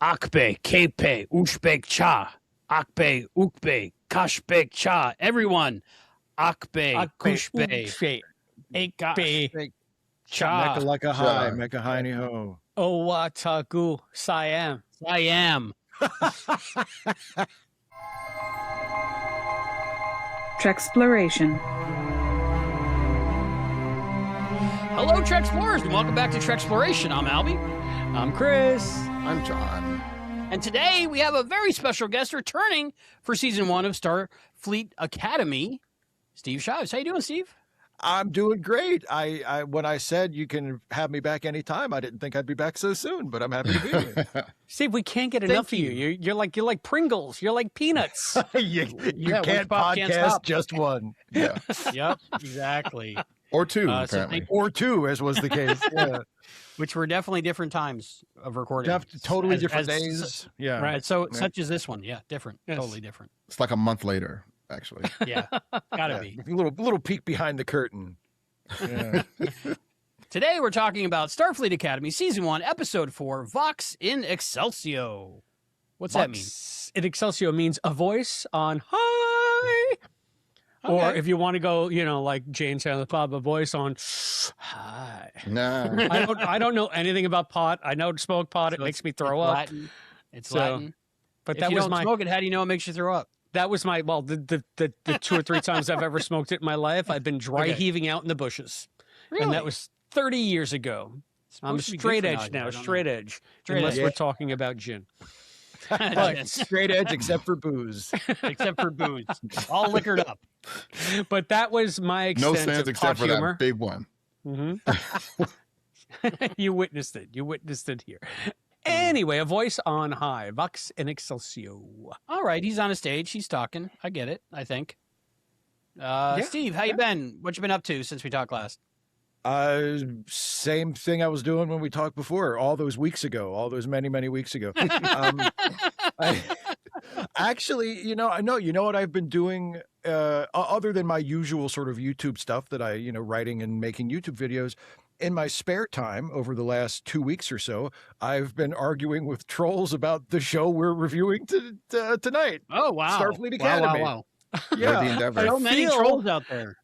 Akbe, Kepe, Ushbek Cha. Akbe, Ukbe, Kashbek Cha. Everyone. Akbe, Kushbe, Ekbe, Cha. Mecca like a high, Mecca hiney ho. Owatagu, Siam. Siam. Treksploration. Hello, Treksplorers, and welcome back to Treksploration. I'm Albie. I'm Chris. I'm John. And today we have a very special guest returning for season 1 of Starfleet Academy, Steve Shives. How you doing, Steve? I'm doing great. I when I said you can have me back anytime, I didn't think I'd be back so soon, but I'm happy to be here. Steve, we can't get enough of you. You're like Pringles. You're like peanuts. you can't podcast just one. Yeah. Yep, exactly. Or two, apparently. Or two, as was the case. Yeah. Which were definitely different times of recording. Totally different days. Yeah. Right. So such as this one. Yeah. Different. Yes. Totally different. It's like a month later, actually. Yeah. Gotta be. A little peek behind the curtain. Yeah. Today we're talking about Starfleet Academy Season 1, Episode 4, Vox in Excelsior. What's that mean? In Excelsior means a voice on high. Okay. Or if you want to go, like Jane Silent Bob, a voice on high. Nah. I don't know anything about pot. I know smoke pot. It makes me throw up. Latin. It's Latin. But if that you was don't smoke it, how do you know it makes you throw up? That was the 2 or 3 times I've ever smoked it in my life. I've been dry heaving out in the bushes. Really? And that was 30 years ago. I'm straight edge now. Straight edge. Unless we're talking about gin. Straight edge except for booze. Except for booze. All liquored up. But that was my extent no sense of except for humor. that big one. Mm-hmm. You witnessed it. You witnessed it here. Anyway, a voice on high. Vox in Excelsior. All right. He's on a stage. He's talking. I get it, I think. Steve, how you been? What you been up to since we talked last? Same thing I was doing when we talked before, all those weeks ago, all those many, many weeks ago. Actually, I know, what I've been doing, other than my usual sort of YouTube stuff that I, writing and making YouTube videos. In my spare time over the last 2 weeks or so, I've been arguing with trolls about the show we're reviewing tonight. Oh, wow. Starfleet Academy. Wow. Yeah. So many trolls out there.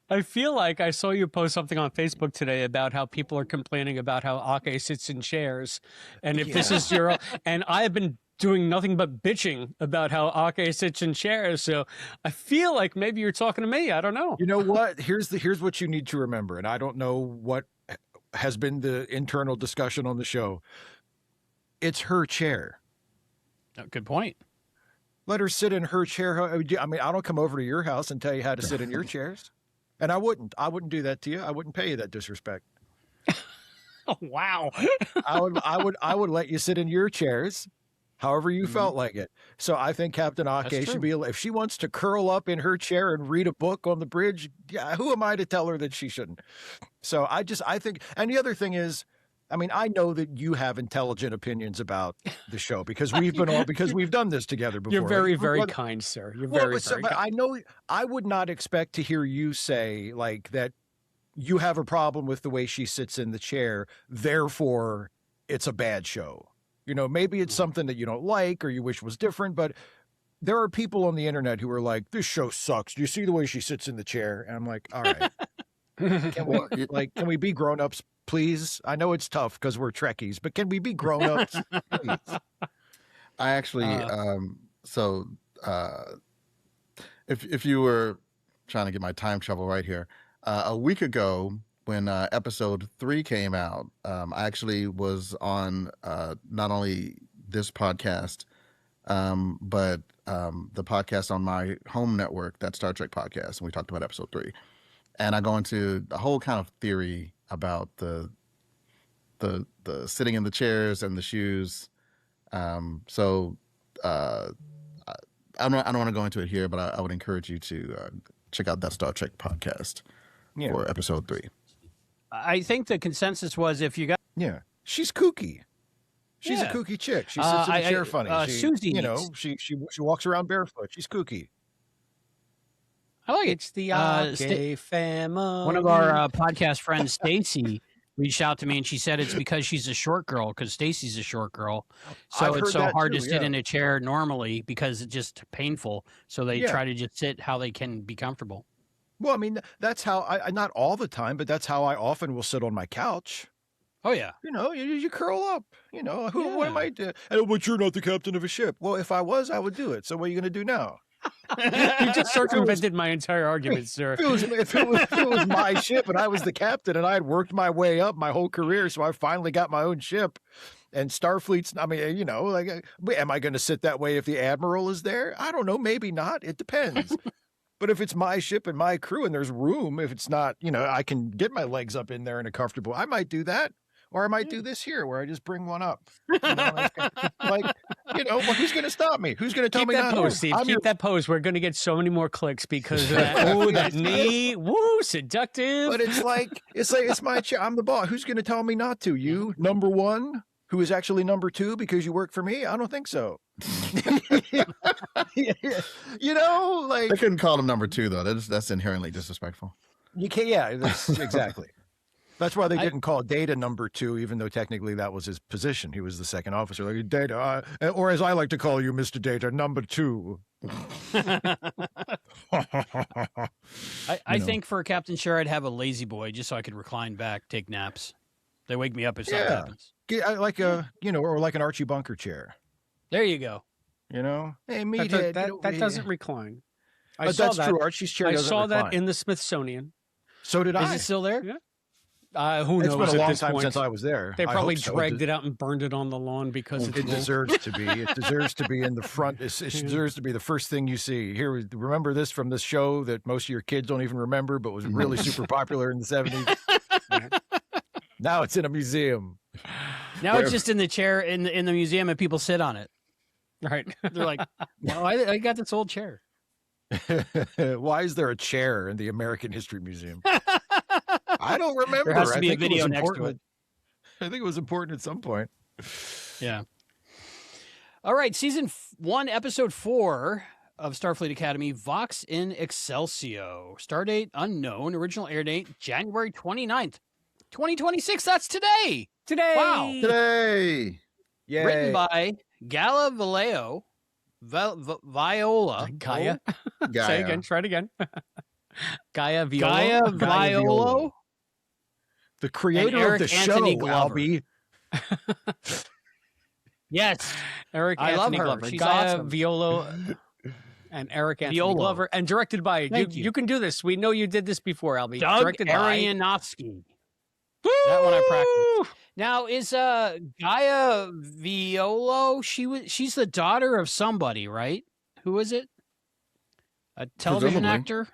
I feel like I saw you post something on Facebook today about how people are complaining about how Ake sits in chairs. And if this is your... And I have been doing nothing but bitching about how Ake sits in chairs. So I feel like maybe you're talking to me. I don't know. You know what? Here's what you need to remember. And I don't know what has been the internal discussion on the show. It's her chair. Oh, good point. Let her sit in her chair. I mean, I don't come over to your house and tell you how to sit in your chairs. And I wouldn't do that to you. I wouldn't pay you that disrespect. Oh, wow. I would let you sit in your chairs however you felt like it. So I think Captain Ake should be, if she wants to curl up in her chair and read a book on the bridge, who am I to tell her that she shouldn't? So I think, and the other thing is, I mean, I know that you have intelligent opinions about the show because we've done this together before. You're very, very kind, sir. You're very kind. I know I would not expect to hear you say like that you have a problem with the way she sits in the chair, therefore it's a bad show. Maybe it's something that you don't like or you wish was different, but there are people on the internet who are like, this show sucks. Do you see the way she sits in the chair? And I'm like, all right. Can we be grown-ups, please? I know it's tough because we're Trekkies, but can we be grown-ups, please? I actually, if you were trying to get my time travel right here, a week ago when episode 3 came out, I actually was on not only this podcast, but the podcast on my home network, that Star Trek podcast, and we talked about episode 3. And I go into a whole kind of theory about the sitting in the chairs and the shoes. I don't want to go into it here, but I would encourage you to check out that Star Trek podcast for episode 3. I think the consensus was if you got... Yeah. She's kooky. She's a kooky chick. She sits in the chair funny. Susie, she walks around barefoot. She's kooky. I like it. It's the Ake family. One of our podcast friends, Stacy, reached out to me, and she said it's because she's a short girl, because Stacy's a short girl. So I've it's heard so that hard too, to sit yeah. in a chair normally because it's just painful. So they Yeah. try to just sit how they can be comfortable. Well, I mean, that's how not all the time, but that's how I often will sit on my couch. Oh, yeah. You know, you curl up. You know, what am Yeah. I doing? But you're not the captain of a ship. Well, if I was, I would do it. So what are you going to do now? You just circumvented my entire argument, sir. If it was my ship and I was the captain and I had worked my way up my whole career, so I finally got my own ship. And Starfleet's, I mean, you know, like, am I going to sit that way if the admiral is there? I don't know. Maybe not. It depends. But if it's my ship and my crew and there's room, if it's not, you know, I can get my legs up in there in a comfortable, I might do that. Or I might do this here where I just bring one up. You know, like, you know, well, who's going to stop me? Who's going to tell Keep me that not pose, to? Steve. I'm Keep that pose. We're going to get so many more clicks because of that. Oh, that knee. Woo, seductive. But it's like it's my chair. I'm the boss. Who's going to tell me not to? You, number one, who is actually number two because you work for me? I don't think so. You know, like They couldn't call him number 2 though. That's inherently disrespectful. you can't. Yeah, that's exactly. That's why they didn't call Data number 2, even though technically that was his position. He was the second officer. Like Data, or as I like to call you, Mr. Data, number 2. I think for Captain Sure, I'd have a lazy boy just so I could recline back, take naps. They wake me up if something happens. Like a, you know, or like an Archie Bunker chair. There you go. You know, hey, that, meathead. that doesn't recline. I saw that's that. true. Archie's chair I doesn't saw that recline. in the Smithsonian. So did Is I. it still there? Yeah. Who knows? It's been a at long this time point? since I was there. They I probably hope so. dragged it out and burned it on the lawn because It deserves to be. It deserves to be in the front. It deserves to be the first thing you see. Here, remember this from this show that most of your kids don't even remember, but was really super popular in the 70s. Now it's in a museum. Now it's just in the chair in the museum and people sit on it. Right. They're like, no, I got this old chair. Why is there a chair in the American History Museum? I don't remember. There has to be a I think video was next to important. I think it was important at some point. Yeah. All right. Season 1, episode 4 of Starfleet Academy, Vox in Excelsior. Stardate unknown. Original air date, January 29th, 2026. That's today. Wow. Today. Yeah. Written by Gala Vallejo. Viola. Gaia. Gaia. Say again. Try it again. Gaia Viola. Gaia Gaia Violo. The creator Eric of the Anthony show, Glover. Albie. Yes. Eric I love Anthony her. Glover. She's Gaia awesome. Viola and Eric Anthony Violo. Glover. And directed by, Thank you you. can do this. We know you did this before, Albie. Doug Directed by. Arianovsky. That one I practiced. Now is Gaia Violo? She's the daughter of somebody, right? Who is it? A television Presumably. actor?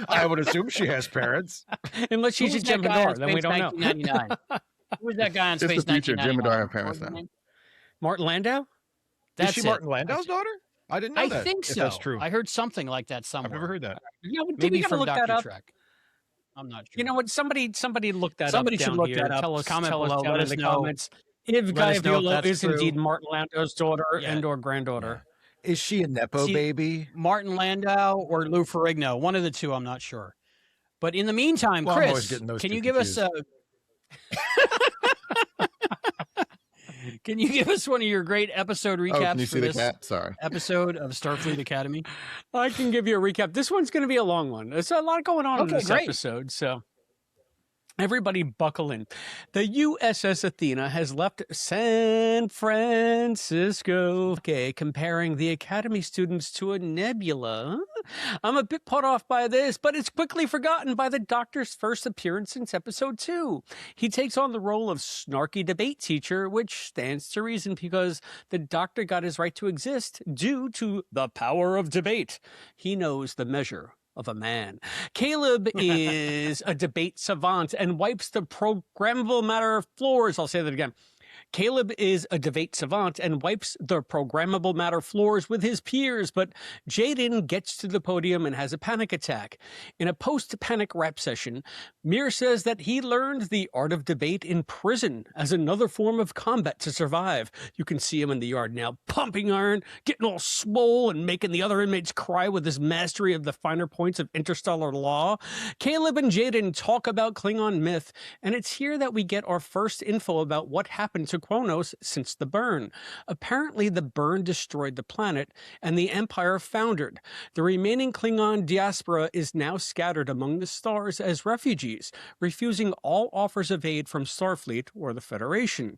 I would assume she has parents. Unless she's a Who was that guy Jem'Hadar, on then we Space don't know. 1999? Who was that guy on It's Space the future. 1999? Jem'Hadar have parents What was now. his name? Martin Landau? That's Is she it. Martin Landau's daughter? I didn't know I that. think if so. That's true. I heard something like that somewhere. I've never heard that. Yeah, we Maybe gotta from look that Dr. up. Trek. I'm not sure. You know what? Somebody look that Somebody up. should down look here. that up. Tell us, Comment tell us below. down Let in us the know. comments if Let Gaia us know if Viola that's is true. indeed Martin Landau's daughter Yeah. and or granddaughter. Is she a Nepo See- baby? Martin Landau or Lou Ferrigno. One of the two, I'm not sure. But in the meantime, Well, I'm always Chris, getting those can two you give us can you give us one of your great episode Oh, recaps can you for see the this cat? Sorry. episode of Starfleet Academy? I can give you a recap. This one's going to be a long one. There's a lot going on in Okay, this great. episode, so everybody buckle in. The USS Athena has left San Francisco, okay, comparing the Academy students to a nebula. I'm a bit put off by this, but it's quickly forgotten by the Doctor's first appearance since episode 2. He takes on the role of snarky debate teacher, which stands to reason because the Doctor got his right to exist due to the power of debate. He knows the measure of a man. Caleb is a debate savant and wipes the programmable matter floors. I'll say that again. Caleb is a debate savant and wipes the programmable matter floors with his peers, but Jaden gets to the podium and has a panic attack. In a post-panic rap session, Mir says that he learned the art of debate in prison as another form of combat to survive. You can see him in the yard now, pumping iron, getting all swole, and making the other inmates cry with his mastery of the finer points of interstellar law. Caleb and Jaden talk about Klingon myth, and it's here that we get our first info about what happened to Kronos since the burn. Apparently, the burn destroyed the planet, and the Empire foundered. The remaining Klingon diaspora is now scattered among the stars as refugees, refusing all offers of aid from Starfleet or the Federation.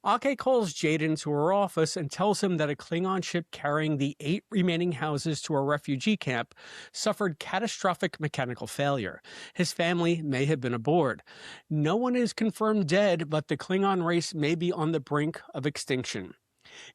Ake calls Jaden to her office and tells him that a Klingon ship carrying the 8 remaining houses to a refugee camp suffered catastrophic mechanical failure. His family may have been aboard. No one is confirmed dead, but the Klingon race may be on the brink of extinction.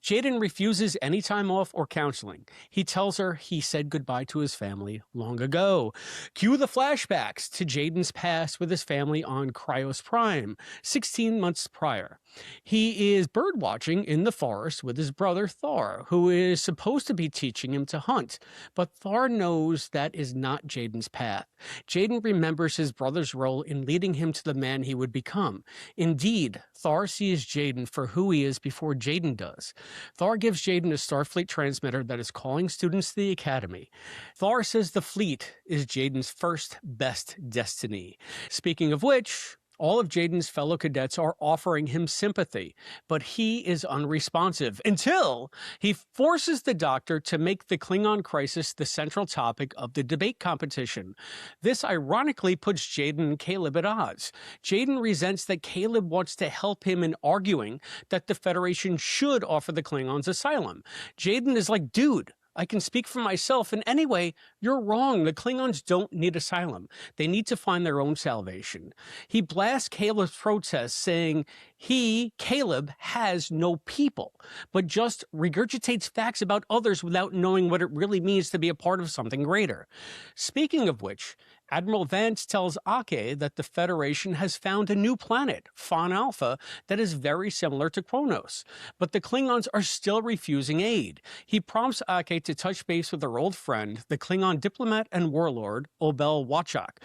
Jaden refuses any time off or counseling. He tells her he said goodbye to his family long ago. Cue the flashbacks to Jaden's past with his family on Cryos Prime, 16 months prior. He is birdwatching in the forest with his brother Thor, who is supposed to be teaching him to hunt, but Thor knows that is not Jaden's path. Jaden remembers his brother's role in leading him to the man he would become. Indeed, Thor sees Jaden for who he is before Jaden does. Thor gives Jaden a Starfleet transmitter that is calling students to the Academy. Thor says the fleet is Jaden's first best destiny. Speaking of which, all of Jaden's fellow cadets are offering him sympathy, but he is unresponsive until he forces the doctor to make the Klingon crisis the central topic of the debate competition. This ironically puts Jaden and Caleb at odds. Jaden resents that Caleb wants to help him in arguing that the Federation should offer the Klingons asylum. Jaden is like, dude, I can speak for myself, and anyway, you're wrong. The Klingons don't need asylum. They need to find their own salvation. He blasts Caleb's protest, saying he, Caleb, has no people, but just regurgitates facts about others without knowing what it really means to be a part of something greater. Speaking of which, Admiral Vance tells Ake that the Federation has found a new planet, Fawn Alpha, that is very similar to Kronos, but the Klingons are still refusing aid. He prompts Ake to touch base with her old friend, the Klingon diplomat and warlord, Obel Wachak.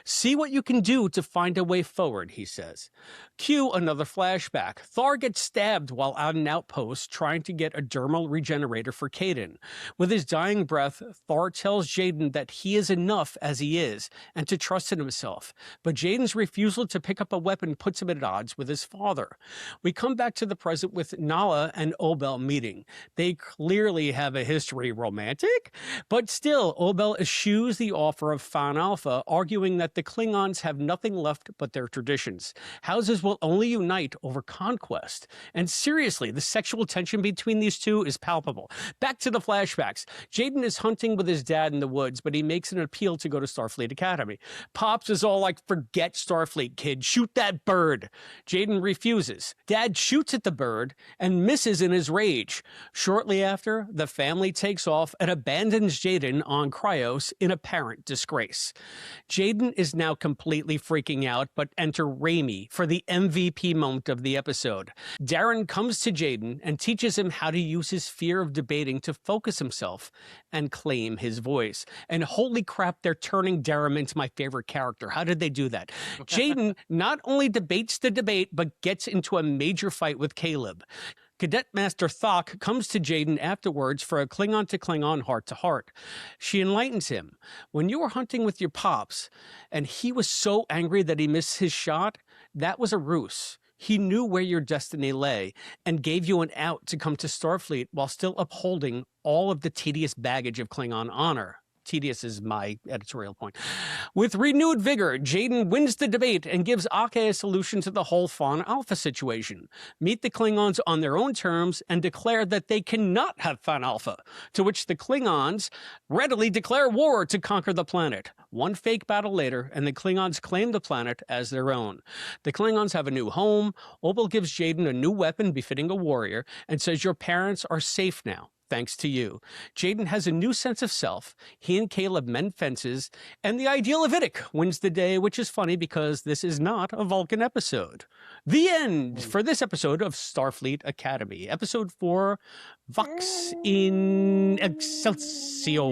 See what you can do to find a way forward, he says. Cue another flashback. Thor gets stabbed while at an outpost trying to get a dermal regenerator for Jaden. With his dying breath, Thor tells Jaden that he is enough as he is, and to trust in himself. But Jaden's refusal to pick up a weapon puts him at odds with his father. We come back to the present with Nala and Obel meeting. They clearly have a history romantic, but still, Obel eschews the offer of Fawn Alpha, arguing that the Klingons have nothing left but their traditions. Houses will only unite over conquest. And seriously, the sexual tension between these two is palpable. Back to the flashbacks. Jaden is hunting with his dad in the woods, but he makes an appeal to go to Starfleet Academy. Pops is all like, forget Starfleet, kid. Shoot that bird. Jaden refuses. Dad shoots at the bird and misses in his rage. Shortly after, the family takes off and abandons Jaden on Cryos in apparent disgrace. Jaden is now completely freaking out, but enter Raimi for the MVP moment of the episode. Darren comes to Jaden and teaches him how to use his fear of debating to focus himself and claim his voice. And holy crap, they're turning Darren into my favorite character. How did they do that? Jaden not only debates the debate, but gets into a major fight with Caleb. Cadet Master Thok comes to Jaden afterwards for a Klingon-to-Klingon heart-to-heart. She enlightens him. When you were hunting with your pops, and he was so angry that he missed his shot, that was a ruse. He knew where your destiny lay and gave you an out to come to Starfleet while still upholding all of the tedious baggage of Klingon honor. Tedious is my editorial point. With renewed vigor, Jaden wins the debate and gives Ake a solution to the whole Fawn Alpha situation. Meet the Klingons on their own terms and declare that they cannot have Fawn Alpha, to which the Klingons readily declare war to conquer the planet. One fake battle later, and the Klingons claim the planet as their own. The Klingons have a new home. Obel gives Jaden a new weapon befitting a warrior and says, your parents are safe now. thanks to you. Jaden has a new sense of self. He and Caleb mend fences, and the ideal Levitic wins the day, which is funny because this is not a Vulcan episode. The end for this episode of Starfleet Academy. Episode 4, Vox in Excelsior.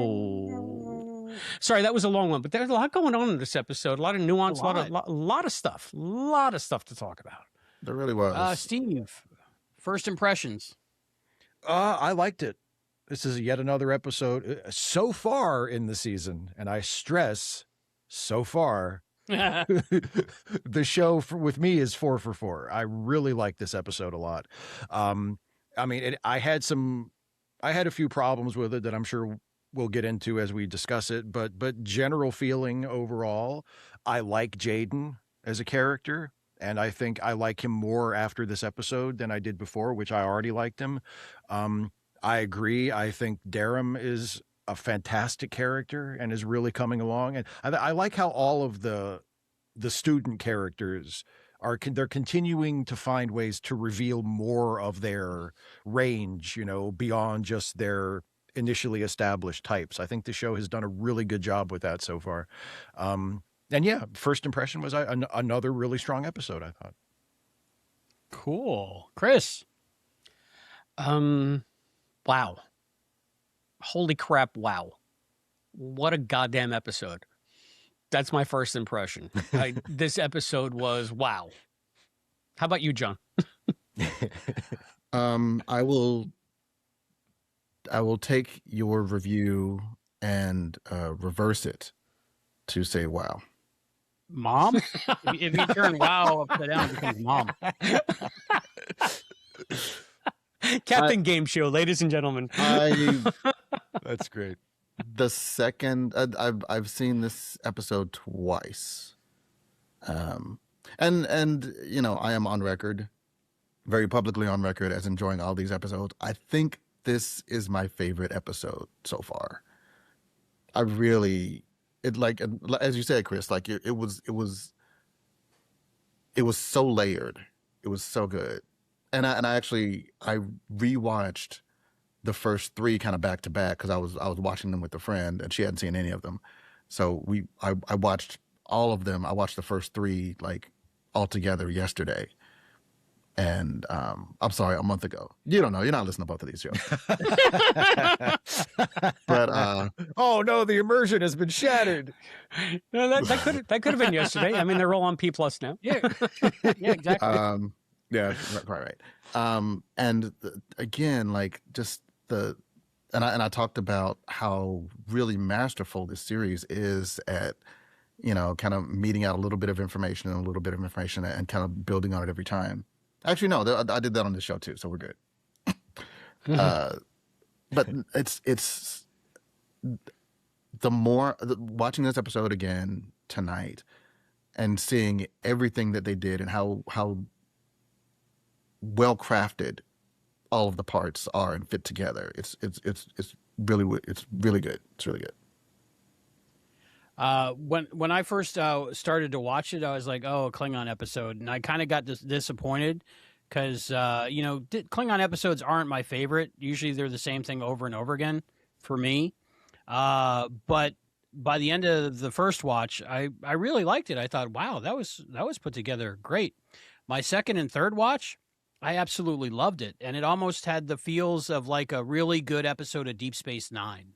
Sorry, that was a long one, but there's a lot going on in this episode. A lot of nuance, a lot of stuff to talk about. There really was. Steve, first impressions. I liked it. This is yet another episode so far in the season, and I stress so far. The show with me is 4 for 4. I really like this episode a lot. I mean, I had a few problems with it that I'm sure we'll get into as we discuss it, but general feeling overall, I like Jaden as a character. And I think I like him more after this episode than I did before, which I already liked him. I agree. I think Darum is a fantastic character and is really coming along. And I like how all of the student characters they're continuing to find ways to reveal more of their range, beyond just their initially established types. I think the show has done a really good job with that so far. And yeah, first impression was another really strong episode, I thought. Cool. Chris. Wow. Holy crap, wow. What a goddamn episode. That's my first impression. This episode was wow. How about you, John? I will take your review and reverse it to say wow. Mom? If you turn wow upside down, it becomes mom. Captain Game Show, ladies and gentlemen. That's great. The second I've seen this episode twice, and I am on record, very publicly on record, as enjoying all these episodes. I think this is my favorite episode so far. I really. It, like, as you said, Chris, like it was so layered. It was so good. And I rewatched the first 3 kind of back to back because I was watching them with a friend and she hadn't seen any of them. So I watched all of them. I watched the first 3 like all together yesterday. And I'm sorry, a month ago. You don't know. You're not listening to both of these shows. But oh no, the immersion has been shattered. No, that could have been yesterday. I mean, they're all on P+ now. Yeah, yeah, exactly. Yeah, right. And again, like just and I talked about how really masterful this series is at, kind of meeting out a little bit of information and a little bit of information and kind of building on it every time. Actually, no, I did that on this show too, so we're good. But it's watching this episode again tonight and seeing everything that they did and how well crafted all of the parts are and fit together. It's really good. It's really good. When I first started to watch it, I was like, oh, a Klingon episode. And I kind of got disappointed because, Klingon episodes aren't my favorite. Usually they're the same thing over and over again for me. But by the end of the first watch, I really liked it. I thought, wow, that was put together great. My second and third watch, I absolutely loved it. And it almost had the feels of like a really good episode of Deep Space Nine,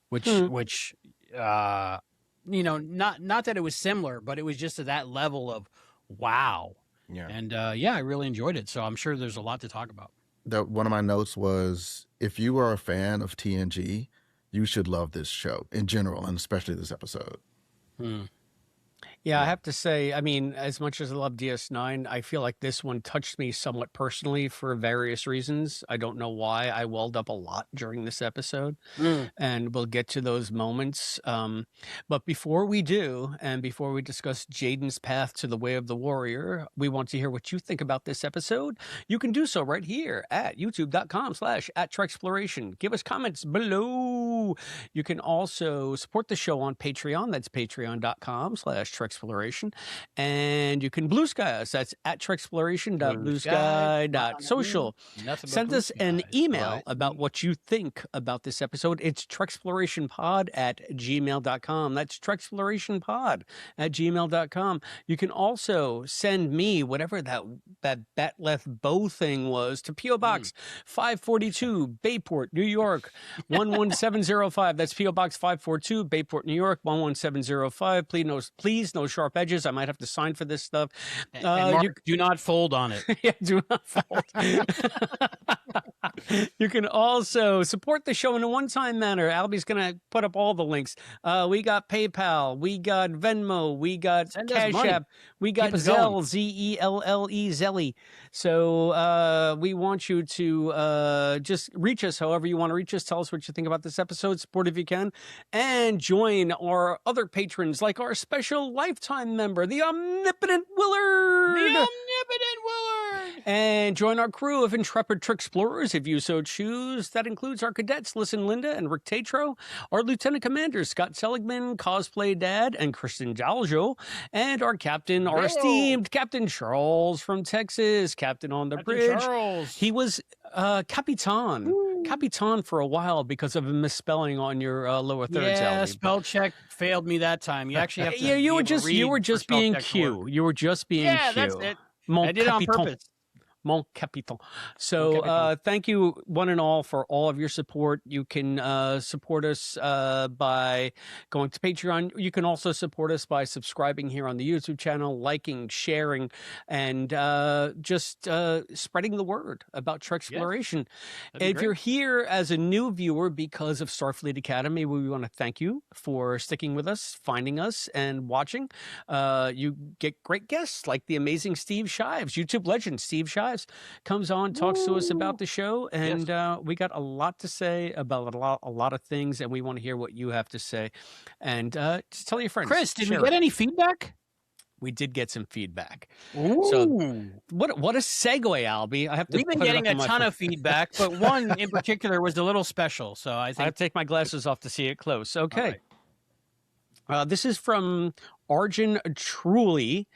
which not that it was similar, but it was just to that level of wow. Yeah. And I really enjoyed it. So I'm sure there's a lot to talk about. One of my notes was, if you are a fan of TNG, you should love this show in general, and especially this episode. Yeah, I have to say, I mean, as much as I love DS9, I feel like this one touched me somewhat personally for various reasons. I don't know why. I welled up a lot during this episode, and we'll get to those moments. But before we do, and before we discuss Jaden's path to the way of the warrior, we want to hear what you think about this episode. You can do so right here at youtube.com/@Treksploration. Give us comments below. You can also support the show on Patreon. That's patreon.com/Trek Treksploration. And you can Blue Sky us. That's at Treksploration.bluesky.social. Send us an email about what you think about this episode. It's TreksplorationPod@gmail.com. That's TreksplorationPod@gmail.com. You can also send me whatever that Batleth Bow thing was to P.O. Box 542, Bayport, New York, 11705. That's P.O. Box 542, Bayport, New York, 11705. Please, no sharp edges. I might have to sign for this stuff. And Mark, do not fold on it. Yeah, do not fold. You can also support the show in a one-time manner. Albie's going to put up all the links. We got PayPal. We got Venmo. We got Cash App. We got Zelle, Z-E-L-L-E, Zelly. So we want you to just reach us however you want to reach us. Tell us what you think about this episode. Support if you can. And join our other patrons, like our special lifetime member, the Omnipotent Willard. And join our crew of intrepid Treksplorers if you so choose. That includes our cadets, Listen Linda and Rick Tatro, our lieutenant commanders, Scott Seligman, Cosplay Dad, and Kristen Daljo, and our captain, our esteemed Captain Charles from Texas, Captain on the Bridge. Charles. He was Capitan for a while because of a misspelling on your lower thirds. Yeah, Albie. spell check failed me that time. You actually have to. Yeah, you were just being Q. You were just being Q. Yeah, that's it. Mon I did it on Capitan. purpose. Mon Capitan. So thank you, one and all, for all of your support. You can support us by going to Patreon. You can also support us by subscribing here on the YouTube channel, liking, sharing, and just spreading the word about Treksploration. If you're here as a new viewer because of Starfleet Academy, we want to thank you for sticking with us, finding us, and watching. You get great guests like the amazing Steve Shives, YouTube legend Steve Shives. Comes on, talks to us about the show, and we got a lot to say about a lot of things, and we want to hear what you have to say. And just tell your friends. Chris, did we get any feedback? We did get some feedback. Ooh. So what a segue, Albie. I have to. We've been getting a ton of feedback, but one in particular was a little special. So I think I have to take my glasses off to see it close. Okay. This is from Arjun Truly.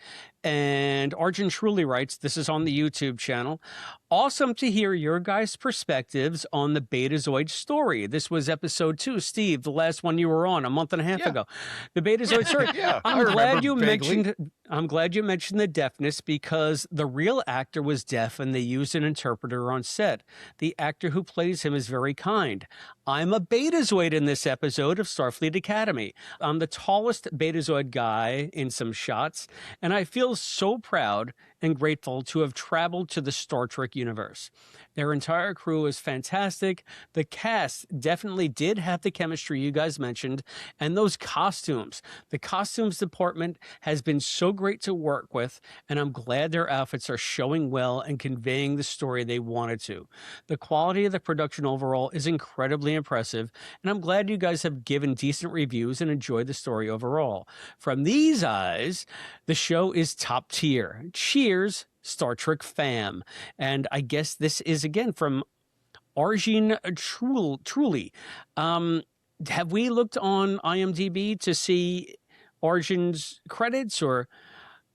And Arjun Truly writes, this is on the YouTube channel. Awesome to hear your guys' perspectives on the Betazoid story. This was episode 2, Steve, the last one you were on a month and a half ago. The Betazoid story. I'm glad you mentioned the deafness because the real actor was deaf and they used an interpreter on set. The actor who plays him is very kind. I'm a Betazoid in this episode of Starfleet Academy. I'm the tallest Betazoid guy in some shots, and I feel so proud and grateful to have traveled to the Star Trek universe. Their entire crew is fantastic. The cast definitely did have the chemistry you guys mentioned, and those costumes. The costumes department has been so great to work with, and I'm glad their outfits are showing well and conveying the story they wanted to. The quality of the production overall is incredibly impressive, and I'm glad you guys have given decent reviews and enjoyed the story overall. From these eyes, the show is top tier. Cheers, Star Trek fam. And I guess this is again from Arjun Truly. Have we looked on IMDb to see Arjun's credits, or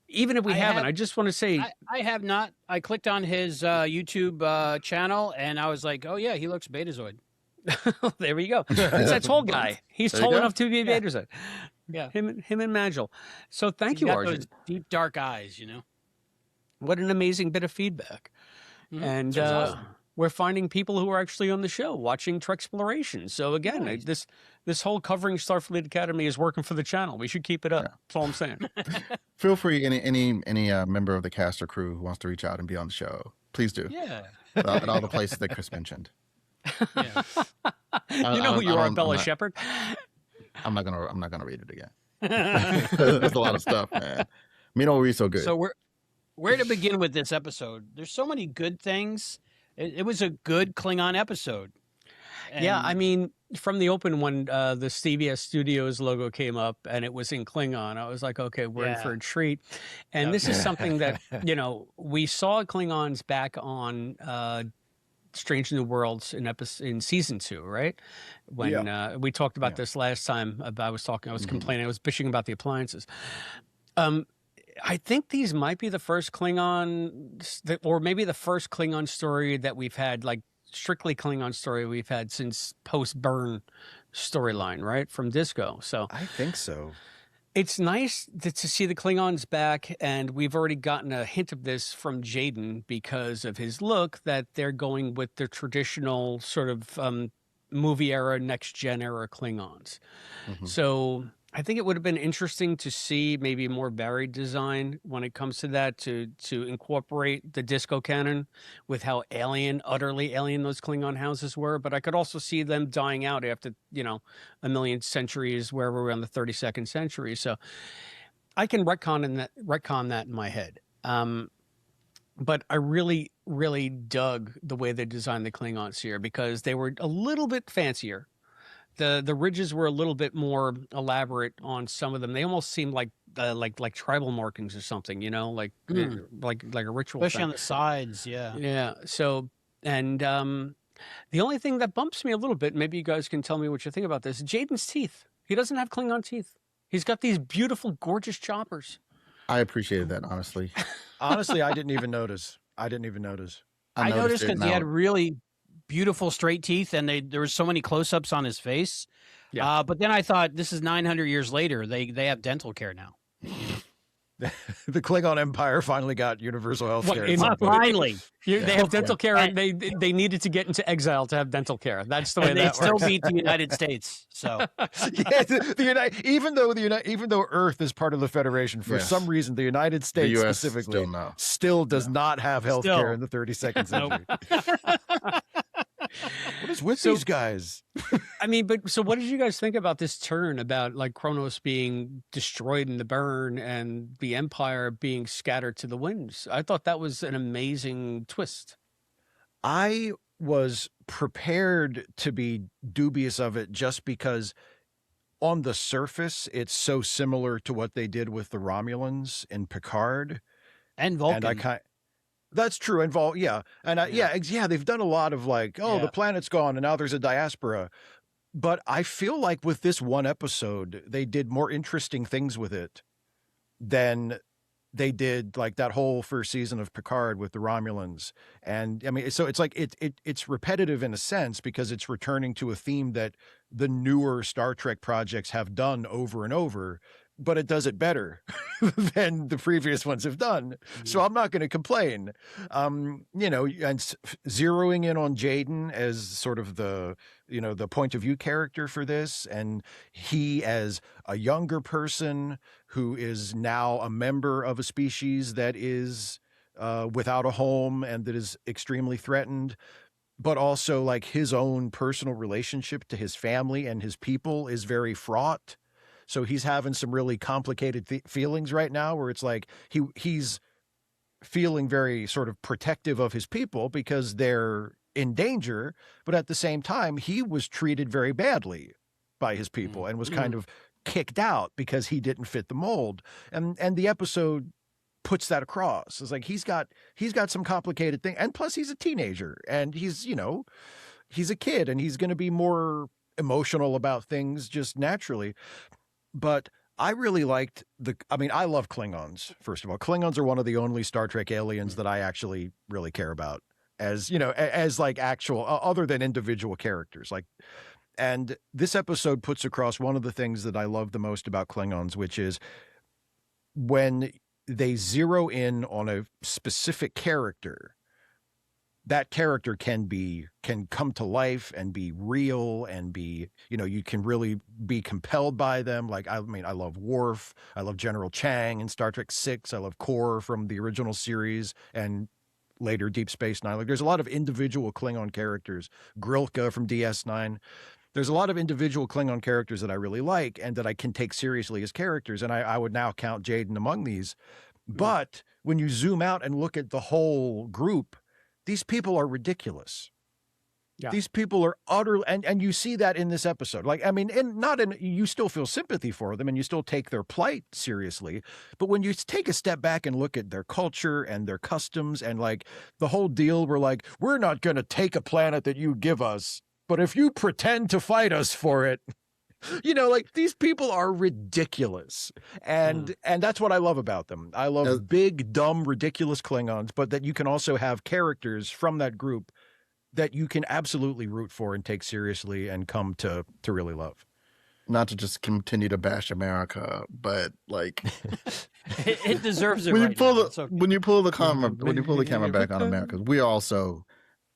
even if we haven't, I just want to say I have not. I clicked on his YouTube channel and I was like, oh yeah, he looks Betazoid. There we go. It's that tall guy. He's tall enough to be a Betazoid. Yeah, him and Magel. So thank you, Arjun. Those deep dark eyes, you know. What an amazing bit of feedback. Mm-hmm. And awesome. We're finding people who are actually on the show watching Treksploration. So again, nice. This whole covering Starfleet Academy is working for the channel. We should keep it up. Yeah. That's all I'm saying. Feel free, any member of the cast or crew who wants to reach out and be on the show, please do. Yeah. At all the places that Chris mentioned. Yeah. You know who you are, Bella Shepherd. I'm not gonna read it again. There's a lot of stuff, man. Me don't read so good. So where to begin with this episode? There's so many good things. It was a good Klingon episode. And yeah, I mean, from the open when the CBS Studios logo came up and it was in Klingon, I was like, okay, we're in for a treat. And this is something that, we saw Klingons back on Strange New Worlds in season 2, right? When we talked about this last time. I was complaining, I was bitching about the appliances. I think these might be the first Klingon, or maybe the first Klingon story that we've had, like strictly Klingon story we've had since post-Burn storyline, right? From Disco. So I think so. it's nice to see the Klingons back, and we've already gotten a hint of this from Jaden because of his look, that they're going with the traditional sort of movie era, next gen era Klingons. Mhm. So I think it would have been interesting to see maybe more varied design when it comes to that, to incorporate the Disco canon with how utterly alien those Klingon houses were. But I could also see them dying out after, a million centuries, wherever we're in the 32nd century. So I can retcon that in my head. But I really, really dug the way they designed the Klingons here, because they were a little bit fancier. The ridges were a little bit more elaborate on some of them. They almost seemed like tribal markings or something, like a ritual, especially thing. on the sides. Yeah. Yeah. So, and the only thing that bumps me a little bit, maybe you guys can tell me what you think about this, Jaden's teeth. He doesn't have Klingon teeth. He's got these beautiful, gorgeous choppers. I appreciated that, honestly. Honestly, I didn't even notice. I noticed noticed it because he now. had really beautiful straight teeth, and there were so many close-ups on his face. Yeah. But then I thought, this is 900 years later. They have dental care now. The Klingon Empire finally got universal health care. Finally. They have dental care, and they needed to get into exile to have dental care. That's the way And that they still works. beat the United States. So even though Earth is part of the Federation, for Yes. some reason the United The States US specifically still no. does not have health Still. care in the 32nd century. What is with So- these guys? I mean, but so what did you guys think about this turn about like Kronos being destroyed in the burn and the Empire being scattered to the winds? I thought that was an amazing twist. I was prepared to be dubious of it just because on the surface it's so similar to what they did with the Romulans in Picard. and Vulcan. And that's true. And they've done a lot of like, the planet's gone and now there's a diaspora. But I feel like with this one episode, they did more interesting things with it than they did like that whole first season of Picard with the Romulans. And I mean, so it's like it's repetitive in a sense because it's returning to a theme that the newer Star Trek projects have done over and over, but it does it better than the previous ones have done. So I'm not going to complain. And zeroing in on Jaden as sort of the point of view character for this, and he as a younger person who is now a member of a species that is without a home and that is extremely threatened, but also like his own personal relationship to his family and his people is very fraught. So he's having some really complicated feelings right now where it's like he's feeling very sort of protective of his people because they're in danger. But at the same time, he was treated very badly by his people and was kind of kicked out because he didn't fit the mold. And the episode puts that across. It's like he's got some complicated thing. And plus he's a teenager and he's a kid and he's going to be more emotional about things just naturally. But I really liked I love Klingons, first of all. Klingons are one of the only Star Trek aliens that I actually really care about as like actual, other than individual characters. And this episode puts across one of the things that I love the most about Klingons, which is when they zero in on a specific character, that character can come to life and be real and be, you can really be compelled by them. Like, I love Worf. I love General Chang in Star Trek VI. I love Kor from the original series and later Deep Space Nine. Like, there's a lot of individual Klingon characters. Grilka from DS9. There's a lot of individual Klingon characters that I really like and that I can take seriously as characters. And I would now count Jaden among these. But when you zoom out and look at the whole group, these people are ridiculous. Yeah. These people are utterly, and you see that in this episode. Like, I mean, you still feel sympathy for them and you still take their plight seriously. But when you take a step back and look at their culture and their customs and like the whole deal, we're not going to take a planet that you give us, but if you pretend to fight us for it, You know, like these people are ridiculous. And that's what I love about them. I love big, dumb, ridiculous Klingons, but that you can also have characters from that group that you can absolutely root for and take seriously and come to really love. Not to just continue to bash America, but like it deserves it. When you pull the camera back on America, we are also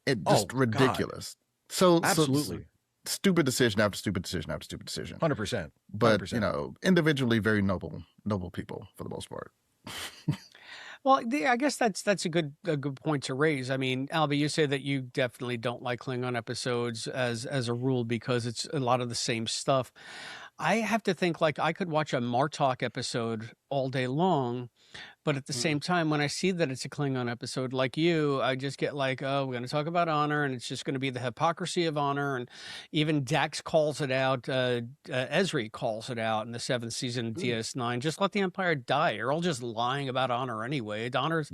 ridiculous. So absolutely. So stupid decision after stupid decision after stupid decision. 100%. But individually very noble people for the most part. Well, I guess that's a good point to raise. I mean, Albie, you say that you definitely don't like Klingon episodes as a rule because it's a lot of the same stuff. I have to think like I could watch a Martok episode all day long, but at the same time, when I see that it's a Klingon episode like you, I just get like, oh, we're going to talk about honor, and it's just going to be the hypocrisy of honor. And even Dax calls it out. Ezri calls it out in the 7th season of DS9. Just let the Empire die. You're all just lying about honor anyway. Honor's,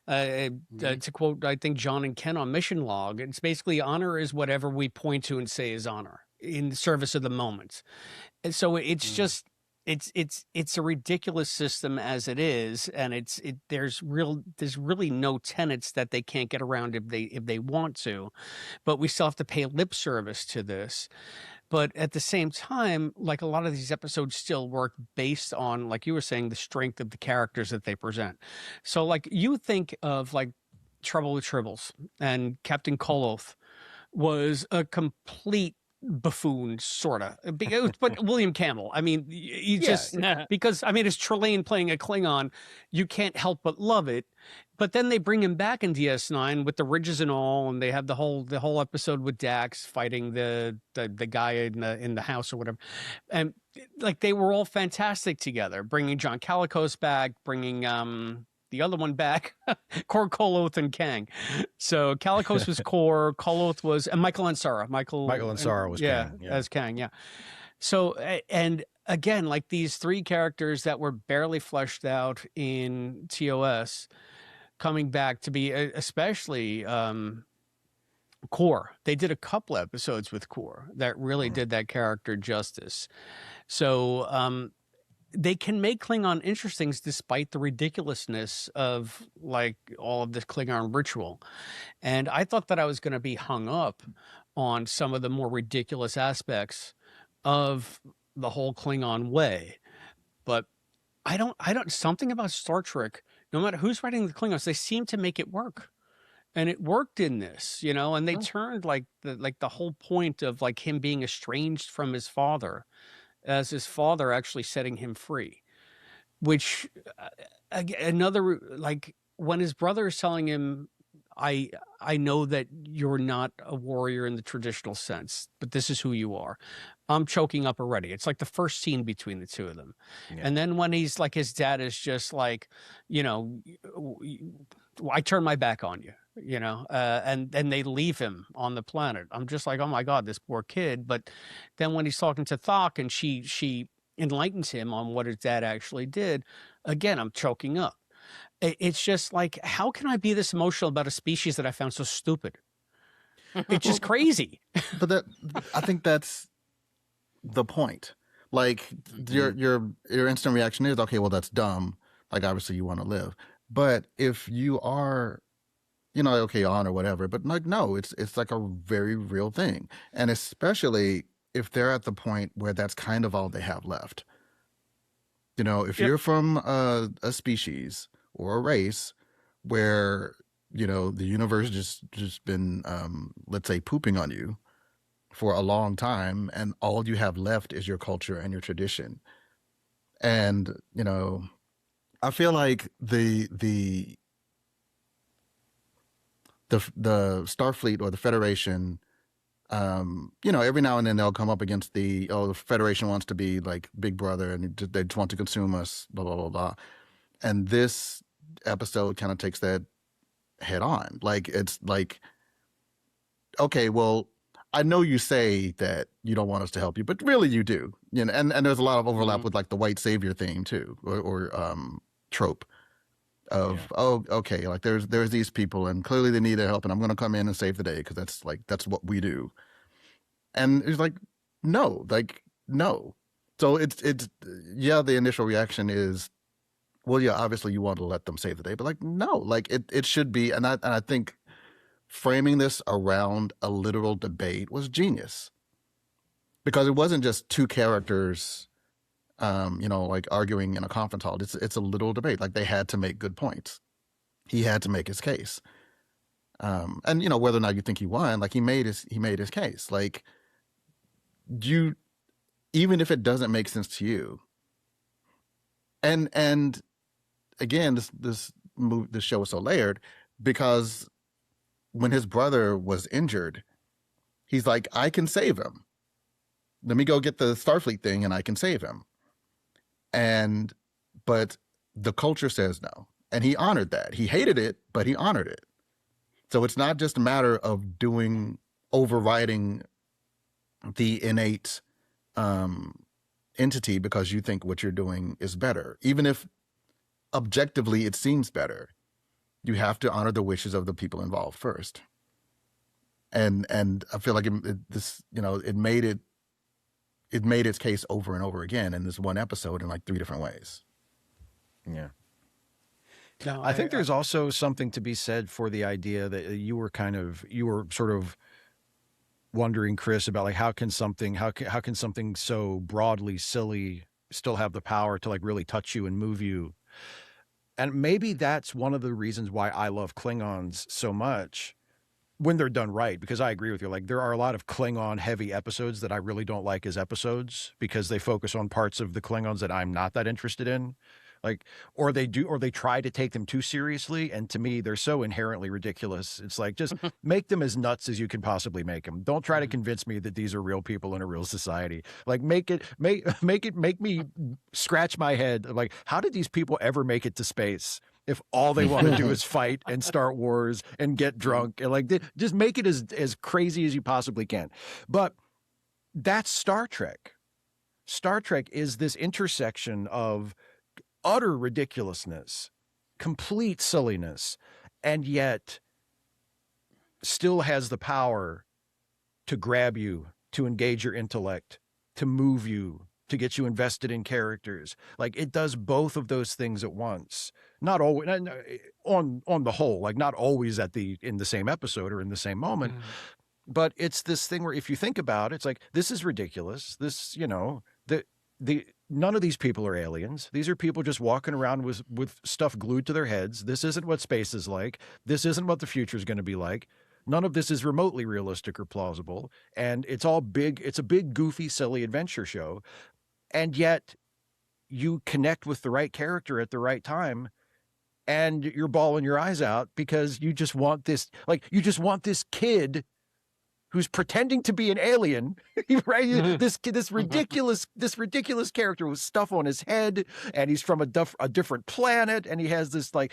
to quote, I think, John and Ken on Mission Log, it's basically honor is whatever we point to and say is honor in service of the moment. And so it's just, it's a ridiculous system as it is, and there's really no tenets that they can't get around if they want to, but we still have to pay lip service to this. But at the same time, like a lot of these episodes still work based on, like you were saying, the strength of the characters that they present. So like you think of like Trouble with Tribbles, and Captain Koloth was a complete buffoon, sort of, but William Campbell. I mean, because I mean, it's Trelane playing a Klingon, you can't help but love it. But then they bring him back in DS9 with the ridges and all, and they have the whole episode with Dax fighting the guy in the house or whatever, and like they were all fantastic together. Bringing John Calicos back, bringing the other one back, Kor, Koloth, and Kang. So Calicos was Kor, Koloth was, and Michael Ansara. Michael Ansara was Kang. Yeah, as Kang, yeah. So, and again, like these three characters that were barely fleshed out in TOS, coming back to be, especially Kor. They did a couple episodes with Kor that really did that character justice. So, they can make Klingon interesting despite the ridiculousness of like all of this Klingon ritual. And I thought that I was going to be hung up on some of the more ridiculous aspects of the whole Klingon way. But I don't, something about Star Trek, no matter who's writing the Klingons, they seem to make it work. And it worked in this, and they turned like the whole point of like him being estranged from his father as his father actually setting him free, which another, like when his brother is telling him, I know that you're not a warrior in the traditional sense, but this is who you are. I'm choking up already. It's like the first scene between the two of them. Yeah. And then when he's like, his dad is just like, I turn my back on you. And they leave him on the planet. I'm just like, oh my God, this poor kid. But then when he's talking to Thok and she enlightens him on what his dad actually did, again, I'm choking up. It's just like, how can I be this emotional about a species that I found so stupid? It's just crazy. But I think that's the point. Like your instant reaction is, okay, well, that's dumb. Like obviously you want to live. But if you are, okay, on or whatever, but like, no, it's like a very real thing. And especially if they're at the point where that's kind of all they have left. If you're from a species or a race where, the universe just been, let's say, pooping on you for a long time, and all you have left is your culture and your tradition. And, I feel like the Starfleet or the Federation, every now and then they'll come up against the Federation wants to be like Big Brother and they just want to consume us, blah, blah, blah, blah. And this episode kind of takes that head on. Like, it's like, okay, well, I know you say that you don't want us to help you, but really you do. And there's a lot of overlap with like the white savior theme too, or trope. Okay, like there's these people and clearly they need their help and I'm going to come in and save the day because that's what we do. And it's like, no, like no. So it's yeah, the initial reaction is, well, yeah, obviously you want to let them save the day, but like, no, like it should be, and I think framing this around a literal debate was genius, because it wasn't just two characters, like arguing in a conference hall. It's a literal debate. Like, they had to make good points. He had to make his case. And whether or not you think he won, like, he made his case. Like, even if it doesn't make sense to you, and again, this show is so layered, because when his brother was injured, he's like, I can save him. Let me go get the Starfleet thing and I can save him. But the culture says no. And he honored that. He hated it, but he honored it. So it's not just a matter of overriding the innate entity because you think what you're doing is better. Even if objectively it seems better, you have to honor the wishes of the people involved first. And I feel like it made its case over and over again in this one episode in like 3 different ways. Yeah. No, I think there's also something to be said for the idea that you were sort of wondering, Chris, about like how can something so broadly silly still have the power to like really touch you and move you. And maybe that's one of the reasons why I love Klingons so much when they're done right, because I agree with you. Like, there are a lot of Klingon heavy episodes that I really don't like as episodes because they focus on parts of the Klingons that I'm not that interested in. Like, or they try to take them too seriously. And to me, they're so inherently ridiculous. It's like, just make them as nuts as you can possibly make them. Don't try to convince me that these are real people in a real society. Like, make me scratch my head. Like, how did these people ever make it to space if all they want to do is fight and start wars and get drunk? And like, just make it as crazy as you possibly can. But that's Star Trek. Star Trek is this intersection of utter ridiculousness, complete silliness, and yet still has the power to grab you, to engage your intellect, to move you, to get you invested in characters. Like, it does both of those things at once. Not always, on the whole, like not always in the same episode or in the same moment. But it's this thing where if you think about it, it's like, this is ridiculous. This, none of these people are aliens. These are people just walking around with stuff glued to their heads. This isn't what space is like. This isn't what the future is going to be like. None of this is remotely realistic or plausible. And it's all big. It's a big, goofy, silly adventure show. And yet you connect with the right character at the right time, and you're bawling your eyes out because you just want this kid who's pretending to be an alien, right? This ridiculous character with stuff on his head, and he's from a different planet, and he has this but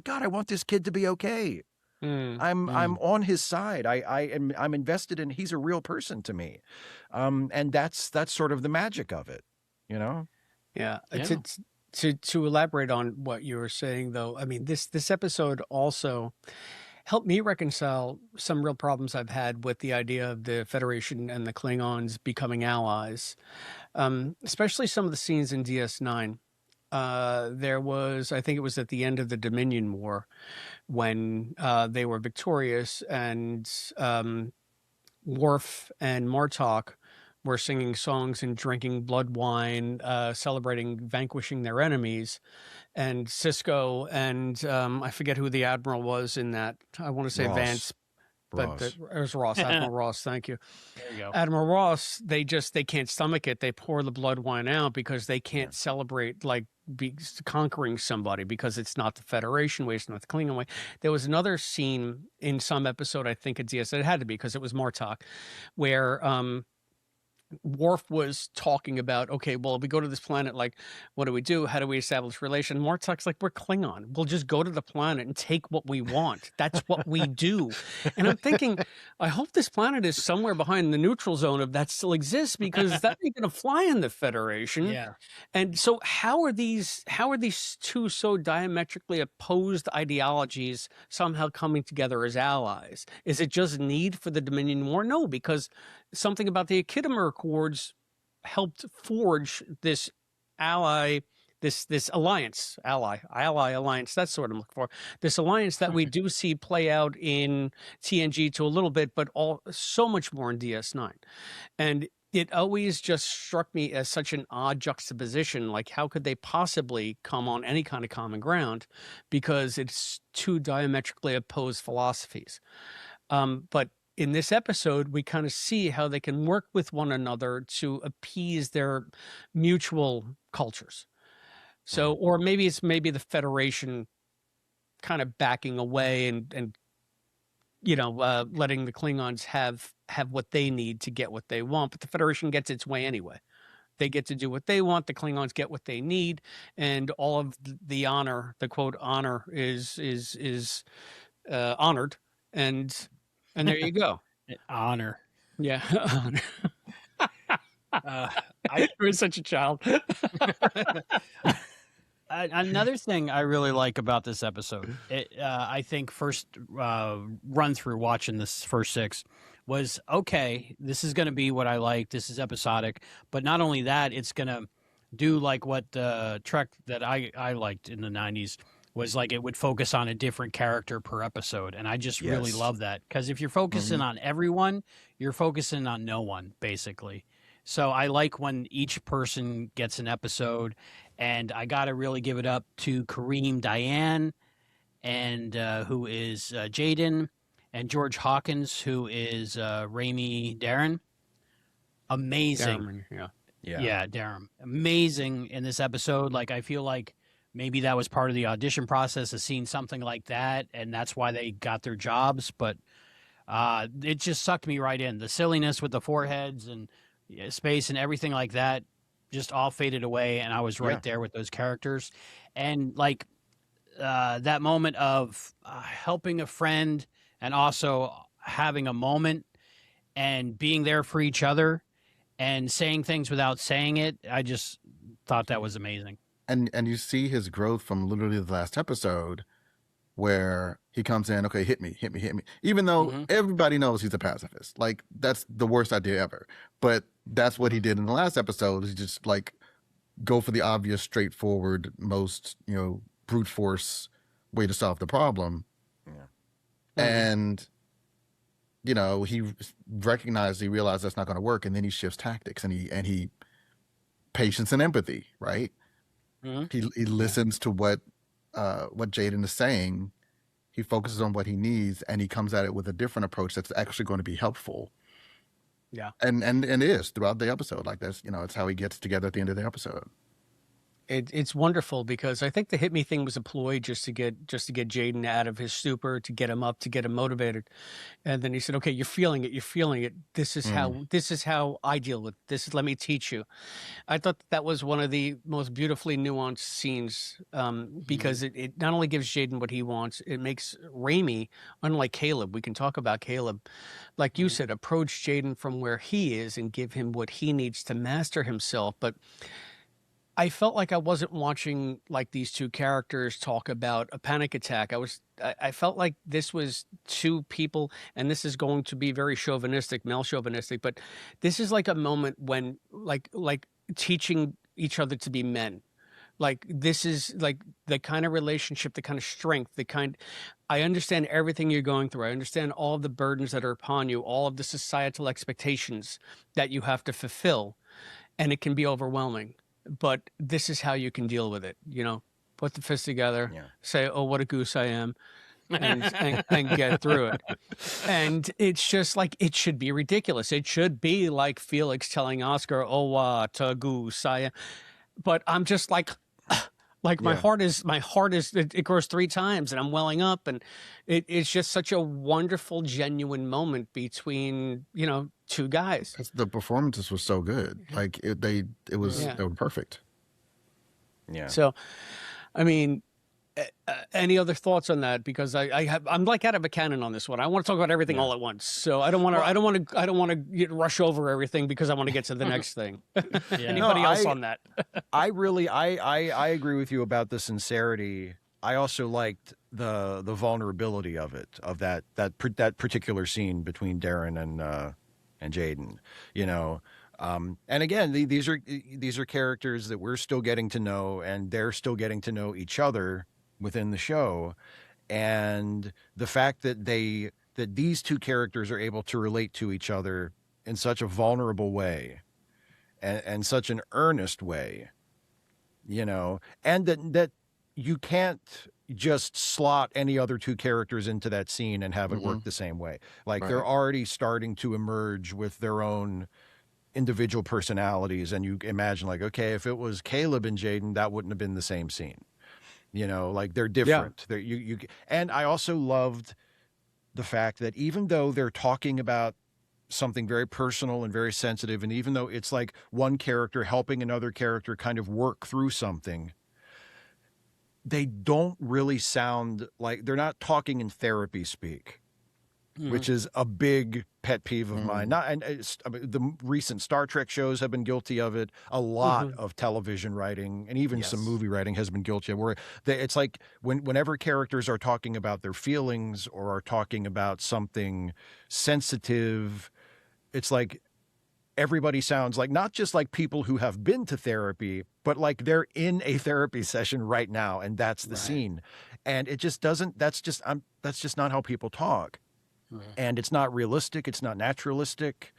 God, I want this kid to be okay. I'm on his side. I'm invested in. He's a real person to me, and that's sort of the magic of it, Yeah. To elaborate on what you were saying, though, I mean, this episode also helped me reconcile some real problems I've had with the idea of the Federation and the Klingons becoming allies, especially some of the scenes in DS9. There was, I think it was at the end of the Dominion War, when they were victorious, and Worf and Martok were singing songs and drinking blood wine, celebrating vanquishing their enemies. And Cisco and I forget who the admiral was in that. I want to say Ross. Vance, but it was Ross. Admiral Ross. Thank you. There you go. Admiral Ross. They can't stomach it. They pour the blood wine out because they can't celebrate conquering somebody, because it's not the Federation way, it's not the Klingon way. There was another scene in some episode, I think at DS, it had to be because it was Martok, where Worf was talking about, okay, well, if we go to this planet, like, what do we do? How do we establish relation? Martok's like, we're Klingon. We'll just go to the planet and take what we want. That's what we do. And I'm thinking, I hope this planet is somewhere behind the neutral zone if that still exists, because that ain't going to fly in the Federation. Yeah. And so how are these two so diametrically opposed ideologies somehow coming together as allies? Is it just need for the Dominion War? No, because something about the Khitomer Accords helped forge this ally, this alliance, ally alliance. That's what I'm looking for. This alliance that we do see play out in TNG to a little bit, but so much more in DS9. And it always just struck me as such an odd juxtaposition. Like, how could they possibly come on any kind of common ground? Because it's two diametrically opposed philosophies. But in this episode, we kind of see how they can work with one another to appease their mutual cultures. So, or maybe it's the Federation kind of backing away and letting the Klingons have what they need to get what they want, but the Federation gets its way anyway. They get to do what they want. The Klingons get what they need, and all of the honor, the quote honor, is honored, and there you go. Honor. Yeah, honor. I was such a child. Another thing I really like about this episode, I think first run through watching this first 6 was, okay, this is going to be what I like. This is episodic. But not only that, it's going to do like what Trek that I liked in the 90s was, like it would focus on a different character per episode. And I just really love that, because if you're focusing on everyone, you're focusing on no one, basically. So I like when each person gets an episode, and I got to really give it up to Kareem Diane, and who is Jaden, and George Hawkins, who is Rami Darren. Amazing. Darren, yeah, Darren. Amazing in this episode. Like, I feel like maybe that was part of the audition process, of seeing something like that, and that's why they got their jobs. But it just sucked me right in. The silliness with the foreheads and space and everything like that just all faded away, and I was right there with those characters. And like that moment of helping a friend and also having a moment and being there for each other and saying things without saying it, I just thought that was amazing. And you see his growth from literally the last episode, where he comes in, okay, hit me. Even though everybody knows he's a pacifist. Like, that's the worst idea ever. But that's what he did in the last episode, is just like go for the obvious, straightforward, most, brute force way to solve the problem. Yeah. And, he realized that's not going to work. And then he shifts tactics, and he patience and empathy, right? He listens to what Jaden is saying. He focuses on what he needs, and he comes at it with a different approach that's actually going to be helpful. Yeah. And it is throughout the episode. Like, that's, it's how he gets together at the end of the episode. It's wonderful, because I think the hit me thing was a ploy just to get Jaden out of his stupor, to get him up, to get him motivated. And then he said, okay, you're feeling it. This is how I deal with this. Let me teach you. I thought that was one of the most beautifully nuanced scenes, because it not only gives Jaden what he wants, it makes Rami, unlike Caleb, we can talk about Caleb, like you said, approach Jaden from where he is and give him what he needs to master himself. But I felt like I wasn't watching like these two characters talk about a panic attack. I felt like this was two people, and this is going to be very chauvinistic, male chauvinistic, but this is like a moment when like teaching each other to be men. Like, this is like the kind of relationship, the kind of strength, I understand everything you're going through. I understand all of the burdens that are upon you, all of the societal expectations that you have to fulfill, and it can be overwhelming. But this is how you can deal with it. Put the fists together, say, oh, what a goose I am, and get through it. And it's just like, it should be ridiculous. It should be like Felix telling Oscar, oh, what a goose I am. But I'm just like my heart is, it grows 3 times, and I'm welling up. And it's just such a wonderful, genuine moment between, two guys. The performances were so good. Like, they were perfect. Yeah. So, I mean, any other thoughts on that? Because I'm like out of a cannon on this one. I want to talk about everything all at once. So I don't want to rush over everything, because I want to get to the next thing. Anybody else on that? I agree with you about the sincerity. I also liked the vulnerability of it, of that particular scene between Darren and Jaden. And again, these are characters that we're still getting to know, and they're still getting to know each other within the show. And the fact that these two characters are able to relate to each other in such a vulnerable way and such an earnest way, you know, and that you can't just slot any other two characters into that scene and have it work the same way. Like they're already starting to emerge with their own individual personalities, and you imagine like, okay, if it was Caleb and Jaden, that wouldn't have been the same scene. You know, like they're different. Yeah. And I also loved the fact that even though they're talking about something very personal and very sensitive, and even though it's like one character helping another character kind of work through something, they don't really sound like they're not talking in therapy speak, which is a big pet peeve of mine. The recent Star Trek shows have been guilty of it. A lot of television writing and even some movie writing has been guilty of where it's like whenever characters are talking about their feelings or are talking about something sensitive, it's like everybody sounds like not just like people who have been to therapy, but like they're in a therapy session right now, and that's the scene. And it just doesn't. That's just not how people talk. And it's not realistic. It's not naturalistic.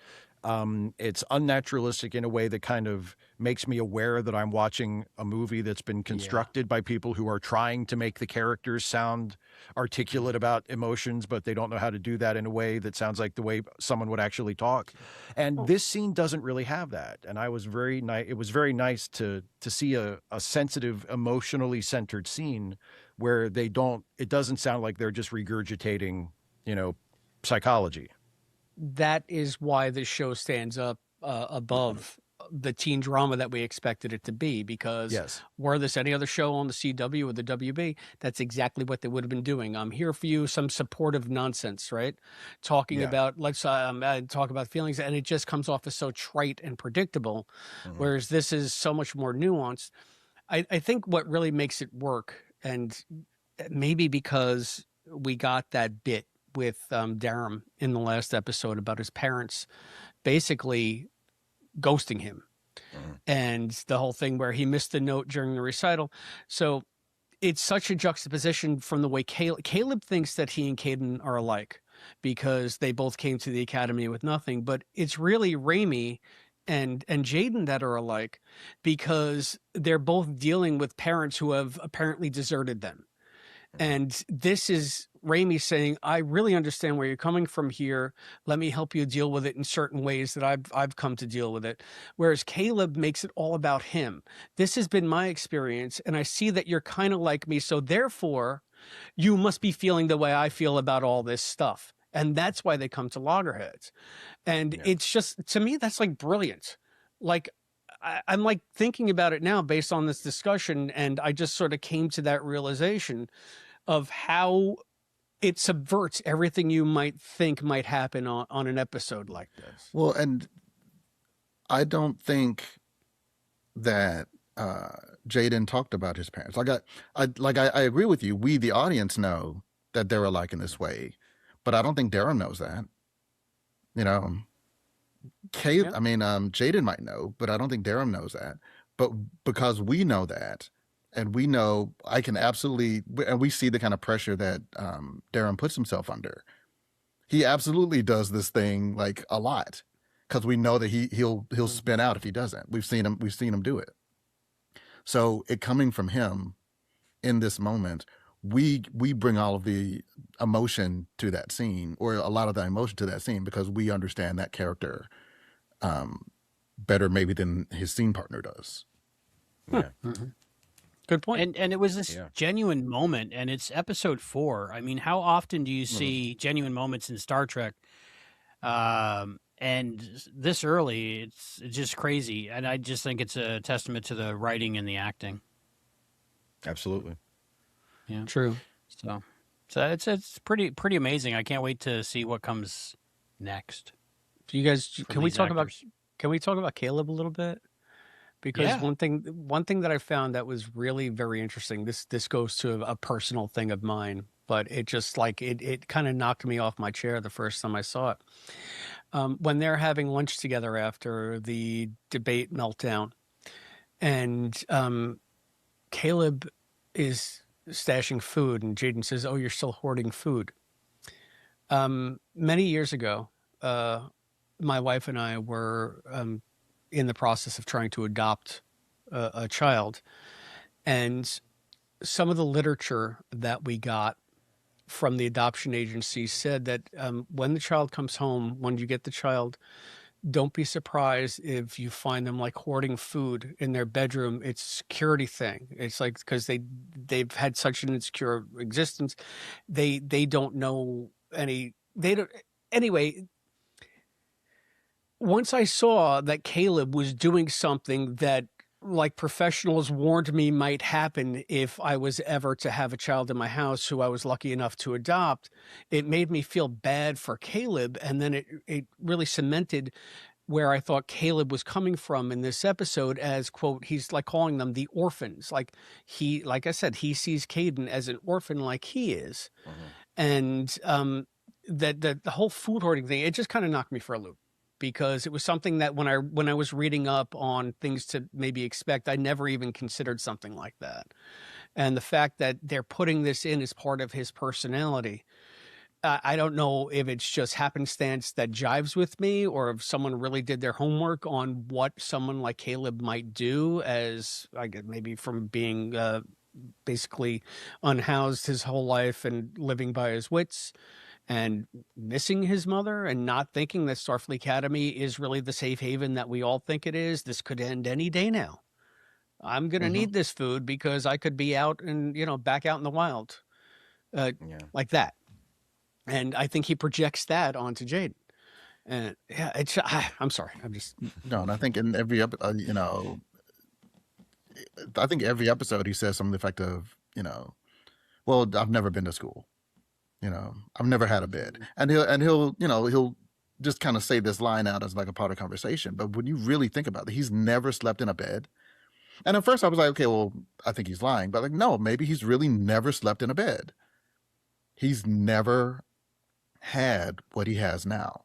It's unnaturalistic in a way that kind of makes me aware that I'm watching a movie that's been constructed by people who are trying to make the characters sound articulate about emotions, but they don't know how to do that in a way that sounds like the way someone would actually talk. And this scene doesn't really have that. And I was it was very nice to see a sensitive, emotionally centered scene where it doesn't sound like they're just regurgitating, you know, psychology. That is why this show stands up above the teen drama that we expected it to be, because were this any other show on the CW or the WB, that's exactly what they would have been doing. I'm here for you, some supportive nonsense, right? Talking about, let's talk about feelings, and it just comes off as so trite and predictable, whereas this is so much more nuanced. I think what really makes it work, and maybe because we got that bit with Darum in the last episode about his parents basically ghosting him, and the whole thing where he missed the note during the recital. So it's such a juxtaposition from the way Caleb thinks that he and Caden are alike because they both came to the academy with nothing, but it's really Raimi and Jaden that are alike because they're both dealing with parents who have apparently deserted them. And this is Raimi saying, I really understand where you're coming from here. Let me help you deal with it in certain ways that I've come to deal with it. Whereas Caleb makes it all about him. This has been my experience, and I see that you're kind of like me. So therefore, you must be feeling the way I feel about all this stuff. And that's why they come to loggerheads. And it's just, to me, that's like brilliant. Like, I'm like thinking about it now based on this discussion, and I just sort of came to that realization of how it subverts everything you might think might happen on an episode like this. Well, and I don't think that Jaden talked about his parents. I agree with you. We, the audience, know that they're alike in this way, but I don't think Darren knows that. You know, Jaden might know, but I don't think Darren knows that. But because we know that, and we know, I can absolutely, and we see the kind of pressure that Darren puts himself under. He absolutely does this thing like a lot because we know that he'll spin out if he doesn't. We've seen him do it. So it coming from him in this moment, we bring all of the emotion to that scene, or a lot of the emotion to that scene, because we understand that character better maybe than his scene partner does. Yeah. Good point. And it was this genuine moment, and it's episode 4. I mean, how often do you see genuine moments in Star Trek? And this early, it's just crazy. And I just think it's a testament to the writing and the acting. Absolutely. Yeah. True. So it's pretty amazing. I can't wait to see what comes next. Do you guys, can we talk actors. about Caleb a little bit? Because one thing that I found that was really very interesting, this goes to a personal thing of mine, but it just like it kind of knocked me off my chair the first time I saw it. when they're having lunch together after the debate meltdown, and Caleb is stashing food, and Jaden says, "Oh, you're still hoarding food." Many years ago, my wife and I were in the process of trying to adopt a child, and some of the literature that we got from the adoption agency said that when the child comes home, when you get the child, don't be surprised if you find them like hoarding food in their bedroom. It's a security thing. It's like because they've had such an insecure existence, they don't know any. They don't anyway. Once I saw that Caleb was doing something that like professionals warned me might happen if I was ever to have a child in my house who I was lucky enough to adopt, it made me feel bad for Caleb. And then it really cemented where I thought Caleb was coming from in this episode as, quote, he's like calling them the orphans. Like I said, he sees Caden as an orphan like he is. And that the whole food hoarding thing, it just kind of knocked me for a loop. Because it was something that when I was reading up on things to maybe expect, I never even considered something like that. And the fact that they're putting this in as part of his personality, I don't know if it's just happenstance that jives with me or if someone really did their homework on what someone like Caleb might do as, I guess, maybe from being basically unhoused his whole life and living by his wits, and missing his mother and not thinking that Starfleet Academy is really the safe haven that we all think it is. This could end any day now. I'm going to need this food because I could be out and, back out in the wild like that. And I think he projects that onto Jaden. And I'm sorry. I'm just. No, and I think in every, I think every episode he says something effective, well, I've never been to school. I've never had a bed, and he'll just kind of say this line out as like a part of conversation. But when you really think about it, he's never slept in a bed. And at first I was like, okay, well, I think he's lying, but like, no, maybe he's really never slept in a bed. He's never had what he has now.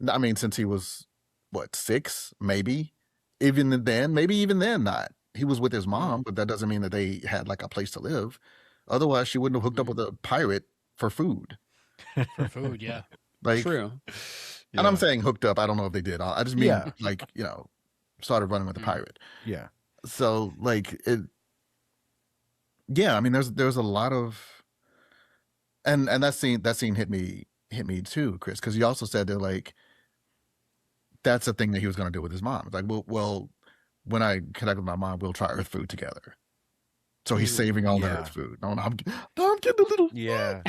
I mean, since he was 6, maybe even then not. He was with his mom, but that doesn't mean that they had like a place to live. Otherwise, she wouldn't have hooked up with a pirate for food. Yeah. Like, true. And I'm saying hooked up. I don't know if they did. I just mean started running with a pirate. Yeah. So like it. Yeah, I mean, there's a lot of, and that scene hit me too, Chris, because you also said that like that's the thing that he was going to do with his mom. It's like, well, when I connect with my mom, we'll try Earth food together. So he's saving all the Earth food. No, I'm getting a little. Yeah.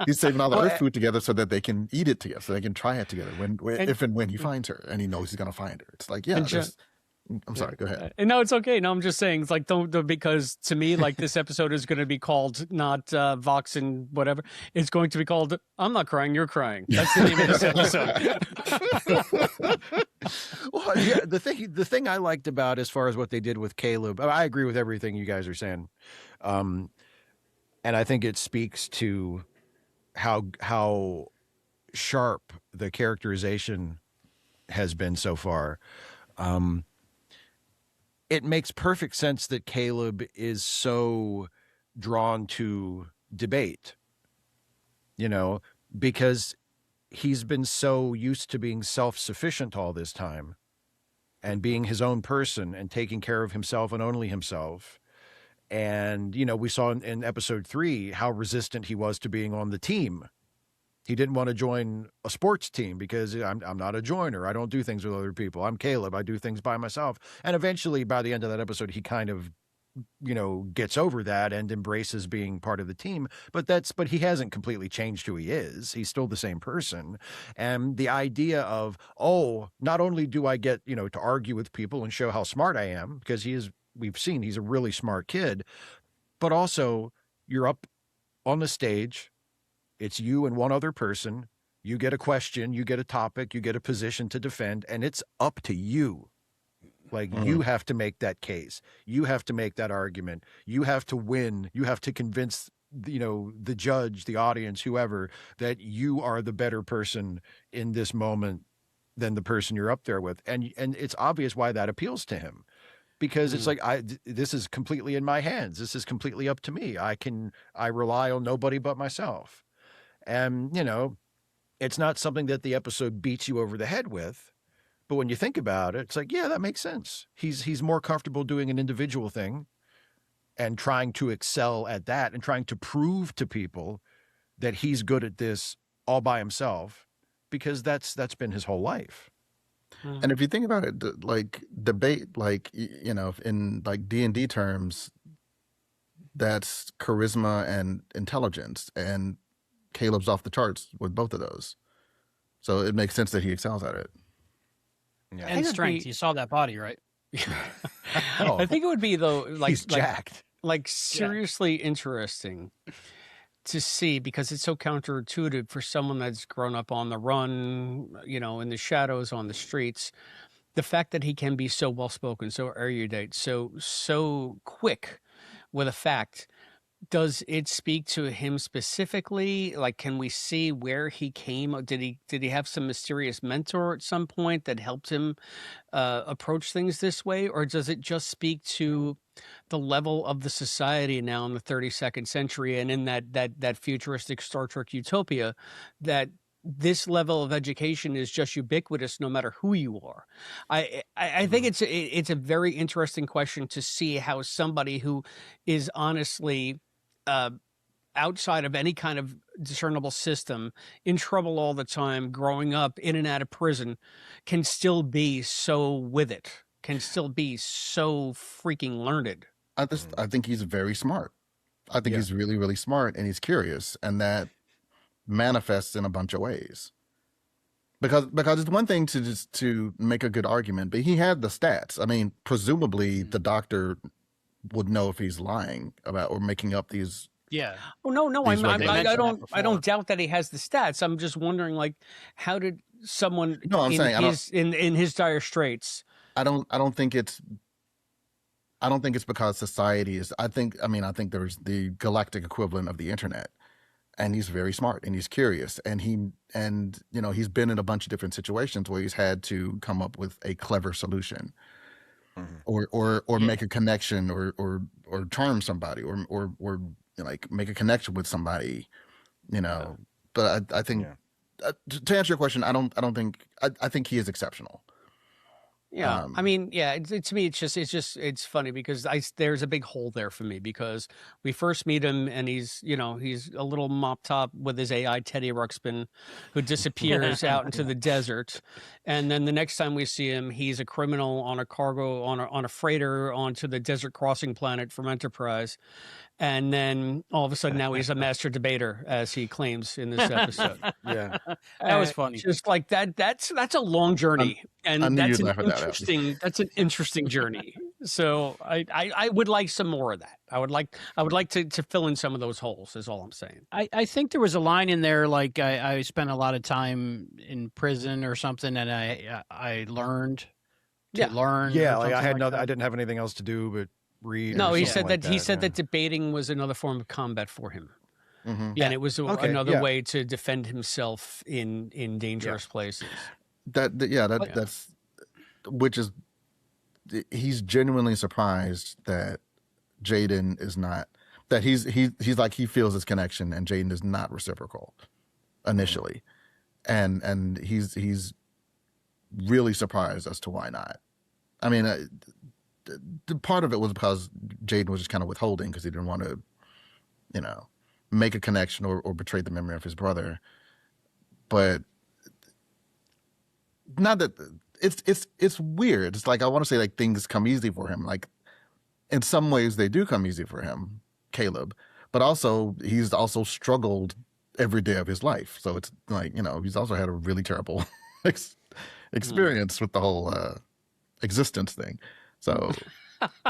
He's saving all the Earth food together so that they can eat it together, so they can try it together if and when he finds her, and he knows he's going to find her. It's like, I'm sorry, go ahead. No, it's okay. No, I'm just saying, it's like, don't because to me, like, this episode is going to be called not Vox and whatever. It's going to be called I'm Not Crying, You're Crying. That's the name of this episode. Well, yeah, the thing I liked about as far as what they did with Caleb, I agree with everything you guys are saying. And I think it speaks to how sharp the characterization has been so far. It makes perfect sense that Caleb is so drawn to debate, because he's been so used to being self-sufficient all this time and being his own person and taking care of himself and only himself. And, we saw in episode 3 how resistant he was to being on the team. He didn't want to join a sports team because I'm not a joiner. I don't do things with other people. I'm Caleb. I do things by myself. And eventually, by the end of that episode, he kind of, gets over that and embraces being part of the team. But he hasn't completely changed who he is. He's still the same person. And the idea of, not only do I get, to argue with people and show how smart I am, because we've seen he's a really smart kid, but also you're up on the stage. It's you and one other person. You get a question, you get a topic, you get a position to defend, and it's up to you. Like, you have to make that case. You have to make that argument. You have to win. You have to convince the judge, the audience, whoever, that you are the better person in this moment than the person you're up there with. And it's obvious why that appeals to him, because it's like, this is completely in my hands. This is completely up to me. I rely on nobody but myself. And, it's not something that the episode beats you over the head with. But when you think about it, it's like, yeah, that makes sense. He's more comfortable doing an individual thing and trying to excel at that and trying to prove to people that he's good at this all by himself, because that's been his whole life. And if you think about it, like debate, like, in like D&D terms, that's charisma and intelligence, and Caleb's off the charts with both of those. So it makes sense that he excels at it. Yeah. And strength. You saw that body, right? I think it would be, though, he's jacked. Like seriously interesting to see, because it's so counterintuitive for someone that's grown up on the run, in the shadows, on the streets. The fact that he can be so well-spoken, so erudite, so quick with a fact. Does it speak to him specifically? Like, can we see where he came? Did he have some mysterious mentor at some point that helped him approach things this way? Or does it just speak to the level of the society now in the 32nd century and in that futuristic Star Trek utopia, that this level of education is just ubiquitous no matter who you are? I think it's a very interesting question to see how somebody who is honestly outside of any kind of discernible system, in trouble all the time, growing up in and out of prison, can still be so with it, can still be so freaking learned. I think he's very smart. I think he's really, really smart, and he's curious, and that manifests in a bunch of ways. Because it's one thing to make a good argument, but he had the stats. I mean, presumably the doctor would know if he's lying about or making up these. Yeah. Oh no. I don't doubt that he has the stats. I'm just wondering, like, how did someone in his dire straits? I don't think it's because society is. I think there's the galactic equivalent of the internet, and he's very smart and he's curious, and he's been in a bunch of different situations where he's had to come up with a clever solution. Or make a connection or charm somebody or like make a connection with somebody, But I think to answer your question, I think he is exceptional. Yeah, I mean, yeah. To me, it's funny because there's a big hole there for me, because we first meet him and he's a little mop top with his AI Teddy Ruxpin, who disappears out into the desert, and then the next time we see him, he's a criminal on a cargo on a freighter onto the desert crossing planet from Enterprise, and then all of a sudden now he's a master debater, as he claims in this episode. Yeah, that was funny. Just like that. That's a long journey, and that's an interesting journey. So I would like some more of that. I would like to fill in some of those holes, is all I'm saying. I think there was a line in there, like I spent a lot of time in prison or something, and I learned to learn. Yeah, like I didn't have anything else to do but read. No, he said that debating was another form of combat for him. Mm-hmm. Yeah, and it was another way to defend himself in dangerous places. That's which is, he's genuinely surprised that Jaden is not, that he's like, he feels his connection and Jaden is not reciprocal initially, and he's really surprised as to why not. I mean, the part of it was because Jaden was just kind of withholding because he didn't want to, make a connection or betray the memory of his brother. But not that it's weird. It's like, I want to say, like, things come easy for him. Like, in some ways they do come easy for him, Caleb, but also he's also struggled every day of his life. So it's like, he's also had a really terrible experience with the whole existence thing. So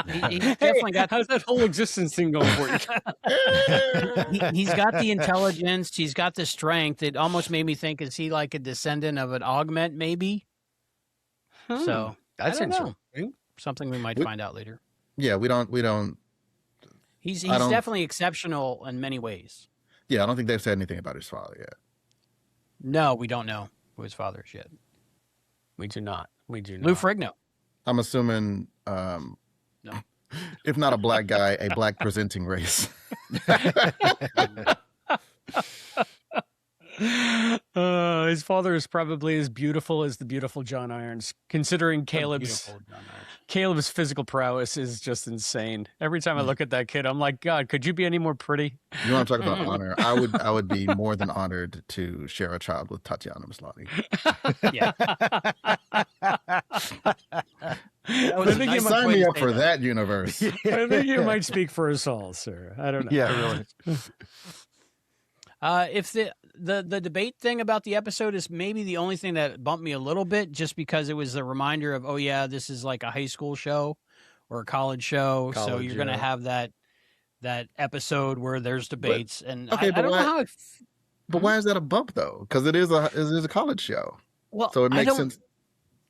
he definitely got how's that whole existence thing going for you? He's got the intelligence. He's got the strength. It almost made me think, is he like a descendant of an augment, maybe? So that's interesting. Something we might find out later. Yeah, we don't. He's I don't- definitely exceptional in many ways. Yeah, I don't think they've said anything about his father yet. No, we don't know who his father is yet. We do not. We do not. Lou Ferrigno. I'm assuming, No. if not a black guy, a black presenting race. His father is probably as beautiful as the beautiful John Irons. Considering Caleb's Beautiful John Irons. Caleb's physical prowess is just insane. Every time I look at that kid, I'm like, God, could you be any more pretty? You know what I'm talking about? Honor. I would be more than honored to share a child with Tatiana Maslany. Yeah. That was I a think nice you Sign way me to up say for that. that universe. I think you might speak for us all, sir. I don't know. Yeah, really. If the debate thing about the episode is maybe the only thing that bumped me a little bit, just because it was a reminder of, oh yeah, this is like a high school show or a college show, so College, you're gonna yeah. have that episode where there's debates, and okay, I but don't why- know how. But why is that a bump though? Because it is a college show, Well, so it I makes don't- sense.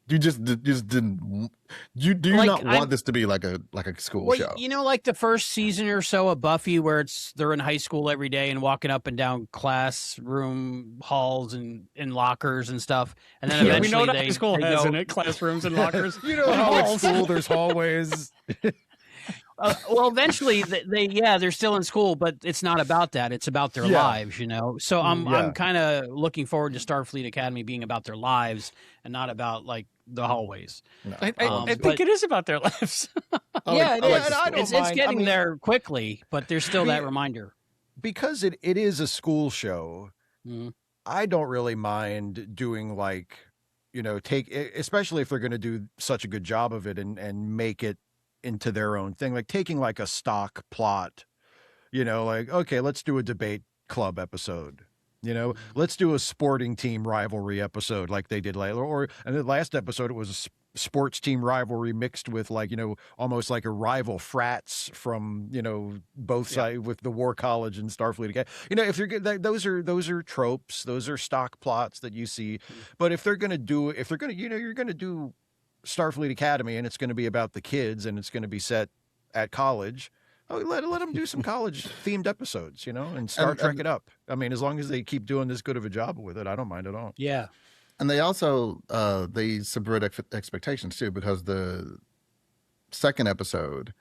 You just didn't. Do you Like, not want I'm- this to be like a school Well, show? you know, like the first season or so of Buffy, where they're in high school every day and walking up and down classroom halls and in lockers and stuff, and then Yeah, eventually we know what they, high school they has go, in it, classrooms and lockers. You know how at school there's hallways. well, eventually they're still in school, but it's not about that. It's about their Yeah. lives, you know. So I'm Yeah. kind of looking forward to Starfleet Academy being about their lives and not about like the hallways. No. I but- think it is about their lives. Yeah, it I like is. the I school. don't It's mind. getting I mean- there quickly, but there's still that reminder. Because it is a school show. Mhm. I don't really mind doing like, especially if they're going to do such a good job of it and make it into their own thing, like taking like a stock plot, like, okay, let's do a debate club episode, let's do a sporting team rivalry episode like they did later, and the last episode, it was a sports team rivalry mixed with like, almost like a rival frats from, both sides with the War College and Starfleet Academy. If you're good, those are tropes, those are stock plots that you see. But if you're going to do Starfleet Academy and it's going to be about the kids and it's going to be set at college, let them do some college themed episodes, and Star Trek it up. I mean, as long as they keep doing this good of a job with it, I don't mind at all. Yeah. And they also they subvert expectations too, because the second episode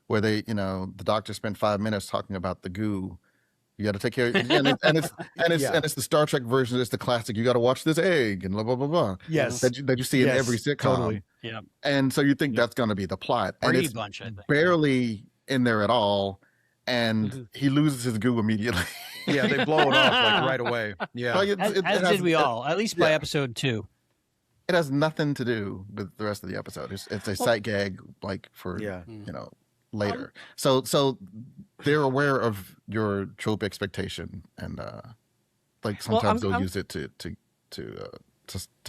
where they, the doctor spent 5 minutes talking about the goo. You got to take care of, and it's the Star Trek version. It's the classic. You got to watch this egg and blah blah blah blah. Yes. that you see in Yes, every sitcom. totally. Yeah. And so you think that's going to be the plot, and Brady it's Bunch, I think. barely in there at all. And he loses his goo immediately. Yeah, they blow it off like right away. Yeah. Like, As did we all, at least by episode 2. It has nothing to do with the rest of the episode. It's a sight gag, like for later. So they're aware of your trope expectation, and like sometimes they'll use it to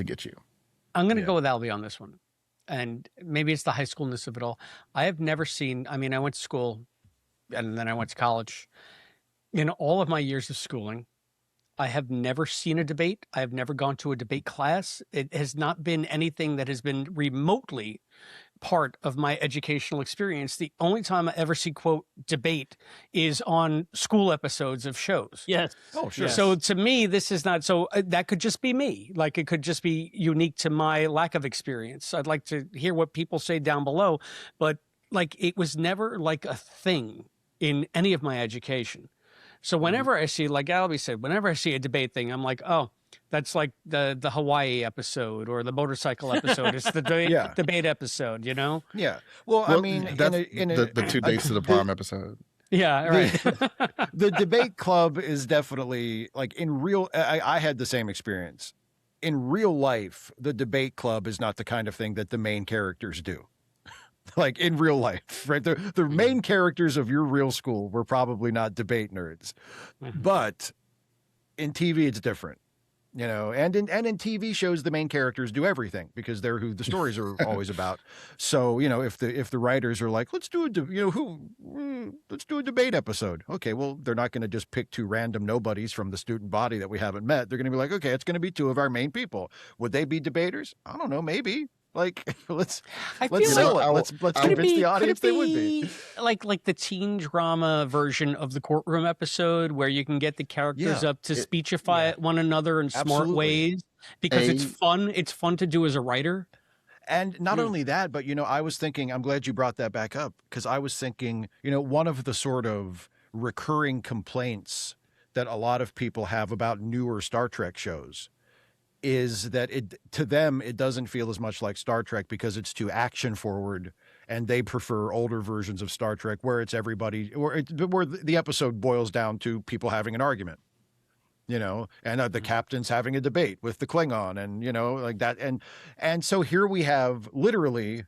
get you. I'm going to go with Albie on this one. And maybe it's the high schoolness of it all. I have never seen, I went to school and then I went to college. In all of my years of schooling, I have never seen a debate. I have never gone to a debate class. It has not been anything that has been remotely part of my educational experience. The only time I ever see, quote, debate is on school episodes of shows. Yes. Oh, sure. So to me, this is not, so that could just be me. Like it could just be unique to my lack of experience. I'd like to hear what people say down below, but like it was never like a thing in any of my education. So whenever I see, like Albie said, whenever I see a debate thing, I'm like, oh, that's like the Hawaii episode or the motorcycle episode. It's the debate episode, Yeah. Well, I mean, that's in a, the 2 dates to the prom episode. Yeah, right. the debate club is definitely like in real. I had the same experience. In real life, the debate club is not the kind of thing that the main characters do. Like in real life, right? The main characters of your real school were probably not debate nerds, but in TV it's different, And in TV shows, the main characters do everything because they're who the stories are always about. So if the writers are like, let's do a debate episode. Okay, well they're not going to just pick 2 random nobodies from the student body that we haven't met. They're going to be like, okay, it's going to be 2 of our main people. Would they be debaters? I don't know, maybe. Like, let's I feel sell like- it. Let's Could it convince be- the audience could it they would be. like the teen drama version of the courtroom episode where you can get the characters Yeah, up to it- speechify one another in smart Absolutely. ways because it's fun. It's fun to do as a writer. And not only that, but, I was thinking, I'm glad you brought that back up, because I was thinking, one of the sort of recurring complaints that a lot of people have about newer Star Trek shows is that to them, it doesn't feel as much like Star Trek because it's too action forward, and they prefer older versions of Star Trek where it's everybody, where the episode boils down to people having an argument. And the captain's having a debate with the Klingon, and like that, and so here we have literally,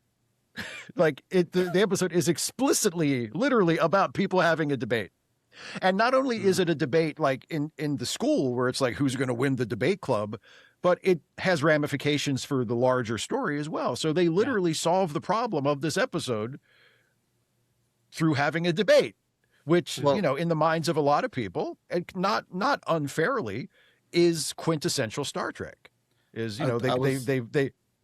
like the episode is explicitly, literally about people having a debate, and not only is it a debate like in the school where it's like who's going to win the debate club, but it has ramifications for the larger story as well. So they literally solve the problem of this episode through having a debate. Which, in the minds of a lot of people, and not unfairly, is quintessential Star Trek. Is,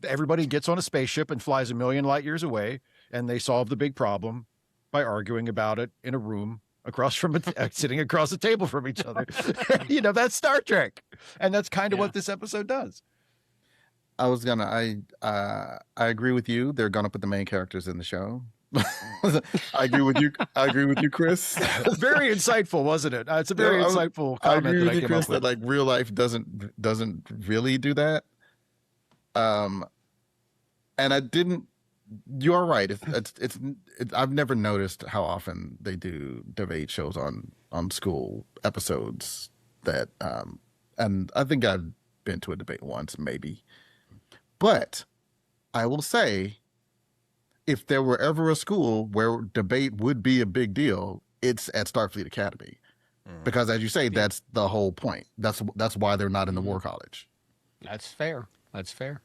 everybody gets on a spaceship and flies a million light years away, and they solve the big problem by arguing about it in a room across from sitting across a table from each other. That's Star Trek, and that's kind of what this episode does. I agree with you. They're gonna put the main characters in the show. I agree with you, Chris. Very insightful, wasn't it? It's a very insightful comment. I agree with you, came Chris, up with. that like real life doesn't really do that. And I didn't. You are right. It's I've never noticed how often they do debate shows on school episodes. That and I think I've been to a debate once, maybe. But I will say, if there were ever a school where debate would be a big deal, it's at Starfleet Academy. Because as you say, that's the whole point. That's why they're not in the War College. That's fair. That's fair.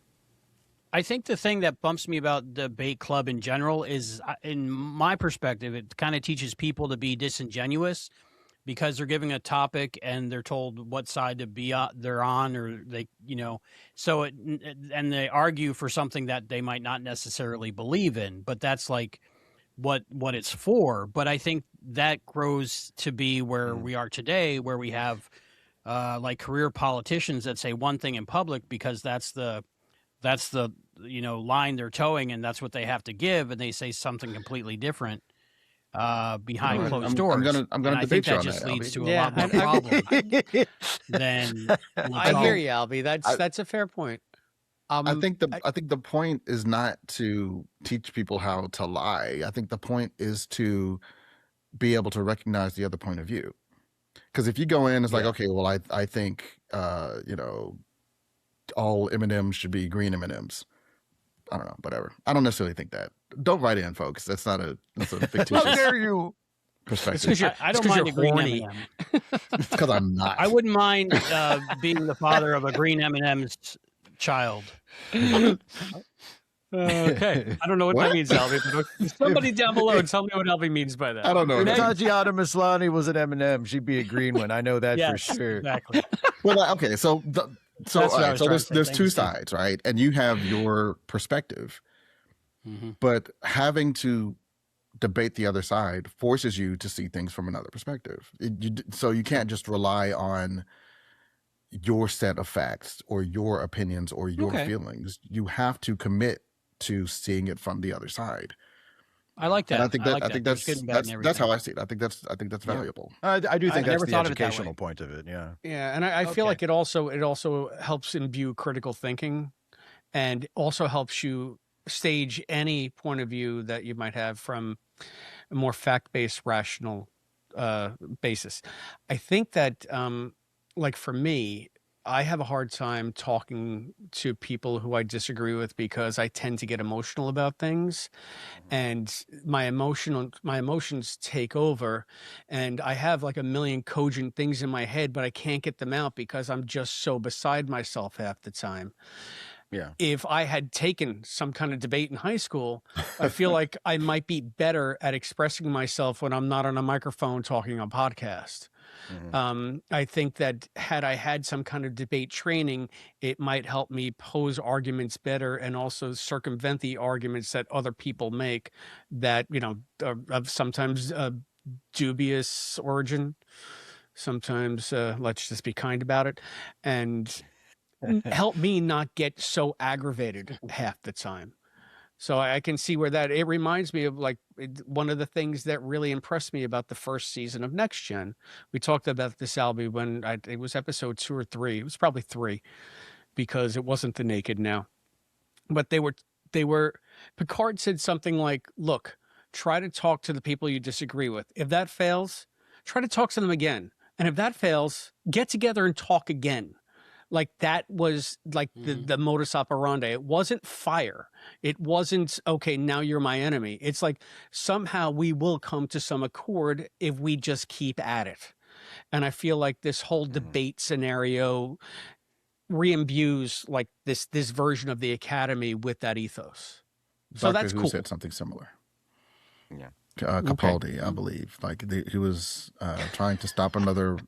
I think the thing that bumps me about the debate club in general is, in my perspective, it kind of teaches people to be disingenuous because they're giving a topic and they're told what side to be they're on, or they, so and they argue for something that they might not necessarily believe in, but that's like what it's for. But I think that grows to be where we are today, where we have like career politicians that say one thing in public because that's the line they're towing, and that's what they have to give, and they say something completely different behind closed doors. I'm gonna I think debate you that on just that, leads Albie. to a lot more problems than I hear you, Albie. That's a fair point. I think the point is not to teach people how to lie. I think the point is to be able to recognize the other point of view. Because if you go in, it's like, okay, well, I think all M&Ms should be green M&Ms. I don't know, whatever. I don't necessarily think that. Don't write in, folks. That's a fictitious How dare you? perspective. I don't mind a green horny. M&M. It's because I'm not. I wouldn't mind being the father of a green M&M's child. Okay. I don't know what that means, Albie. But somebody down below tell me what Albie means by that. I don't know. If that. Tatiana Maslany was an M&M, she'd be a green one. I know that for Yes, sure. exactly. Well, okay, so That's what I was trying to say. there's Thank two you, Steve. sides, right? And you have your perspective, but having to debate the other side forces you to see things from another perspective. So you can't just rely on your set of facts or your opinions or your feelings. You have to commit to seeing it from the other side. I like that. And I think There's good and bad in that's how everything. I see it. I think that's valuable. I do think never that's the thought of it that educational way. point of it. Yeah. Yeah, and I feel like it also helps imbue critical thinking, and also helps you stage any point of view that you might have from a more fact-based, rational basis. I think that, like for me, I have a hard time talking to people who I disagree with because I tend to get emotional about things, and my emotions take over, and I have like a million cogent things in my head, but I can't get them out because I'm just so beside myself half the time. Yeah. If I had taken some kind of debate in high school, I feel like I might be better at expressing myself when I'm not on a microphone talking on podcast. I think that had I had some kind of debate training, it might help me pose arguments better and also circumvent the arguments that other people make that, are of sometimes dubious origin. Sometimes let's just be kind about it and help me not get so aggravated half the time. So I can see where it reminds me of one of the things that really impressed me about the first season of Next Gen. We talked about this, Albie, when it was episode 2 or 3. It was probably 3 because it wasn't the Naked Now. But Picard said something like, look, try to talk to the people you disagree with. If that fails, try to talk to them again. And if that fails, get together and talk again. Like that was like the modus operandi. It wasn't fire. It wasn't, okay, now you're my enemy. It's like somehow we will come to some accord if we just keep at it. And I feel like this whole debate scenario re-imbues like this version of the Academy with that ethos. So Doctor that's Who cool. said something similar. Yeah. Capaldi, I believe. Like he was trying to stop another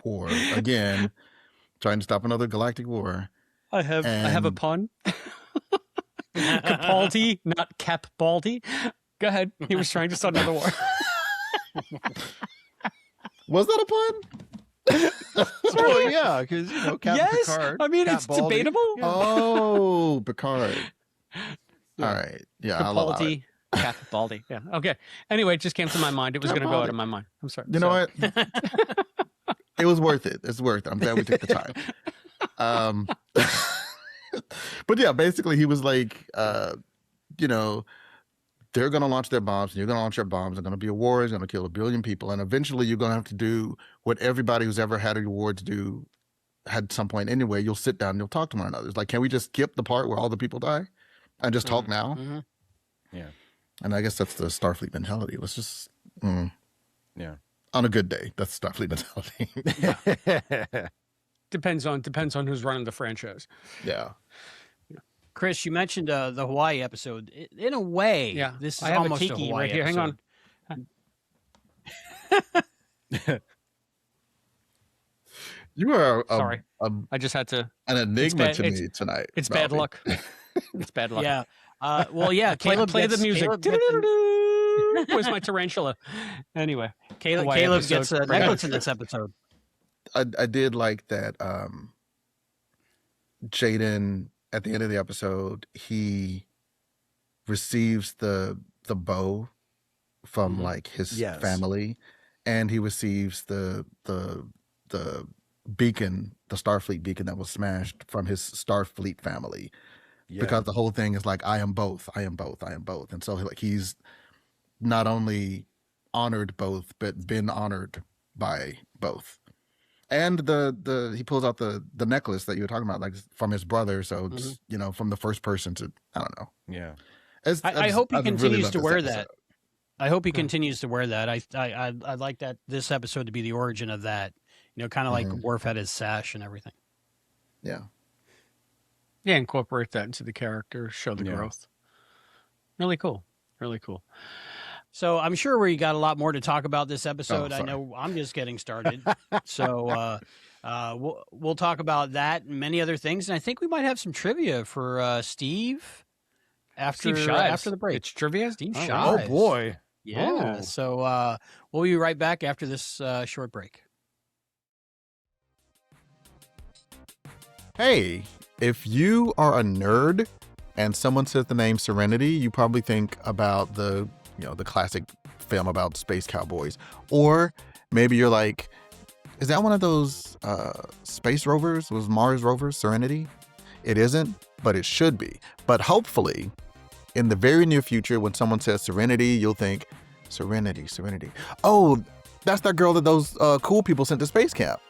war again. Trying to stop another galactic war. I have a pun. Capaldi, not Capbaldi. Go ahead. He was trying to start another war. Was that a pun? Well, yeah, because Captain Yes, Picard. I mean it's Capaldi. debatable. Oh, Picard. All right. Yeah, I'll allow it. Capaldi, Capbaldi. Yeah. Okay. Anyway, it just came to my mind. It was going to go out of my mind. I'm sorry. You know what? It was worth it. It's worth it. I'm glad we took the time. But yeah, basically he was like, they're going to launch their bombs and you're going to launch your bombs. There's going to be a war. It's going to kill 1 billion people. And eventually you're going to have to do what everybody who's ever had a war to do had at some point anyway. You'll sit down and you'll talk to one another. It's like, can we just skip the part where all the people die and just talk now? Mm-hmm. Yeah. And I guess that's the Starfleet mentality. Let's just, yeah. On a good day, that's Starfleet mentality. Depends on who's running the franchise. Yeah. Chris, you mentioned the Hawaii episode. In a way, Yeah. this is I have almost a tiki Hawaii right here. episode. Hang on. You are Sorry. I just had to. an enigma bad- to it's- me tonight. It's bad Robbie. luck. It's bad luck. Yeah. Well, yeah. Caleb play the gets- music. Caleb gets, Where's my tarantula? Anyway, Caleb Hawaii gets a episode. necklace in this episode. I did like that Jaden at the end of the episode, he receives the bow from like his Yes. family, and he receives the beacon, the Starfleet beacon that was smashed from his Starfleet family. Yeah. Because the whole thing is like, I am both. And so like he's not only honored both, but been honored by both. And he pulls out the necklace that you were talking about, like from his brother. So it's, from the first person to, I don't know. Yeah. I hope he really continues love to this wear episode. that. I hope he continues to wear that. I'd like that this episode to be the origin of that. Kind of like Worf had his sash and everything. Yeah. yeah, incorporate that into the character, show the Yeah. growth. Really cool. Really cool. So I'm sure we got a lot more to talk about this episode. I sorry. know I'm just getting started. So we'll talk about that and many other things. And I think we might have some trivia for Steve after Steve Shives. after the break. It's trivia. Steve Oh Shives. boy. Yeah. Oh. So we'll be right back after this short break. Hey, if you are a nerd and someone says the name Serenity, you probably think about the classic film about space cowboys. Or maybe you're like, is that one of those space rovers? Was Mars rovers Serenity? It isn't, but it should be. But hopefully, in the very near future, when someone says Serenity, you'll think, Serenity. Oh, that's that girl that those cool people sent to space camp.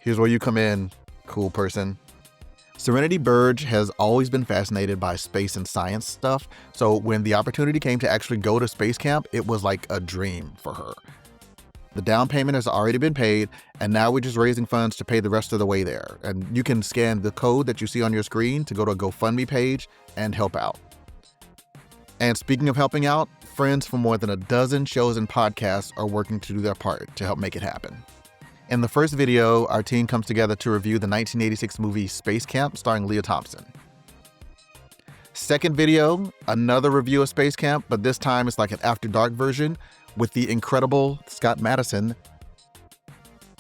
Here's where you come in, cool person. Serenity Burge has always been fascinated by space and science stuff, so when the opportunity came to actually go to space camp, it was like a dream for her. The down payment has already been paid, and now we're just raising funds to pay the rest of the way there. And you can scan the code that you see on your screen to go to a GoFundMe page and help out. And speaking of helping out, friends from more than a dozen shows and podcasts are working to do their part to help make it happen. In the first video, our team comes together to review the 1986 movie Space Camp starring Leah Thompson. Second video, another review of Space Camp, but this time it's like an After Dark version with the incredible Scott Madison.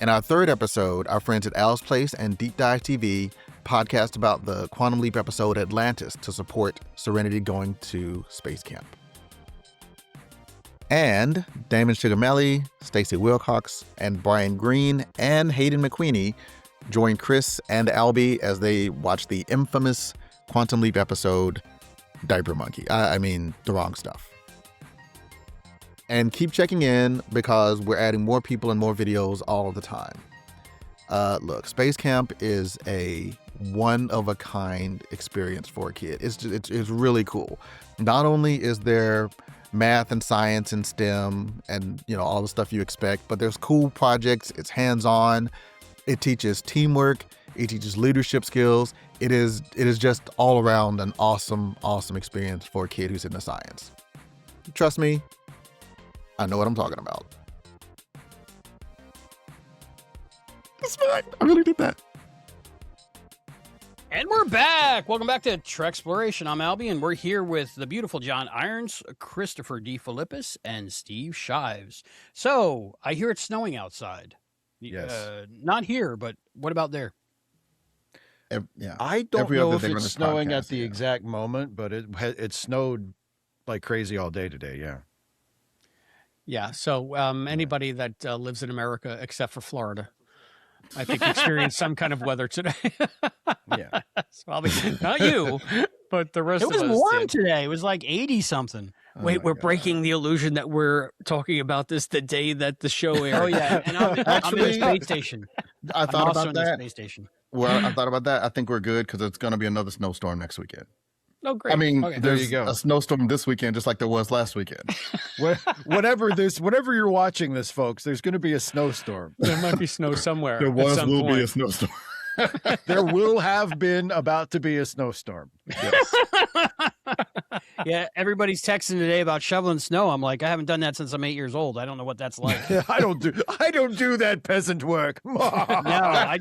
In our third episode, our friends at Al's Place and Deep Dive TV podcast about the Quantum Leap episode Atlantis to support Serenity going to Space Camp. And Damon Shigamelli, Stacey Wilcox, and Brian Green and Hayden McQueenie join Chris and Albie as they watch the infamous Quantum Leap episode Diaper Monkey. I mean, the wrong stuff. And keep checking in because we're adding more people and more videos all the time. Look, Space Camp is a one-of-a-kind experience for a kid. It's really cool. Not only is there math and science and STEM and, you know, all the stuff you expect, but there's cool projects. It's hands-on. It teaches teamwork. It teaches leadership skills. It is just all around an awesome experience for a kid who's into science. Trust me, I know what I'm talking about. It's fine. I really did that. And we're back. Welcome back to Treksploration. I'm Albie, and we're here with the beautiful John Irons, Christopher D. Philippus, and Steve Shives. So, I hear it's snowing outside. Yes. Not here, but what about there? Yeah. I don't Every know other if thing on it's this snowing podcast, at the yeah. exact moment, but it snowed like crazy all day today. Yeah. Yeah. So anybody that lives in America except for Florida, I think experienced some kind of weather today. Yeah. So obviously not you, but the rest It of was us warm did. today. It was like 80 something. Wait, my we're God. breaking the illusion that we're talking about this the day that the show aired. Oh yeah, and I'm in the Actually, space station. I I'm thought also about in the that. space station. Well, I thought about that. I think we're good because it's going to be another snowstorm next weekend. Oh, great. I mean, Okay. There there's you go. a snowstorm this weekend just like there was last weekend. Whenever you're watching this, folks, there's going to be a snowstorm. There might be snow somewhere. There at some will be a point. snowstorm. There will have been about to be a snowstorm. Yes. Yeah, everybody's texting today about shoveling snow. I'm like, I haven't done that since I'm 8 years old. I don't know what that's like. I don't do that peasant work. No, I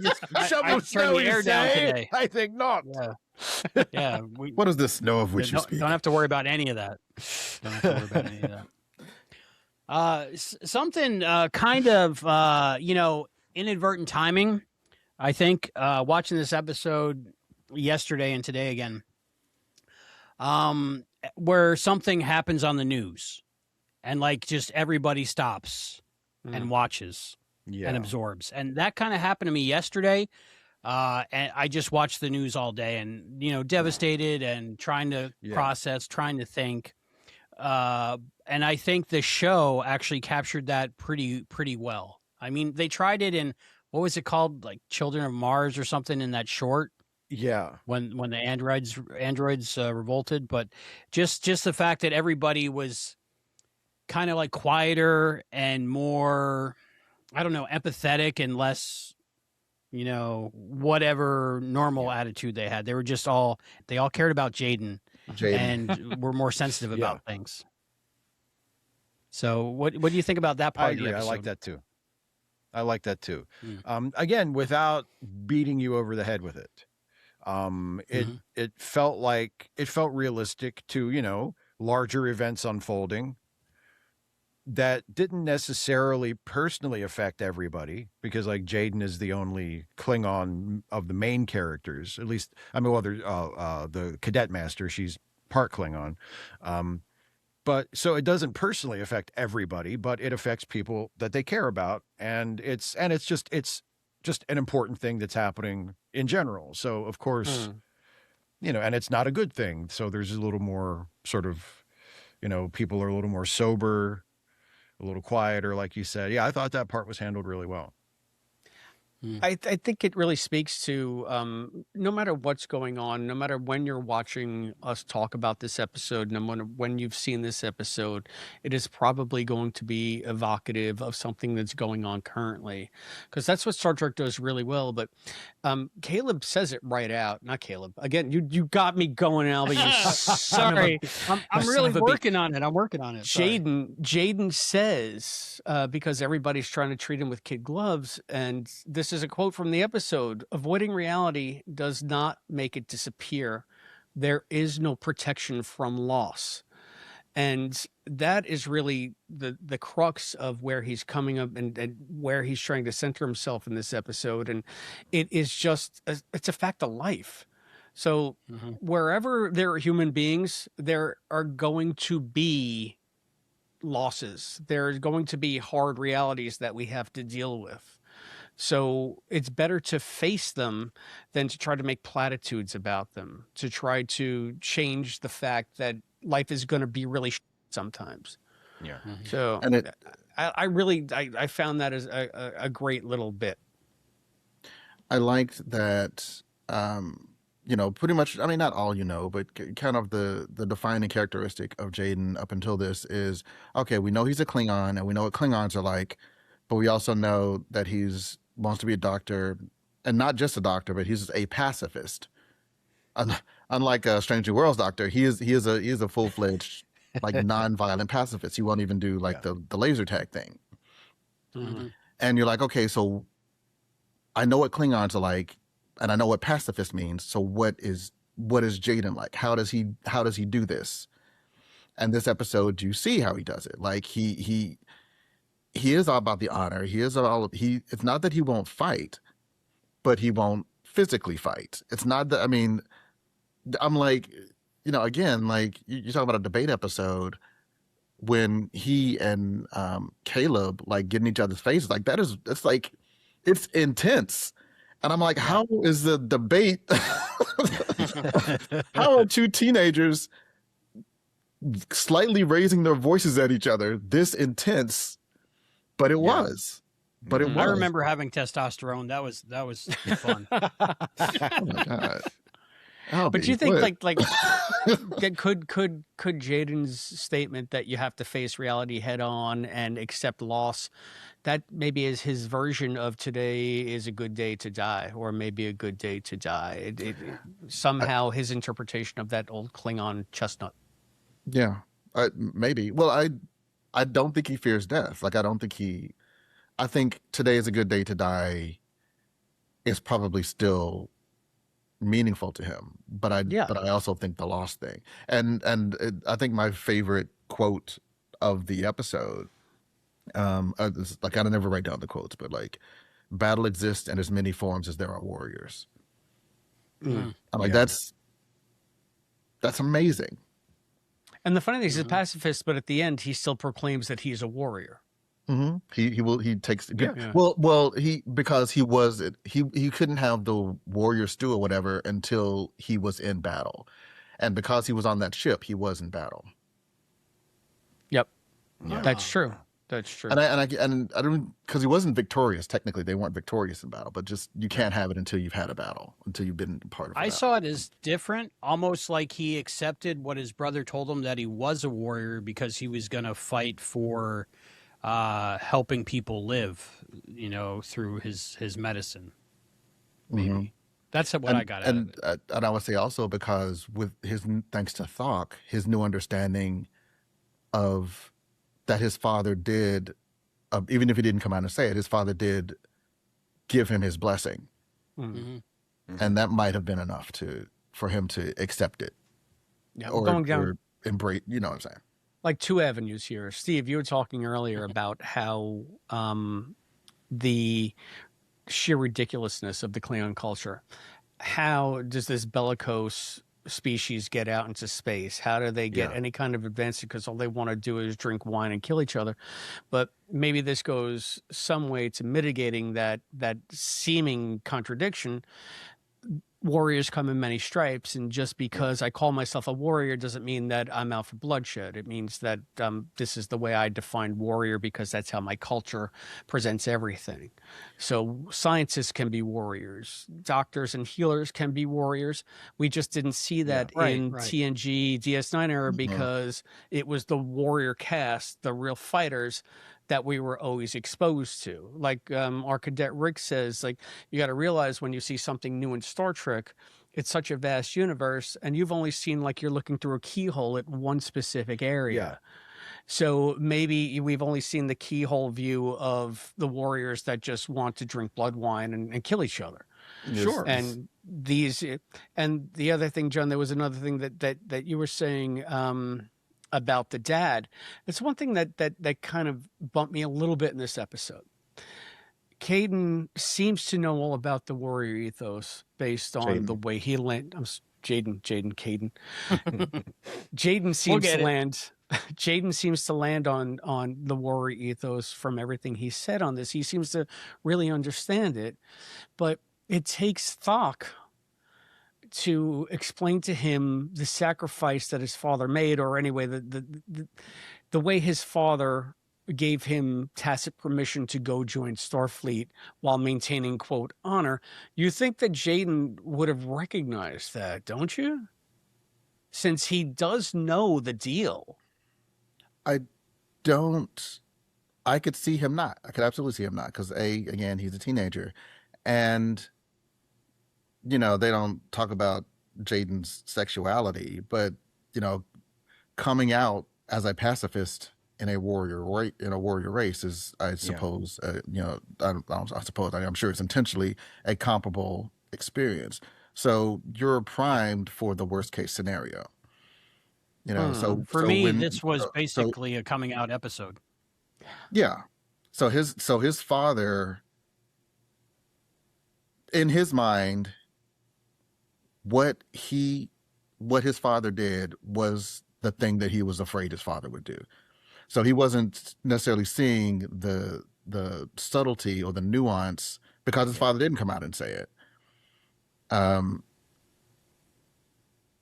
Shovel turned snow, the you air down say? today. I think not. Yeah, yeah. We What is this snow of which you speak? don't have to worry about any of that. Don't have to worry about any of that. Something kind of inadvertent timing. I think watching this episode yesterday and today again, where something happens on the news, and like just everybody stops and watches and absorbs, and that kind of happened to me yesterday. And I just watched the news all day, and devastated and trying to process, trying to think. And I think the show actually captured that pretty well. I mean, they tried it in, what was it called, like Children of Mars or something, in that short. Yeah. When the androids revolted, but just the fact that everybody was kind of like quieter and more, I don't know, empathetic and less, whatever normal attitude they had. They were just they all cared about Jaden and were more sensitive about things. So what do you think about that part I of the agree. I episode? like that too. Again, without beating you over the head with it. It felt realistic to, larger events unfolding that didn't necessarily personally affect everybody, because like Jaden is the only Klingon of the main characters, at least. I mean, the cadet master, she's part Klingon. But so it doesn't personally affect everybody, but it affects people that they care about. And it's just an important thing that's happening in general. So of course, and it's not a good thing. So there's a little more sort of, people are a little more sober, a little quieter, like you said. Yeah, I thought that part was handled really well. I think it really speaks to no matter what's going on, no matter when you're watching us talk about this episode, no matter when you've seen this episode, it is probably going to be evocative of something that's going on currently, because that's what Star Trek does really well. But Caleb says it right out. Not Caleb. Again, you got me going, Albie. You son of a- Sorry, I'm son really of a working on it. I'm working on it. Sorry. Jaden says, because everybody's trying to treat him with kid gloves, and this is a quote from the episode, avoiding reality does not make it disappear. There is no protection from loss. And that is really the crux of where he's coming up and where he's trying to center himself in this episode. And it is just, it's a fact of life. So wherever there are human beings, there are going to be losses. There's going to be hard realities that we have to deal with. So it's better to face them than to try to make platitudes about them, to try to change the fact that life is going to be really sometimes. Yeah. So And I found that as a great little bit. I liked that, pretty much, I mean, not all, but kind of the defining characteristic of Jaden up until this is, okay, we know he's a Klingon and we know what Klingons are like, but we also know that he's wants to be a doctor, and not just a doctor, but he's a pacifist. Unlike a Strange New Worlds doctor, he is a full-fledged, like, non-violent pacifist. He won't even do like the laser tag thing. And you're like, okay, so I know what Klingons are like, and I know what pacifist means. So what is Jaden like? How does he do this? And this episode, you see how he does it. Like he is all about the honor. It's not that he won't fight, but he won't physically fight. It's not that, I mean, I'm like, again, like you talk about a debate episode when he and Caleb like get in each other's faces, like it's intense. And I'm like, how is the debate? How are two teenagers slightly raising their voices at each other this intense? But it was. But it was. I remember having testosterone. That was fun. Oh my God. Albie, But you think what? like could Jaden's statement that you have to face reality head on and accept loss, that maybe is his version of today is a good day to die, or maybe a good day to die. Somehow his interpretation of that old Klingon chestnut. Yeah, maybe. Well, I don't think he fears death. Like, I think today is a good day to die is probably still meaningful to him. But I also think the lost thing. I think my favorite quote of the episode, like, I never write down the quotes, but like, battle exists in as many forms as there are warriors. I'm like, that's amazing. And the funny thing is, he's a pacifist, but at the end, he still proclaims that he's a warrior. He takes Yeah. well because he couldn't have the warrior stew or whatever until he was in battle, and because he was on that ship, he was in battle. Yep, Yeah. that's true. That's true. And I don't, because he wasn't victorious. Technically, they weren't victorious in battle, but just you can't have it until you've had a battle, until you've been part of. I saw it as different, almost like he accepted what his brother told him, that he was a warrior because he was going to fight for helping people live, through his medicine. Maybe that's what I got out of it. And I would say also because with thanks to Thok, his new understanding of that his father did, even if he didn't come out and say it, his father did give him his blessing. And that might have been enough for him to accept it. Yeah, or going down embrace, you know what I'm saying? like two avenues here. Steve, you were talking earlier about how the sheer ridiculousness of the Klingon culture. How does this bellicose species get out into space? How do they get any kind of advantage? Because all they want to do is drink wine and kill each other. But maybe this goes some way to mitigating that seeming contradiction. warriors come in many stripes, and just because I call myself a warrior doesn't mean that I'm out for bloodshed. It means that this is the way I define warrior, because that's how my culture presents everything. So scientists can be warriors, doctors and healers can be warriors. We just didn't see that in TNG DS9 era, because it was the warrior cast, the real fighters, that we were always exposed to. Like our cadet Rick says, like, you got to realize when you see something new in Star Trek, it's such a vast universe, and you've only seen, like, you're looking through a keyhole at one specific area. So maybe we've only seen the keyhole view of the warriors that just want to drink blood wine and kill each other. Sure. And and the other thing, John, there was another thing that you were saying about the dad. It's one thing that kind of bumped me a little bit in this episode. Caden seems to know all about the warrior ethos based on the way he landed. Caden. Jaden seems to land. Jaden seems to land on the warrior ethos from everything he said on this. He seems to really understand it, but it takes Thok to explain to him the sacrifice that his father made, or anyway, the way his father gave him tacit permission to go join Starfleet while maintaining, quote, honor. You think that Jaden would have recognized that, don't you? Since he does know the deal. I could see him not. I could absolutely see him not, because again, he's a teenager, and they don't talk about Jaden's sexuality, but coming out as a pacifist in a warrior race is, I suppose, I'm sure it's intentionally a comparable experience. So you're primed for the worst case scenario. So for me, this was basically a coming out episode. Yeah. So his father, in his mind, what his father did was the thing that he was afraid his father would do. So he wasn't necessarily seeing the subtlety or the nuance, because his father didn't come out and say it.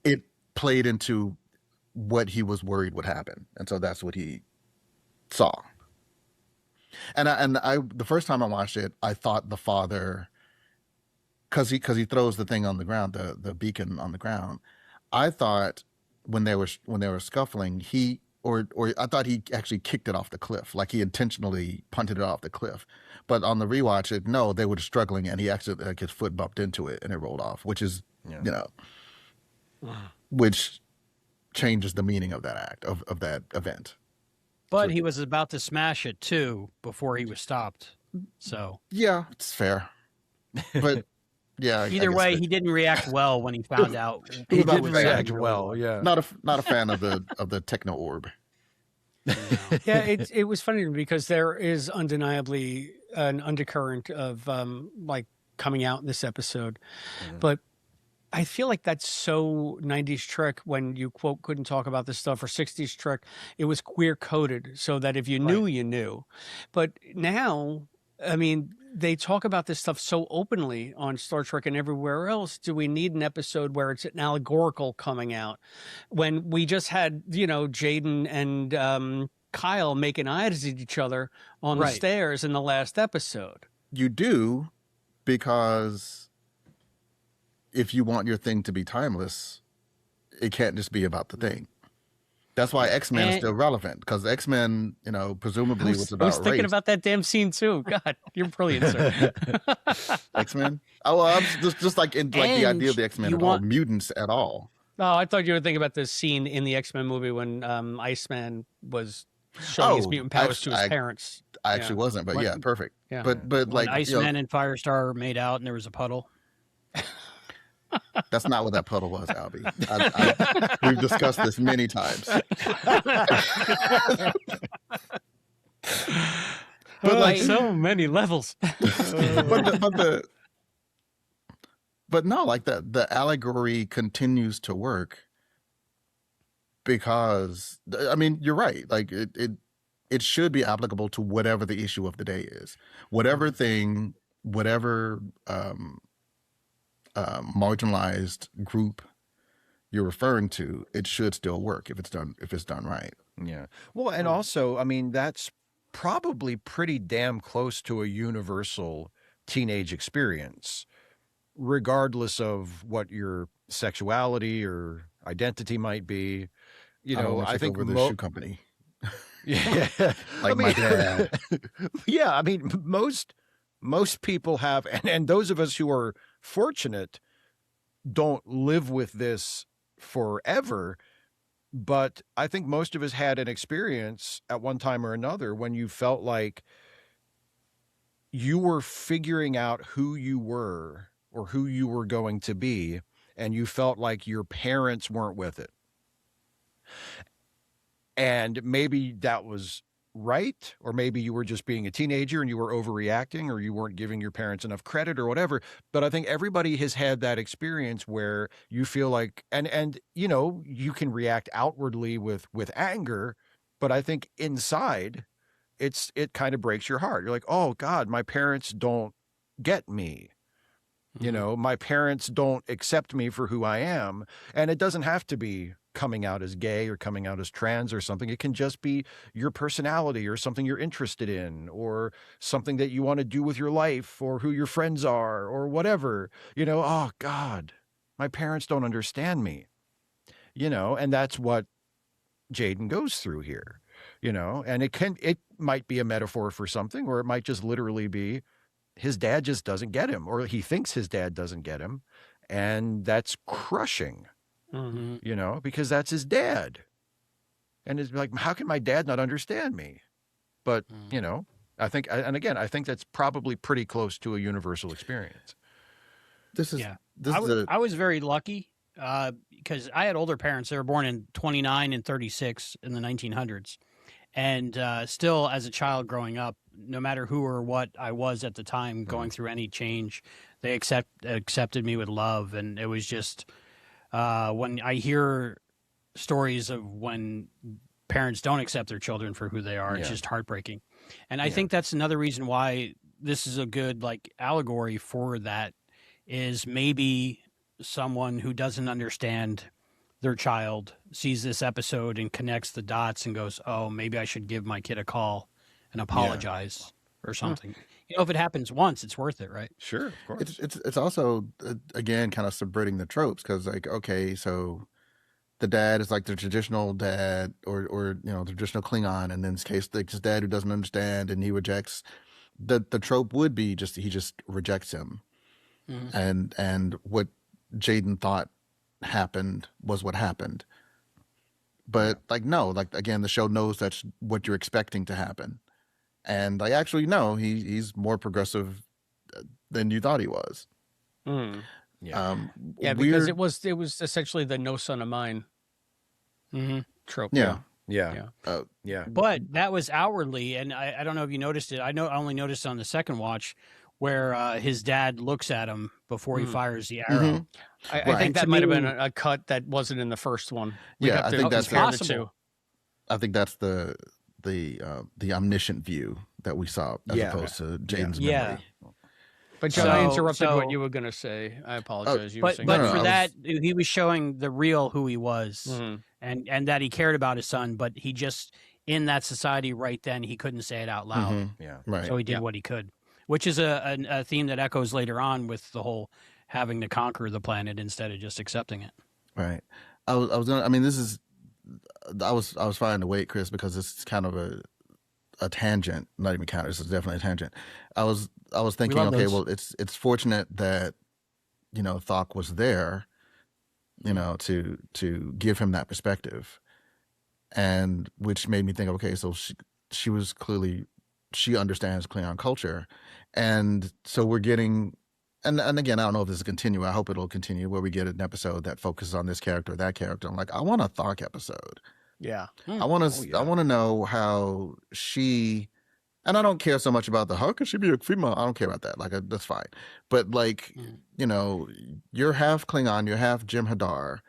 It played into what he was worried would happen, and so that's what he saw. And I the first time I watched it, I thought the father, because he throws the thing on the ground, the beacon on the ground. I thought when they were scuffling, or I thought he actually kicked it off the cliff, like he intentionally punted it off the cliff. But on the rewatch, no, they were struggling, and he actually, like, his foot bumped into it and it rolled off, which is which changes the meaning of that act, of that event. But he was about to smash it too before he was stopped. So yeah, it's fair. But yeah, either way, he didn't react well when he found out. He didn't react well. Yeah, not a fan of the techno orb. Yeah, it was funny because there is undeniably an undercurrent of like coming out in this episode, but I feel like that's so 90s Trek when you, quote, couldn't talk about this stuff, or 60s Trek. It was queer coded so that if you knew, you knew. But now, I mean, they talk about this stuff so openly on Star Trek and everywhere else. Do we need an episode where it's an allegorical coming out? When we just had, Jaden and Kyle making eyes at each other on the stairs in the last episode. You do, because if you want your thing to be timeless, it can't just be about the thing. That's why X-Men is still relevant, because X-Men, presumably was about race. I was thinking about that damn scene too. God, you're brilliant, sir. X-Men? Oh, well, I'm just like the idea of the X-Men about mutants at all. Oh, I thought you were thinking about the scene in the X-Men movie when Iceman was showing his mutant powers to his parents. I actually wasn't, but yeah, perfect. Yeah. But when like Iceman and Firestar made out and there was a puddle. That's not what that puddle was, Albie. We've discussed this many times. But like so many levels. But no, like the allegory continues to work, because I mean, you're right. Like it should be applicable to whatever the issue of the day is, whatever thing, whatever marginalized group you're referring to, it should still work if it's done right. Yeah. Well, and also, I mean, that's probably pretty damn close to a universal teenage experience, regardless of what your sexuality or identity might be. You I don't know, want to I take think over the shoe company. yeah, Like my dad. yeah, I mean, most people have, and those of us who are fortunate don't live with this forever. But I think most of us had an experience at one time or another when you felt like you were figuring out who you were or who you were going to be, and you felt like your parents weren't with it. And maybe that was right, or maybe you were just being a teenager and you were overreacting, or you weren't giving your parents enough credit or whatever. But I think everybody has had that experience where you feel like, and you know, you can react outwardly with anger, but I think inside it kind of breaks your heart. You're like, oh God, my parents don't get me. You know, my parents don't accept me for who I am. And it doesn't have to be coming out as gay or coming out as trans or something. It can just be your personality or something you're interested in or something that you want to do with your life or who your friends are or whatever. You know, oh God, my parents don't understand me. You know, and that's what Jaden goes through here. You know, and it might be a metaphor for something, or it might just literally be his dad just doesn't get him, or he thinks his dad doesn't get him. And that's crushing, you know, because that's his dad. And it's like, how can my dad not understand me? But, you know, I think that's probably pretty close to a universal experience. I was very lucky because I had older parents. They were born in 29 and 36 in the 1900s. And still, as a child growing up, no matter who or what I was at the time, going through any change, they accepted me with love. And it was just when I hear stories of when parents don't accept their children for who they are, it's just heartbreaking. And I think that's another reason why this is a good like allegory for that, is maybe someone who doesn't understand their child sees this episode and connects the dots and goes, oh, maybe I should give my kid a call and apologize or something. You know, if it happens once, it's worth it, right? Sure, of course. It's also again kind of subverting the tropes, because like, okay, so the dad is like the traditional dad or you know, the traditional Klingon, and in this case like his dad who doesn't understand and he rejects. The trope would be he just rejects him. And what Jaden thought happened was what happened. But like, no, like again, the show knows that's what you're expecting to happen. And like, actually, no, he's more progressive than you thought he was. Because it was essentially the no son of mine trope. Yeah. But that was outwardly, and I don't know if you noticed it. I only noticed on the second watch where his dad looks at him before he fires the arrow. I think that might have been a cut that wasn't in the first one. I think that's possible. I think that's the omniscient view that we saw as opposed to Jaden's memory. But John, I interrupted what you were going to say. I apologize. But that, he was showing the real who he was, and that he cared about his son, but he just, in that society right then, he couldn't say it out loud. Right. So he did what he could, which is a theme that echoes later on with the whole having to conquer the planet instead of just accepting it. Right. I was trying to wait, Chris, because this is kind of a tangent. Not even kind of. This is definitely a tangent. I was thinking, okay, well, it's fortunate that, you know, Thok was there, you know, to give him that perspective, and which made me think, okay, so she was clearly, she understands Klingon culture, and so we're getting. And again, I don't know if this is continue. I hope it'll continue where we get an episode that focuses on this character or that character. I'm like, I want a Thok episode. Yeah. I want to know how she, and I don't care so much about how could she be a female? I don't care about that. Like, that's fine. But like, you know, you're half Klingon, you're half Jim Hadar,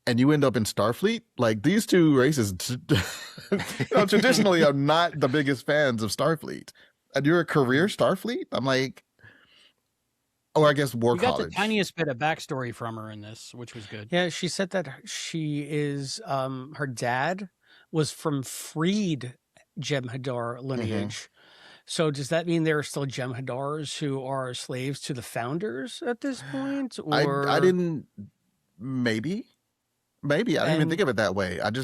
and you end up in Starfleet. Like, these two races, you know, traditionally are not the biggest fans of Starfleet, and you're a career Starfleet. I'm like, Or I guess War We got the College. tiniest bit of backstory from her in this, which was good. Yeah, she said that she is her dad was from freed Jem'Hadar lineage. So does that mean there are still Jem'Hadars who are slaves to the founders at this point? Or I didn't. Maybe I didn't even And- think of it that way. I And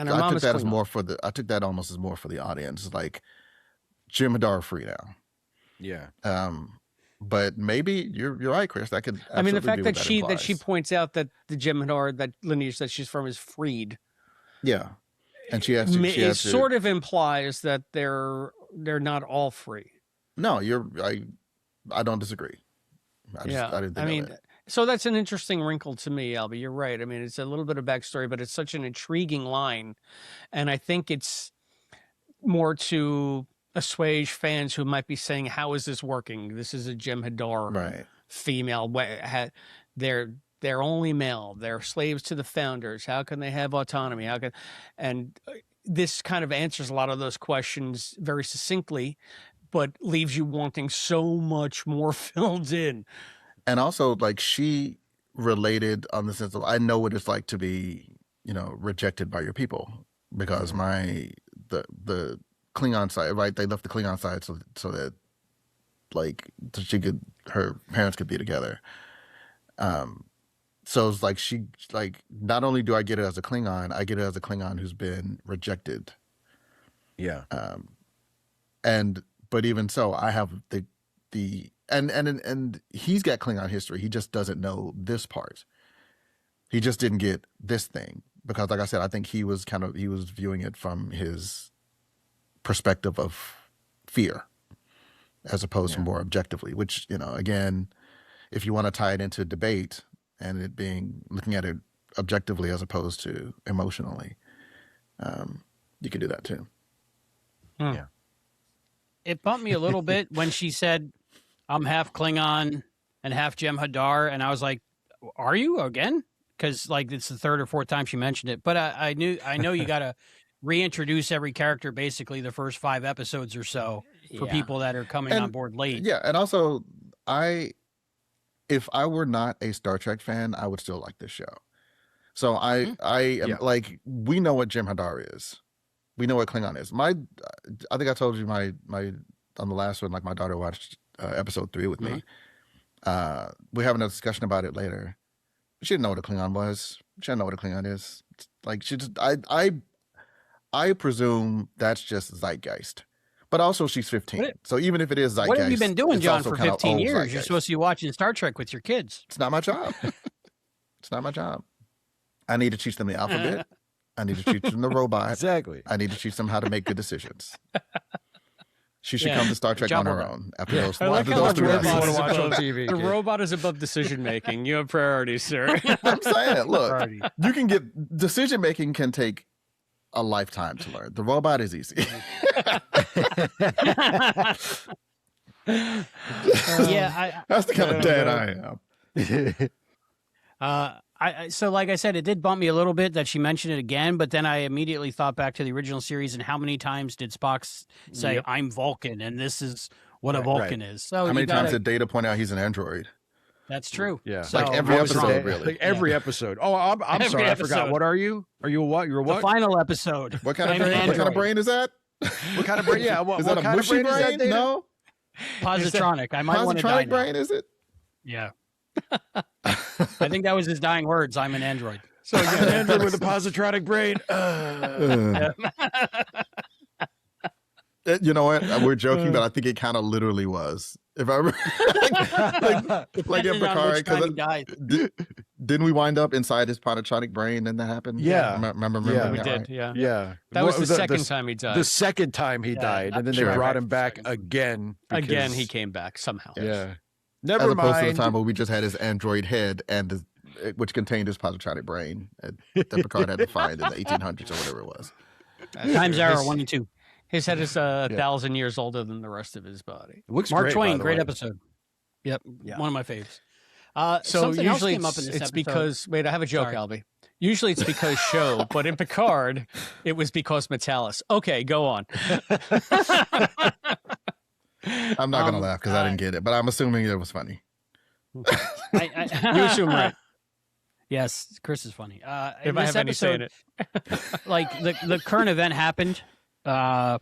her mom took is that as Klingon. more for the. I took that almost as more for the audience. Like Jim Hadar free now. Yeah. But maybe you're right, Chris. That could. I mean, the absolutely fact be that what she implies. points out that the Jem'Hadar, that lineage that she's from, is freed. Yeah, and she has to. She It has to sort of implies that they're not all free. No, I don't disagree. I didn't think I mean, of it. so that's an interesting wrinkle to me, Albie. You're right. I mean, it's a little bit of backstory, but it's such an intriguing line, and I think it's more to assuage fans who might be saying, "How is this working? This is a Jem'Hadar Right. female. They're only male. They're slaves to the founders. How can they have autonomy? How can?" And this kind of answers a lot of those questions very succinctly, but leaves you wanting so much more filled in. And also, like, she related on the sense of, I know what it's like to be, rejected by your people, because the Klingon side, right? They left the Klingon side so that her parents could be together. So it's like not only do I get it as a Klingon, I get it as a Klingon who's been rejected. Yeah. But even so, I have and he's got Klingon history. He just doesn't know this part. He just didn't get this thing because, like I said, I think he was viewing it from his perspective of fear as opposed to more objectively, which, again, if you want to tie it into debate and it being looking at it objectively as opposed to emotionally, you could do that too. Yeah. It bumped me a little bit when she said, "I'm half Klingon and half Jem'Hadar," and I was like, "Are you again?" Because it's the third or fourth time she mentioned it. But I know you got to reintroduce every character basically the first 5 episodes or so for people that are coming on board late. Yeah, and also if I were not a Star Trek fan, I would still like this show. So I am like, we know what Jem'Hadar is. We know what Klingon is. I think I told you my on the last one, like, my daughter watched episode 3 with me. We're having a discussion about it later. She didn't know what a Klingon was. She didn't know what a Klingon is. Like, she just, I presume that's just zeitgeist. But also, she's 15. So even if it is zeitgeist, What have you been doing, it's John, also for kind of 15 old years? You're zeitgeist. supposed to be watching Star Trek with your kids. It's not my job. It's not my job. I need to teach them the alphabet. I need to teach them the robot. Exactly. I need to teach them how to make good decisions. She should come to Star Trek on her own after those, I like after how those the 3 robot lessons. is watch on above, TV, the kid. robot is above decision making. You have priorities, sir. I'm saying, look, Priority. you can get decision making can take a lifetime to learn. The robot is easy. That's the kind of dad I am. So like I said, it did bump me a little bit that she mentioned it again, but then I immediately thought back to the original series and how many times did Spock say, "I'm Vulcan," and this is what a Vulcan is. So How many you times gotta- did Data point out he's an android? That's true. Yeah. So, Like every I was episode, dead. really. Like every episode. Oh, I'm Every sorry. I forgot. episode. What are you? Are you a what? You're a the what? final episode. What kind of I'm an brain? What kind of android. brain is that? What kind of brain? Yeah. What, Is what that a kind of mushy brain is that, brain? Data? No. Positronic. I might want to die Positronic now. brain, is it? Yeah. I think that was his dying words. I'm an android. So you're an android with a positronic brain. You know what? We're joking, but I think it kind of literally was. If I remember, like in Depending on which Picard, time he because died. didn't we wind up inside his positronic brain and that happened? Yeah. Remember Yeah. We that, did, right? yeah. Yeah. That was Well, the second time he died. The second time he died, and then Sure. they brought him Right. back again. Again, because- he came back somehow. Yeah. As Never opposed to the mind. time where we just had his android head and which contained his positronic brain that Picard had to find in the 1800s or whatever it was. Times Arrow 1 and 2. His head is 1,000 years older than the rest of his body. Looks Mark great, by Twain, the great way. episode. Yep, Yeah. one of my faves. So Something else usually came up in this it's episode. because wait, I have a joke, Sorry. Albie. Usually it's because show, but in Picard, it was because Metalis. Okay, go on. I'm not gonna laugh because I didn't get it, but I'm assuming it was funny. You assume right. Yes, Chris is funny. If In I this have any say in episode, it. like the current event happened. The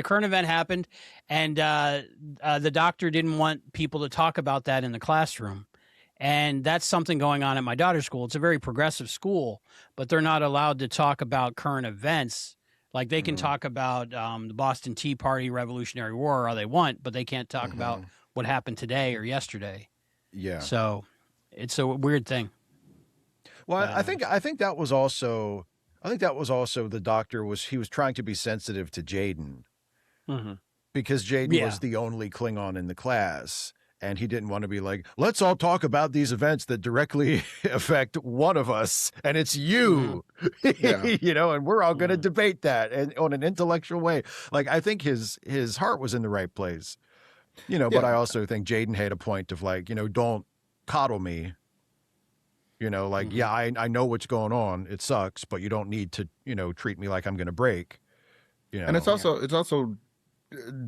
current event happened, and the doctor didn't want people to talk about that in the classroom. And that's something going on at my daughter's school. It's a very progressive school, but they're not allowed to talk about current events. Like they can talk about the Boston Tea Party, Revolutionary War all they want, but they can't talk about what happened today or yesterday. Yeah. So it's a weird thing. Well, I think that was also the doctor was trying to be sensitive to Jaden because Jaden was the only Klingon in the class. And he didn't want to be like, let's all talk about these events that directly affect one of us, and it's you, you know, and we're all going to debate that and on an intellectual way. Like, I think his heart was in the right place, you know, but I also think Jaden had a point of like, you know, don't coddle me, you know, like, yeah, I know what's going on. It sucks, but you don't need to, you know, treat me like I'm going to break, you know. And it's also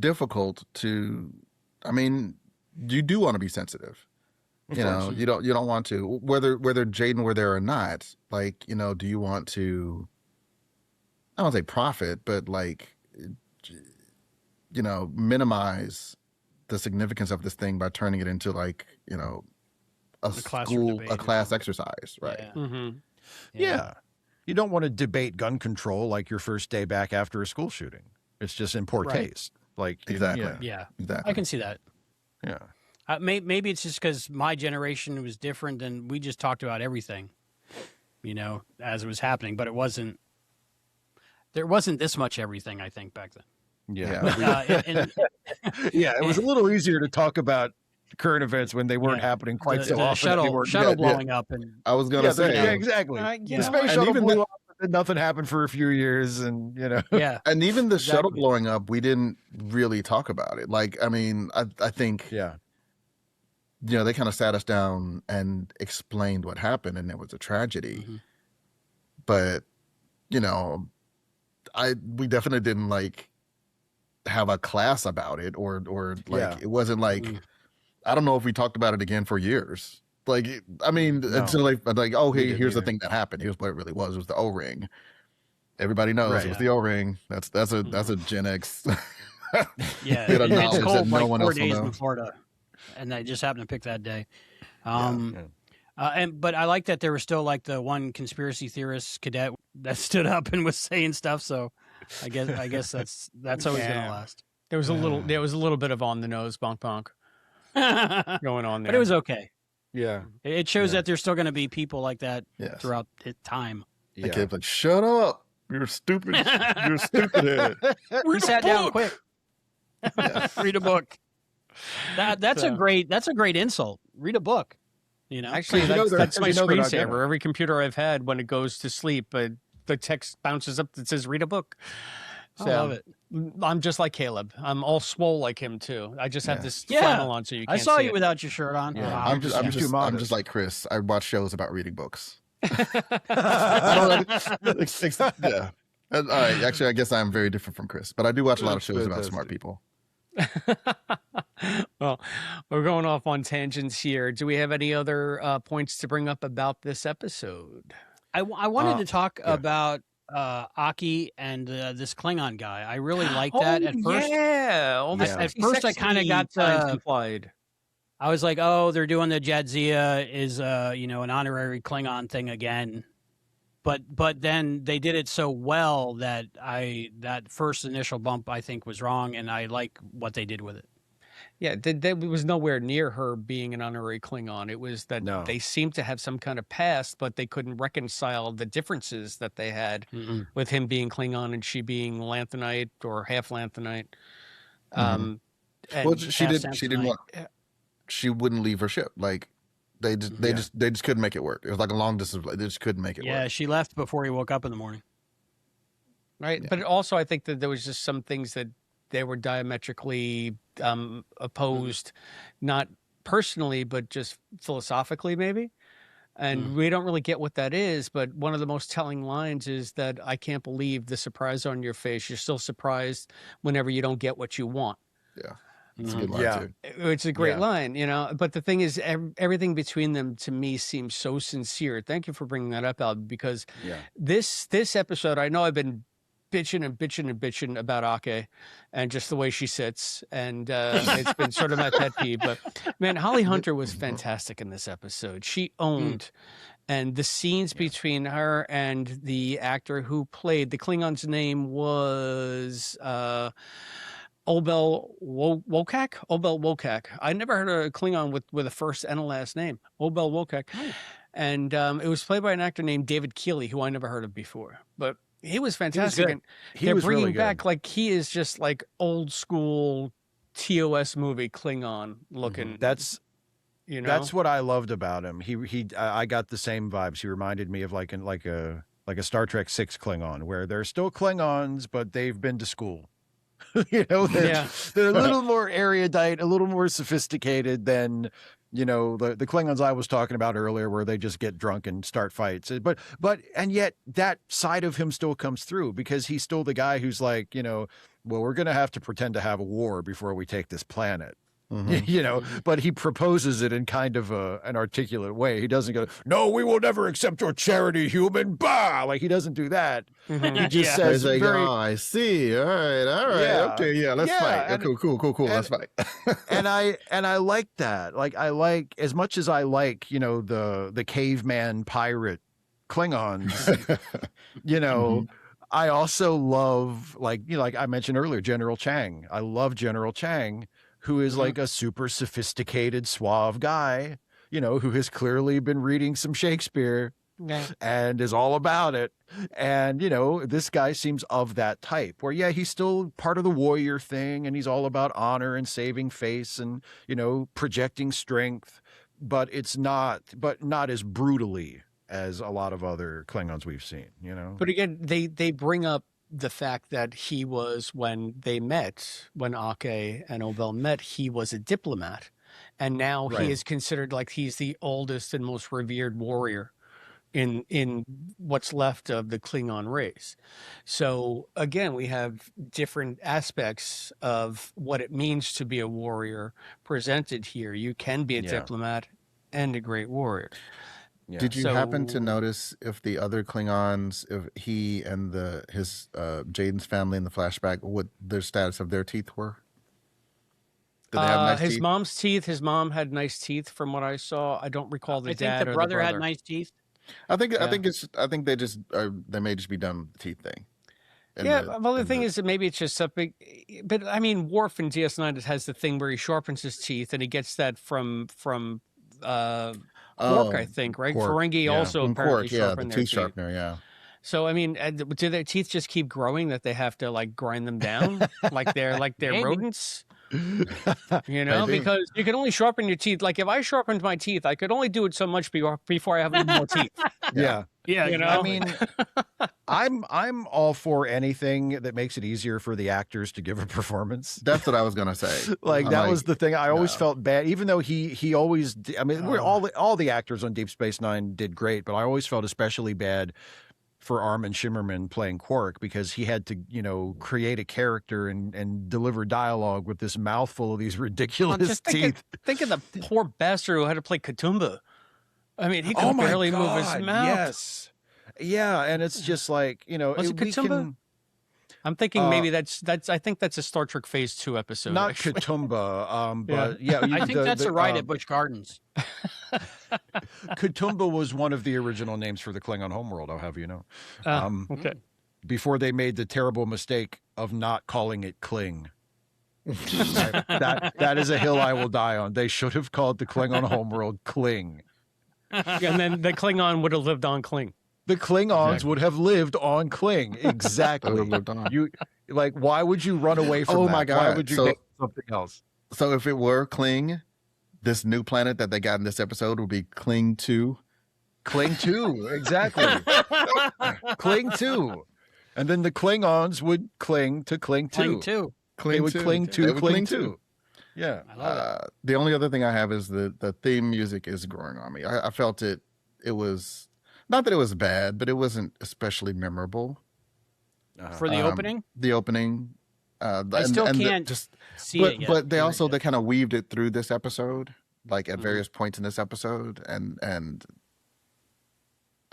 difficult to, I mean, you do want to be sensitive, you know, you don't want to, whether Jaden were there or not, like, you know, do you want to, I don't say profit, but like, you know, minimize the significance of this thing by turning it into like, you know, a class exercise, right? Yeah. You don't want to debate gun control like your first day back after a school shooting. It's just in poor taste. Like, exactly. Yeah, exactly. I can see that. Yeah. Maybe it's just because my generation was different and we just talked about everything, you know, as it was happening. But there wasn't this much everything, I think, back then. Yeah. Yeah, it was a little easier to talk about current events when they weren't happening quite so often. Shuttle blowing up. And I was going to say. Yeah, exactly. The space shuttle blew up and nothing happened for a few years and, you know. Yeah. And even the shuttle blowing up, we didn't really talk about it. Like, I mean, I think, you know, they kind of sat us down and explained what happened and it was a tragedy. But, you know, we definitely didn't like have a class about it or like, it wasn't like, I don't know if we talked about it again for years. Like, I mean, until like, oh, hey, here's the thing that happened. Here's what it really was. It was the O-ring. Everybody knows it was the O-ring. That's a Gen X. Yeah, it's cold like 4 days in Florida, and I just happened to pick that day. But I like that there was still like the one conspiracy theorist cadet that stood up and was saying stuff. So I guess that's always gonna last. There was a little bit of on the nose bonk going on there, but it was okay. Yeah, it shows that there's still going to be people like that throughout time. The kid's like, "Shut up! You're stupid. You're stupid." We sat down quick. Read a book. That's a great insult. Read a book. You know, actually, that's my screensaver. Every computer I've had, when it goes to sleep, the text bounces up that says "read a book." So, I love it. I'm just like Caleb. I'm all swole like him too. I just have this flannel on, so you can't I saw see you it. without your shirt on. Yeah. Wow. I'm just like Chris. I watch shows about reading books. Yeah. All right. Actually, I guess I'm very different from Chris, but I do watch a lot of shows about smart people. Well, we're going off on tangents here. Do we have any other points to bring up about this episode? I wanted to talk about Aki and this Klingon guy. I really liked that at first. At first I kind of got implied. I was like, oh, they're doing the Jadzia is you know, an honorary Klingon thing again. But then they did it so well that that first initial bump I think was wrong, and I like what they did with it. Yeah, it was nowhere near her being an honorary Klingon. It was that they seemed to have some kind of past, but they couldn't reconcile the differences that they had with him being Klingon and she being Lanthanite or half Lanthanite. Well, she didn't want. She wouldn't leave her ship. Like they just couldn't make it work. It was like a long distance. They just couldn't make it work. Yeah, she left before he woke up in the morning. Right, but also I think that there was just some things that they were diametrically opposed, not personally, but just philosophically, maybe. And we don't really get what that is, but one of the most telling lines is that I can't believe the surprise on your face. You're still surprised whenever you don't get what you want. Yeah. It's a good line Yeah. too. It's a great Yeah. line, you know. But the thing is, everything between them to me seems so sincere. Thank you for bringing that up, Albie, because Yeah. this episode, I know I've been bitching about Ake and just the way she sits, and it's been sort of my pet peeve. But man, Holly Hunter was fantastic in this episode. She owned. And the scenes between her and the actor who played the Klingon's name was Obel Wokak. Obel Wokak. I never heard of a Klingon with a first and a last name. Obel Wokak. And it was played by an actor named David Keeley, who I never heard of before. But he was fantastic. good. And He they're was bringing really good. back, like, he is just like old school TOS movie Klingon looking. That's You know, That's what I loved about him. I got the same vibes. He reminded me of like a Star Trek 6 Klingon, where they're still Klingons, but they've been to school. You know, they're a little more erudite, a little more sophisticated than, you know, the Klingons I was talking about earlier, where they just get drunk and start fights. But and yet that side of him still comes through, because he's still the guy who's like, you know, well, we're going to have to pretend to have a war before we take this planet. You know, but he proposes it in kind of an articulate way. He doesn't go, "No, we will never accept your charity, human." Bah! Like, he doesn't do that. He just says, It's like, very, oh, I see. All right. Yeah. Okay, yeah, let's Yeah, fight. and- Cool. Let's fight. and I like that. Like, I like, as much as I like, you know, the caveman pirate Klingons, you know, I also love, like, you know, like I mentioned earlier, General Chang. I love General Chang, who is like a super sophisticated, suave guy, you know, who has clearly been reading some Shakespeare and is all about it. And, you know, this guy seems of that type, where, yeah, he's still part of the warrior thing, and he's all about honor and saving face and, you know, projecting strength, but not as brutally as a lot of other Klingons we've seen, you know? But again, they bring up the fact that he was, when Ake and Obel met, he was a diplomat. And now Right. he is considered like he's the oldest and most revered warrior in what's left of the Klingon race. So again, we have different aspects of what it means to be a warrior presented here. You can be a diplomat and a great warrior. Yeah. Did you happen to So- notice if the other Klingons, if he and his Jaden's family in the flashback, what their status of their teeth were? Did they have nice his teeth? mom's teeth. His mom had nice teeth, from what I saw. I don't recall the I dad think or the brother the had brother. nice teeth. I think Yeah. they may just be done with the teeth thing. And Yeah, the- well, the and thing is that maybe it's just something. But I mean, Worf in DS9 has the thing where he sharpens his teeth, and he gets that from Quark, I think, right? Quark, Ferengi yeah. also from apparently Quark, yeah, the sharpen their tooth teeth. sharpener, yeah. So I mean, do their teeth just keep growing that they have to like grind them down like they're Maybe. rodents? You know, Maybe. because you can only sharpen your teeth. Like if I sharpened my teeth, I could only do it so much before I have any more teeth. Yeah. Yeah, You know? I mean, I'm all for anything that makes it easier for the actors to give a performance. That's what I was gonna say. Like, I'm that was the thing. I always no. felt bad, even though he always, I mean, all the actors on Deep Space Nine did great, but I always felt especially bad for Armin Shimmerman playing Quark, because he had to, you know, create a character and deliver dialogue with this mouthful of these ridiculous Just teeth. think of the poor bastard who had to play Katoomba. I mean, he could Oh my barely move his God, mouth. Yes. Yeah, and it's just like, you know, Was it we Katoomba? can- I'm thinking maybe that's I think that's a Star Trek Phase 2 episode. not actually. Katoomba, but yeah, I think that's a ride at Busch Gardens. Katoomba was one of the original names for the Klingon homeworld, I'll have you know. Okay. Before they made the terrible mistake of not calling it Kling. that is a hill I will die on. They should have called the Klingon homeworld Kling. And then the Klingon would have lived on Kling. The Klingons would have lived on Kling. They Exactly. would have lived on. You like, why would you run away from Oh that? my Why God. would you So- name something else? So if it were Kling, this new planet that they got in this episode would be Kling 2. Kling 2, exactly. Kling 2. And then the Klingons would cling to Kling 2. Playing too. They would cling They to would Kling 2. Yeah. I love it. The only other thing I have is the theme music is growing on me. I felt it it was not that it was bad, but it wasn't especially memorable. For the opening? The opening. I still can't see it yet. But they also they kind of weaved it through this episode, like at various points in this episode, and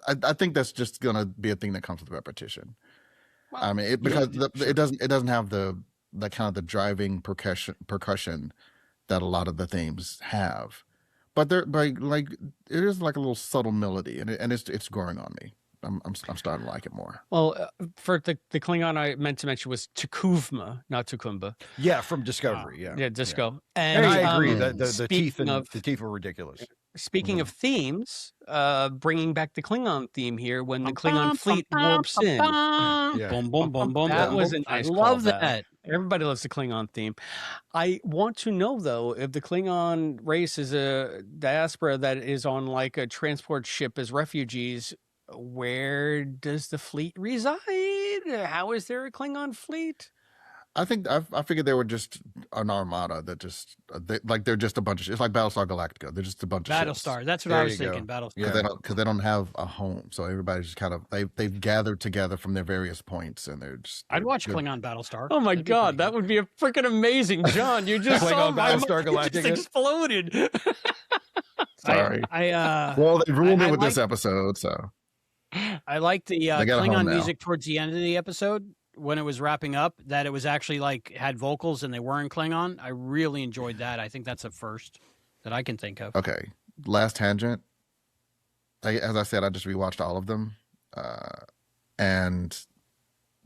I think that's just gonna be a thing that comes with repetition. Well, I mean, because it doesn't have the kind of the driving percussion that a lot of the themes have, but they're like it is like a little subtle melody, and it's growing on me. I'm starting to like it more. Well, for the Klingon I meant to mention was Tukuvma, not Tukumba. Yeah, from Discovery. Yeah, Disco. And I agree that the teeth were ridiculous. Speaking of themes, bringing back the Klingon theme here when the Klingon fleet warps in. Boom, boom, boom, boom. That was a nice. I love that. Everybody loves the Klingon theme. I want to know, though, if the Klingon race is a diaspora that is on like a transport ship as refugees, where does the fleet reside? How is there a Klingon fleet? I think I figured they were just an armada that just they're just a bunch of it's like Battlestar Galactica. They're just a bunch of Battlestar. ships. That's what I was thinking. Battlestar. Yeah, because they don't have a home, so everybody's just kind of they've gathered together from their various points, and I'd watch Klingon Battlestar. Oh my God, that would be a freaking amazing, John. You just saw Battlestar Galactica. Just exploded. Sorry. Well, they ruined it with this episode, so I liked the Klingon music towards the end of the episode. When it was wrapping up, that it was actually like had vocals and they were in Klingon. I really enjoyed that. I think that's a first that I can think of. Okay, last tangent. As I said, I just rewatched all of them, and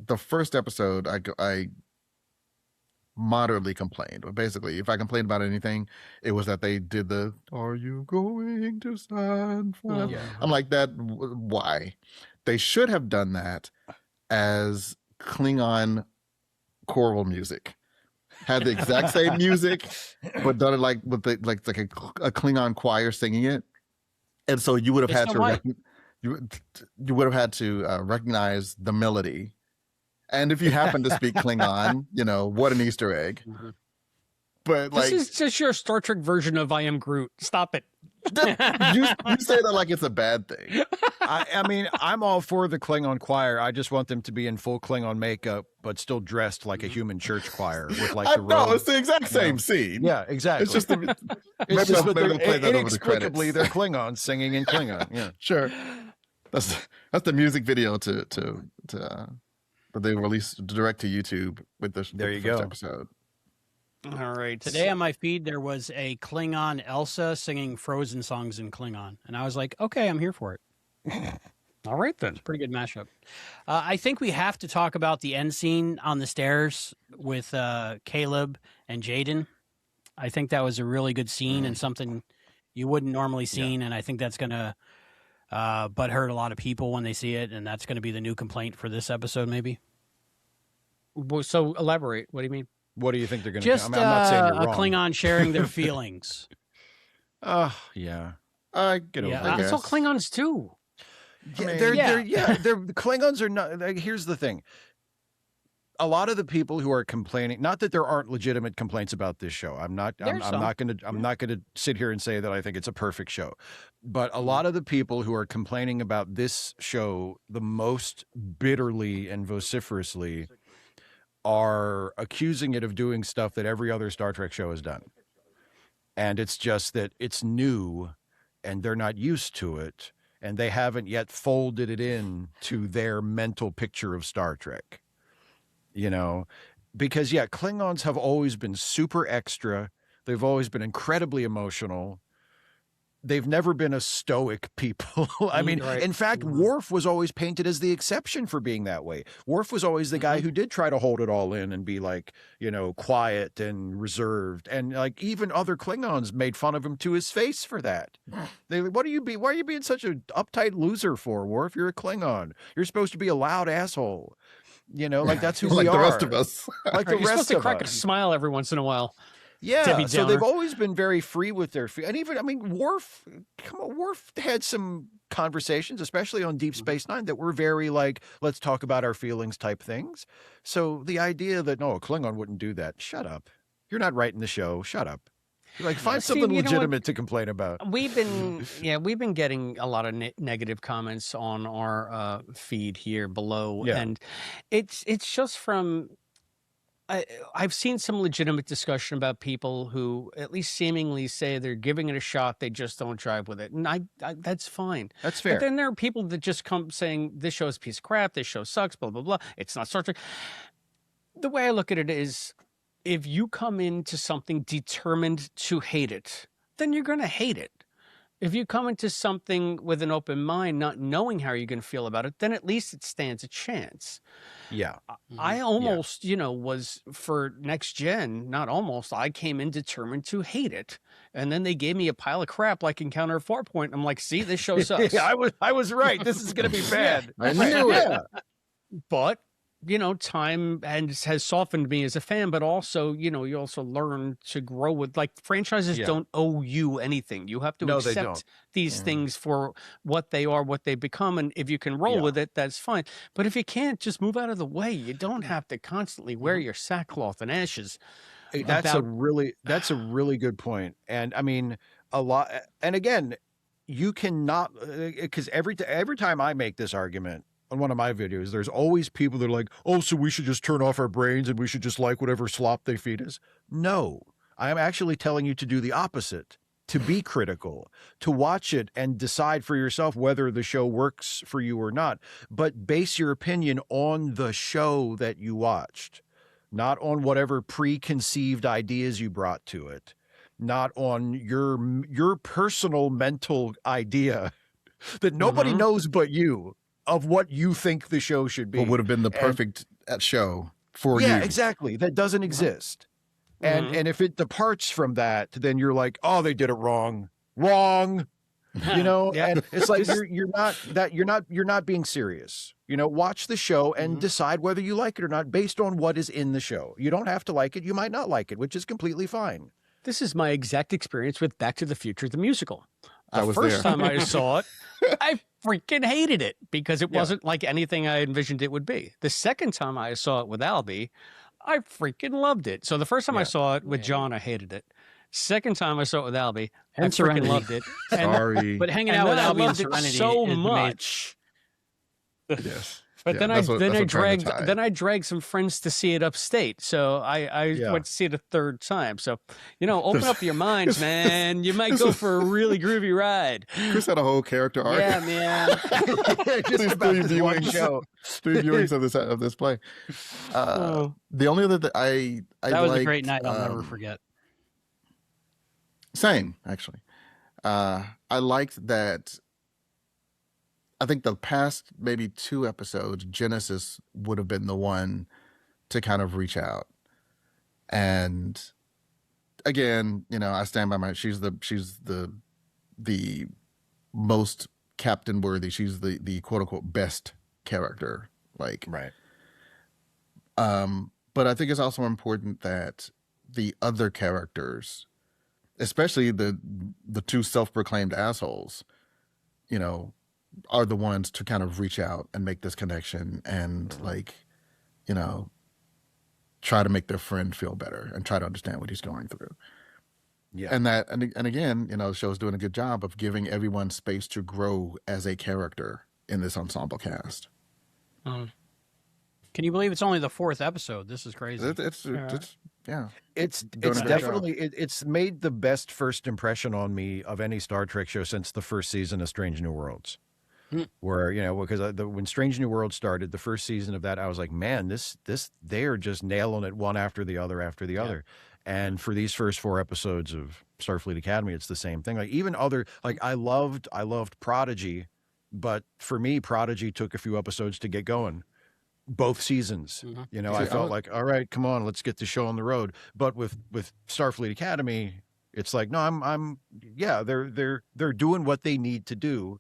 the first episode I moderately complained. But basically, if I complained about anything, it was that they did the "Are you going to stand for?" I'm like that. Why? They should have done that as Klingon choral music. Had the exact same music, but done it like with a Klingon choir singing it, and so you would have had to you would have had to recognize the melody. And if you happen to speak Klingon, what an Easter egg. Mm-hmm. But this is just your Star Trek version of I Am Groot. Stop it. you say that like it's a bad thing. I mean, I'm all for the Klingon choir. I just want them to be in full Klingon makeup, but still dressed like a human church choir with like the robe. No, it's the exact same scene. Yeah, exactly. It's just inexplicably they're Klingons singing in Klingon. Yeah, sure. That's the music video to that they released direct to YouTube with the first episode. All right. Today on my feed, there was a Klingon Elsa singing Frozen songs in Klingon. And I was like, okay, I'm here for it. All right, then. It's a pretty good mashup. I think we have to talk about the end scene on the stairs with Caleb and Jaden. I think that was a really good scene and something you wouldn't normally see. And I think that's going to butthurt a lot of people when they see it. And that's going to be the new complaint for this episode, maybe. So elaborate. What do you mean? What do you think they're going to do? I'm not saying you're wrong. A Klingon sharing their feelings. Yeah. Get over it. That's all Klingons too. They're Klingons are not. Here's the thing. A lot of the people who are complaining, not that there aren't legitimate complaints about this show. I'm not going to sit here and say that I think it's a perfect show. But a lot of the people who are complaining about this show the most bitterly and vociferously are accusing it of doing stuff that every other Star Trek show has done. And it's just that it's new and they're not used to it and they haven't yet folded it in to their mental picture of Star Trek. Because Klingons have always been super extra. They've always been incredibly emotional. They've never been a stoic people. I mean, in fact, Worf was always painted as the exception for being that way. Worf was always the guy who did try to hold it all in and be like, quiet and reserved. And like even other Klingons made fun of him to his face for that. Why are you being such an uptight loser for, Worf? You're a Klingon. You're supposed to be a loud asshole. Like that's who we are. Like the rest of us. Like the rest of us. You're supposed to crack a smile every once in a while. Yeah, so they've always been very free with their and even Worf had some conversations, especially on Deep Space Nine, that were very like, let's talk about our feelings type things. So the idea that a Klingon wouldn't do that, shut up. You're not writing the show. Shut up. Like, find See, something you know what? legitimate to complain about. We've been getting a lot of negative comments on our feed here below, Yeah. and it's just from. I've seen some legitimate discussion about people who at least seemingly say they're giving it a shot, they just don't drive with it, and I that's fine. That's But fair. then there are people that just come saying this show's a piece of crap, this show sucks, blah blah blah. It's not Star Trek. The way I look at it is, if you come into something determined to hate it, then you're going to hate it. If you come into something with an open mind, not knowing how you're going to feel about it, then at least it stands a chance. Yeah. I almost, was for Next Gen, not almost, I came in determined to hate it. And then they gave me a pile of crap like Encounter 4 I'm like, see, this show sucks. Yeah, I was right. This is going to be bad. I knew it. Yeah. But time has softened me as a fan, but also, you also learn to grow with, like, franchises don't owe you anything. You have to No, they accept don't. these things for what they are, what they become. And if you can roll with it, that's fine. But if you can't, just move out of the way. You don't have to constantly wear your sackcloth and ashes. That's a really good point. And I mean, a lot. And again, you cannot, because every time I make this argument on one of my videos, there's always people that are like, oh, so we should just turn off our brains and we should just like whatever slop they feed us. No, I am actually telling you to do the opposite, to be critical, to watch it and decide for yourself whether the show works for you or not, but base your opinion on the show that you watched, not on whatever preconceived ideas you brought to it, not on your personal mental idea that nobody knows but you, of what you think the show should be. What would have been the perfect show for you. Yeah, exactly. That doesn't exist. And if it departs from that, then you're like, oh, they did it wrong. And it's like you're not being serious. Watch the show and decide whether you like it or not based on what is in the show. You don't have to like it. You might not like it, which is completely fine. This is my exact experience with Back to the Future, the musical. I was First there. time I saw it, I freaking hated it because it wasn't like anything I envisioned it would be. The second time I saw it with Albie, I freaking loved it. So the first time I saw it with John, I hated it. Second time I saw it with Albie, I freaking Serenity. loved it. Sorry. But hanging And out with then I Albie and loved it Serenity so is much. Yes. But Yeah, then that's what I'm trying to tie. I dragged some friends to see it upstate. So I went to see it a third time. So, open up your minds, man. You might go for a really groovy ride. Chris had a whole character arc. Yeah, man. Just about this one show. 3 viewings of this play. The only other that I that was a liked, great night. I'll never forget. Same, actually. I liked that. I think the past maybe 2 episodes, Genesis would have been the one to kind of reach out. And again, I stand by she's the most captain worthy. She's the quote unquote best character. Right. But I think it's also important that the other characters, especially the 2 self-proclaimed assholes, are the ones to kind of reach out and make this connection and try to make their friend feel better and try to understand what he's going through. Yeah. And again, the show's doing a good job of giving everyone space to grow as a character in this ensemble cast. Can you believe it's only the 4th episode? This is crazy. It's It's definitely it's made the best first impression on me of any Star Trek show since the first season of Strange New Worlds. Where because when Strange New Worlds started, the first season of that, I was like, man, this they are just nailing it one after the other. And for these first 4 episodes of Starfleet Academy, it's the same thing. Like even other, like I loved Prodigy, but for me, Prodigy took a few episodes to get going. Both seasons, I felt like, all right, come on, let's get the show on the road. But with Starfleet Academy, it's like, no, they're doing what they need to do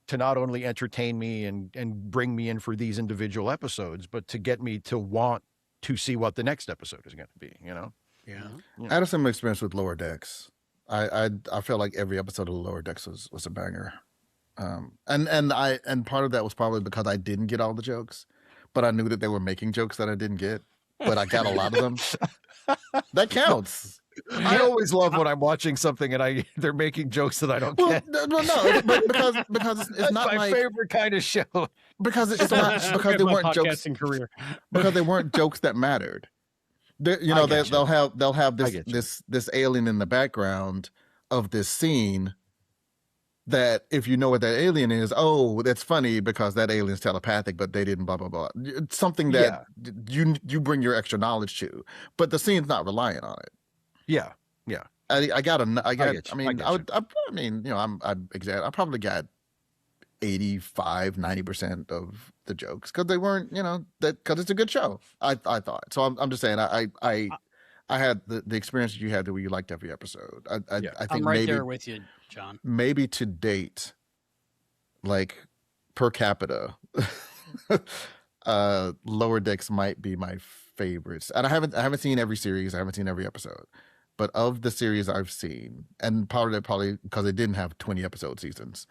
to not only entertain me and bring me in for these individual episodes, but to get me to want to see what the next episode is going to be, Yeah. I had a similar experience with Lower Decks. I felt like every episode of Lower Decks was a banger. And part of that was probably because I didn't get all the jokes, but I knew that they were making jokes that I didn't get, but I got a lot of them. That counts. I always love when I'm watching something and they're making jokes that I don't Well, get. no, but because it's That's not my like favorite kind of show. because it's not because they My weren't jokes podcasting career. because they weren't jokes that mattered. You I know, get you. they'll have I get you. this alien in the background of this scene. That if you know what that alien is, oh, that's funny because that alien's telepathic, but they didn't blah blah blah. It's something that you bring your extra knowledge to, but the scene's not reliant on it. Yeah. I got. get you. I mean, I mean, you know, I probably got 85-90% of the jokes because they weren't, you know, because it's a good show. I thought so. I'm just saying. I had the experience that you had where you liked every episode. I think I'm right maybe there with you, John. maybe to date, like per capita, Lower Decks might be my favorites. And I haven't seen every series. I haven't seen every episode. But of the series I've seen, and probably because they didn't have 20 episode seasons,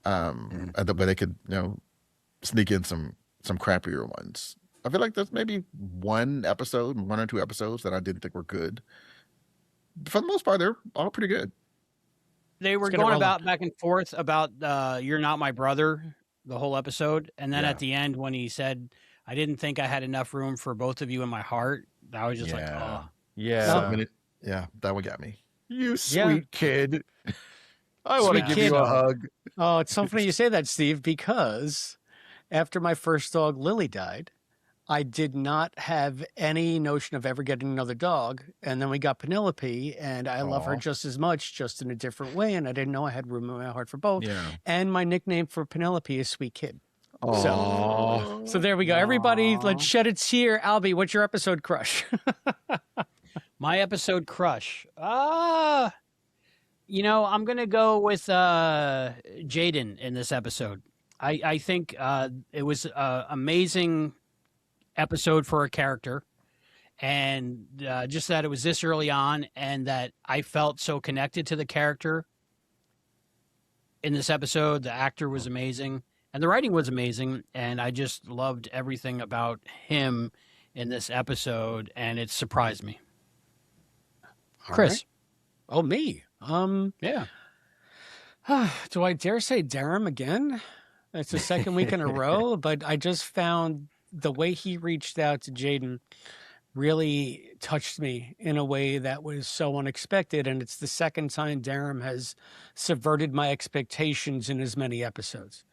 but they could, you know, sneak in some crappier ones. I feel like there's maybe one or two episodes that I didn't think were good. For the most part, they're all pretty good. They were going about back and forth about "You're Not My Brother" the whole episode, and then at the end when he said, "I didn't think I had enough room for both of you in my heart," I was just like, "Oh, Yeah, that one got me. You sweet kid. I want to Sweet give kid. you a hug. Oh, it's so funny you say that, Steve, because after my first dog, Lily, died, I did not have any notion of ever getting another dog. And then we got Penelope, and I love her just as much, just in a different way. And I didn't know I had room in my heart for both. Yeah. And my nickname for Penelope is Sweet Kid. Oh, So there we go. Everybody, let's shed a tear. Albie, what's your episode crush? my episode crush." You know, I'm gonna go with Jaden in this episode. I think it was an amazing episode for a character, and just that it was this early on, and that I felt so connected to the character in this episode. The actor was amazing, and the writing was amazing, and I just loved everything about him in this episode, and it surprised me. Chris. Oh, me. Yeah. Do I dare say Darum again? It's the second week in a row, but I just found the way he reached out to Jaden really touched me in a way that was so unexpected. And it's the second time Darum has subverted my expectations in as many episodes.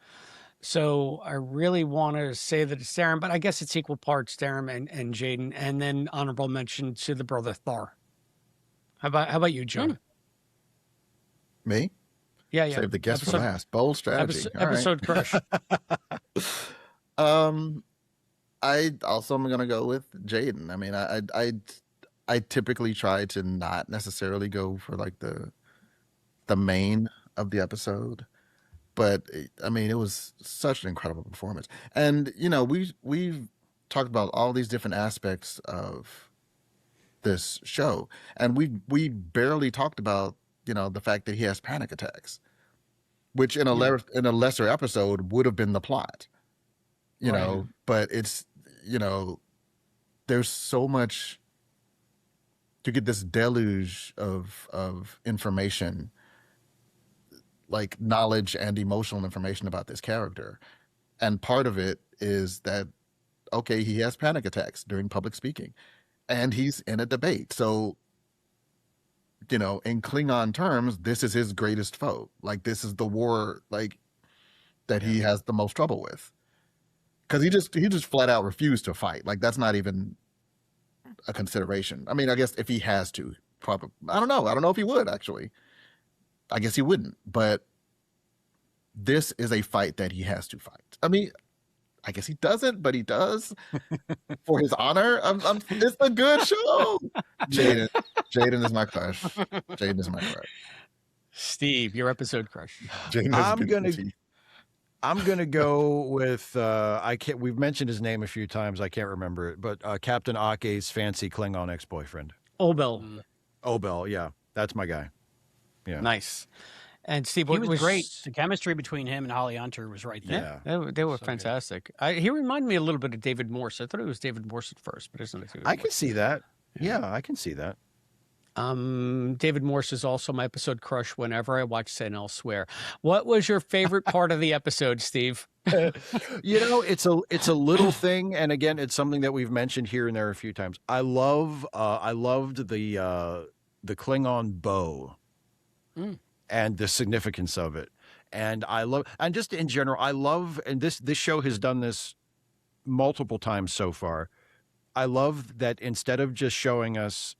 So I really want to say that it's Darum, but I guess it's equal parts Darum and Jaden, and then honorable mention to the brother Thor. How about you, Joe? Me? Yeah. Save the guest for last. Bold strategy. Episode crush. I also am gonna go with Jaden. I mean, I typically try to not necessarily go for like the main of the episode, but I mean, it was such an incredible performance. And you know, we've talked about all these different aspects of this show, and we barely talked about, you know, the fact that he has panic attacks, which in a lesser episode would have been the plot, you know. But it's, you know, there's so much to get this deluge of information, like knowledge and emotional information about this character, and part of it is that, okay, he has panic attacks during public speaking, and he's in a debate, so, you know, in Klingon terms, this is his greatest foe. Like, this is the war, like, that he has the most trouble with. Because he just flat out refused to fight. Like, that's not even a consideration. I mean, I guess if he has to, probably. I don't know. I don't know if he would, actually. I guess he wouldn't. But this is a fight that he has to fight. I mean, I guess he doesn't, but he does for his honor. It's a good show. Jaden is my crush. Jaden is my crush. Steve, your episode crush. Jaden has I'm gonna go with we've mentioned his name a few times. I can't remember it, but Captain Ake's fancy Klingon ex-boyfriend. Obel, yeah, that's my guy. Yeah, nice. And Steve, He was great. The chemistry between him and Holly Hunter was right there. Yeah, they were fantastic. He reminded me a little bit of David Morse. I thought it was David Morse at first, but isn't it? I can see that. Yeah, I can see that. David Morse is also my episode crush whenever I watch St. Elsewhere. What was your favorite part of the episode, Steve? It's a little thing, and again, it's something that we've mentioned here and there a few times. I loved the Klingon bow and the significance of it, and and just in general, and this show has done this multiple times so far. I love that instead of just showing us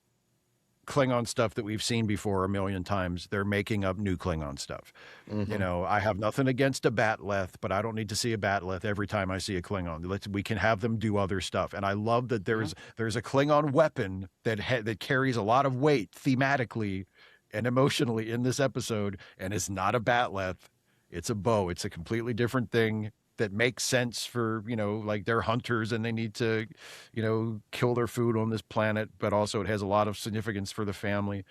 Klingon stuff that we've seen before a million times, they're making up new Klingon stuff. I have nothing against a Batleth, but I don't need to see a Batleth every time I see a Klingon. We can have them do other stuff. And I love that there's a Klingon weapon that carries a lot of weight thematically and emotionally in this episode, and it's not a Batleth. It's a bow. It's a completely different thing that makes sense for, like they're hunters and they need to, kill their food on this planet, but also it has a lot of significance for the family.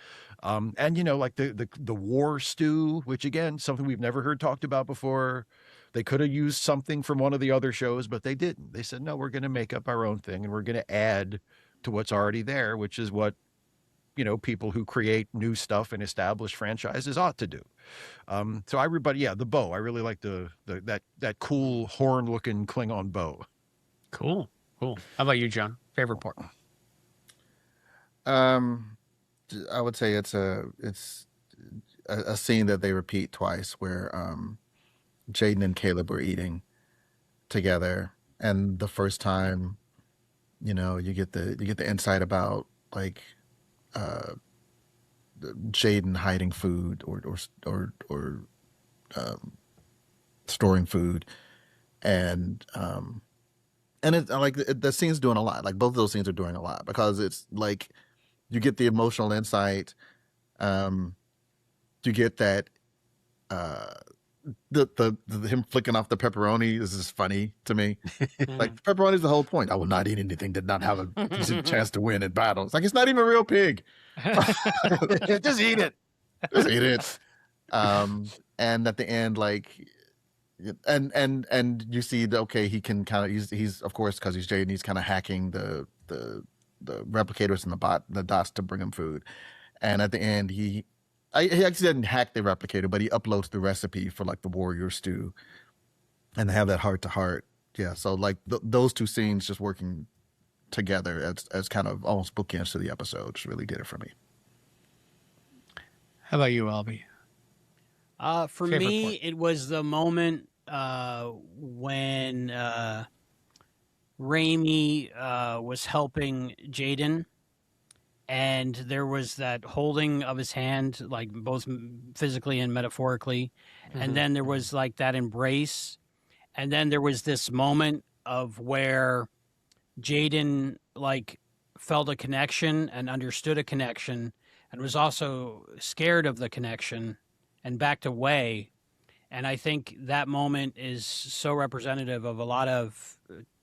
And, like the war stew, which again, something we've never heard talked about before. They could have used something from one of the other shows, but they didn't. They said, no, we're going to make up our own thing and we're going to add to what's already there, which is what, people who create new stuff and establish franchises ought to do. So the bow. I really like that cool horn-looking Klingon bow. Cool. How about you, John? Favorite part? I would say it's a scene that they repeat twice where Jaden and Caleb were eating together, and the first time, you get the insight about like Jaden hiding food or storing food, and it's like the scene's doing a lot. Like both of those scenes are doing a lot because it's like you get the emotional insight, you get that the him flicking off the pepperoni is just funny to me. Like pepperoni is the whole point. I will not eat anything that not have a decent chance to win in battle. It's like it's not even a real pig. Just eat it. Just eat it. And at the end, like, and you see he can kind of he's of course because he's Jaden, he's kind of hacking the replicators and the dots to bring him food. And at the end, he actually didn't hack the replicator, but he uploads the recipe for like the warrior stew, and they have that heart to heart. Yeah, so like those two scenes just working together as kind of almost bookends to the episode just really did it for me. How about you, Albie? For Favorite me, part? it was the moment when Raimi was helping Jaden, and there was that holding of his hand, like both physically and metaphorically, and then there was like that embrace, and then there was this moment of where Jaden like felt a connection and understood a connection and was also scared of the connection and backed away. And I think that moment is so representative of a lot of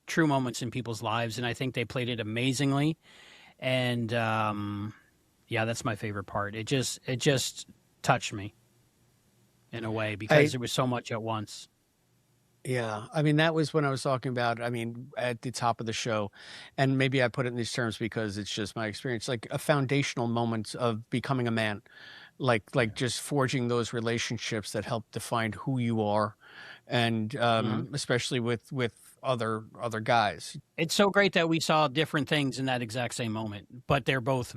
true moments in people's lives. And I think they played it amazingly. And that's my favorite part. It just touched me in a way because it was so much at once. Yeah, I mean, that was when I was talking about, at the top of the show, and maybe I put it in these terms because it's just my experience, like a foundational moment of becoming a man, like just forging those relationships that help define who you are, and especially with other guys. It's so great that we saw different things in that exact same moment, but they're both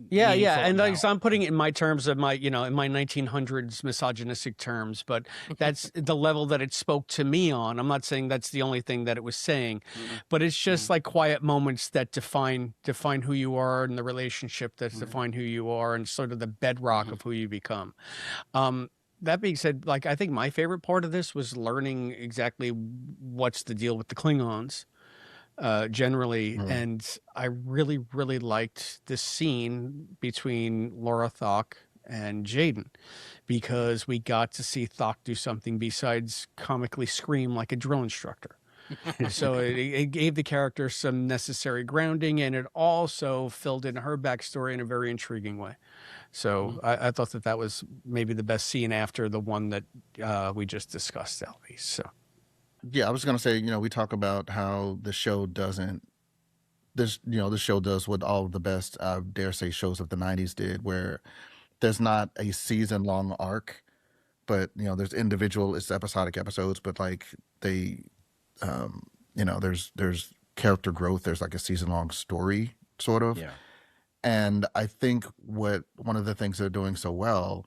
Yeah, meaningful and like now. so I'm putting it in my terms of my, in my 1900s misogynistic terms, but that's the level that it spoke to me on. I'm not saying that's the only thing that it was saying, but it's just like quiet moments that define who you are and the relationship that define who you are and sort of the bedrock of who you become. That being said, like I think my favorite part of this was learning exactly what's the deal with the Klingons. Generally, and I really, really liked this scene between Laura Thok and Jaden because we got to see Thok do something besides comically scream like a drill instructor. So it gave the character some necessary grounding, and it also filled in her backstory in a very intriguing way. So I thought that was maybe the best scene after the one that we just discussed, Albie. So. Yeah, I was going to say, we talk about how the show doesn't this show does what all of the best, dare say, shows of the '90s did, where there's not a season-long arc, but there's it's episodic episodes, but like they, there's character growth. There's like a season-long story, sort of. Yeah. And I think one of the things they're doing so well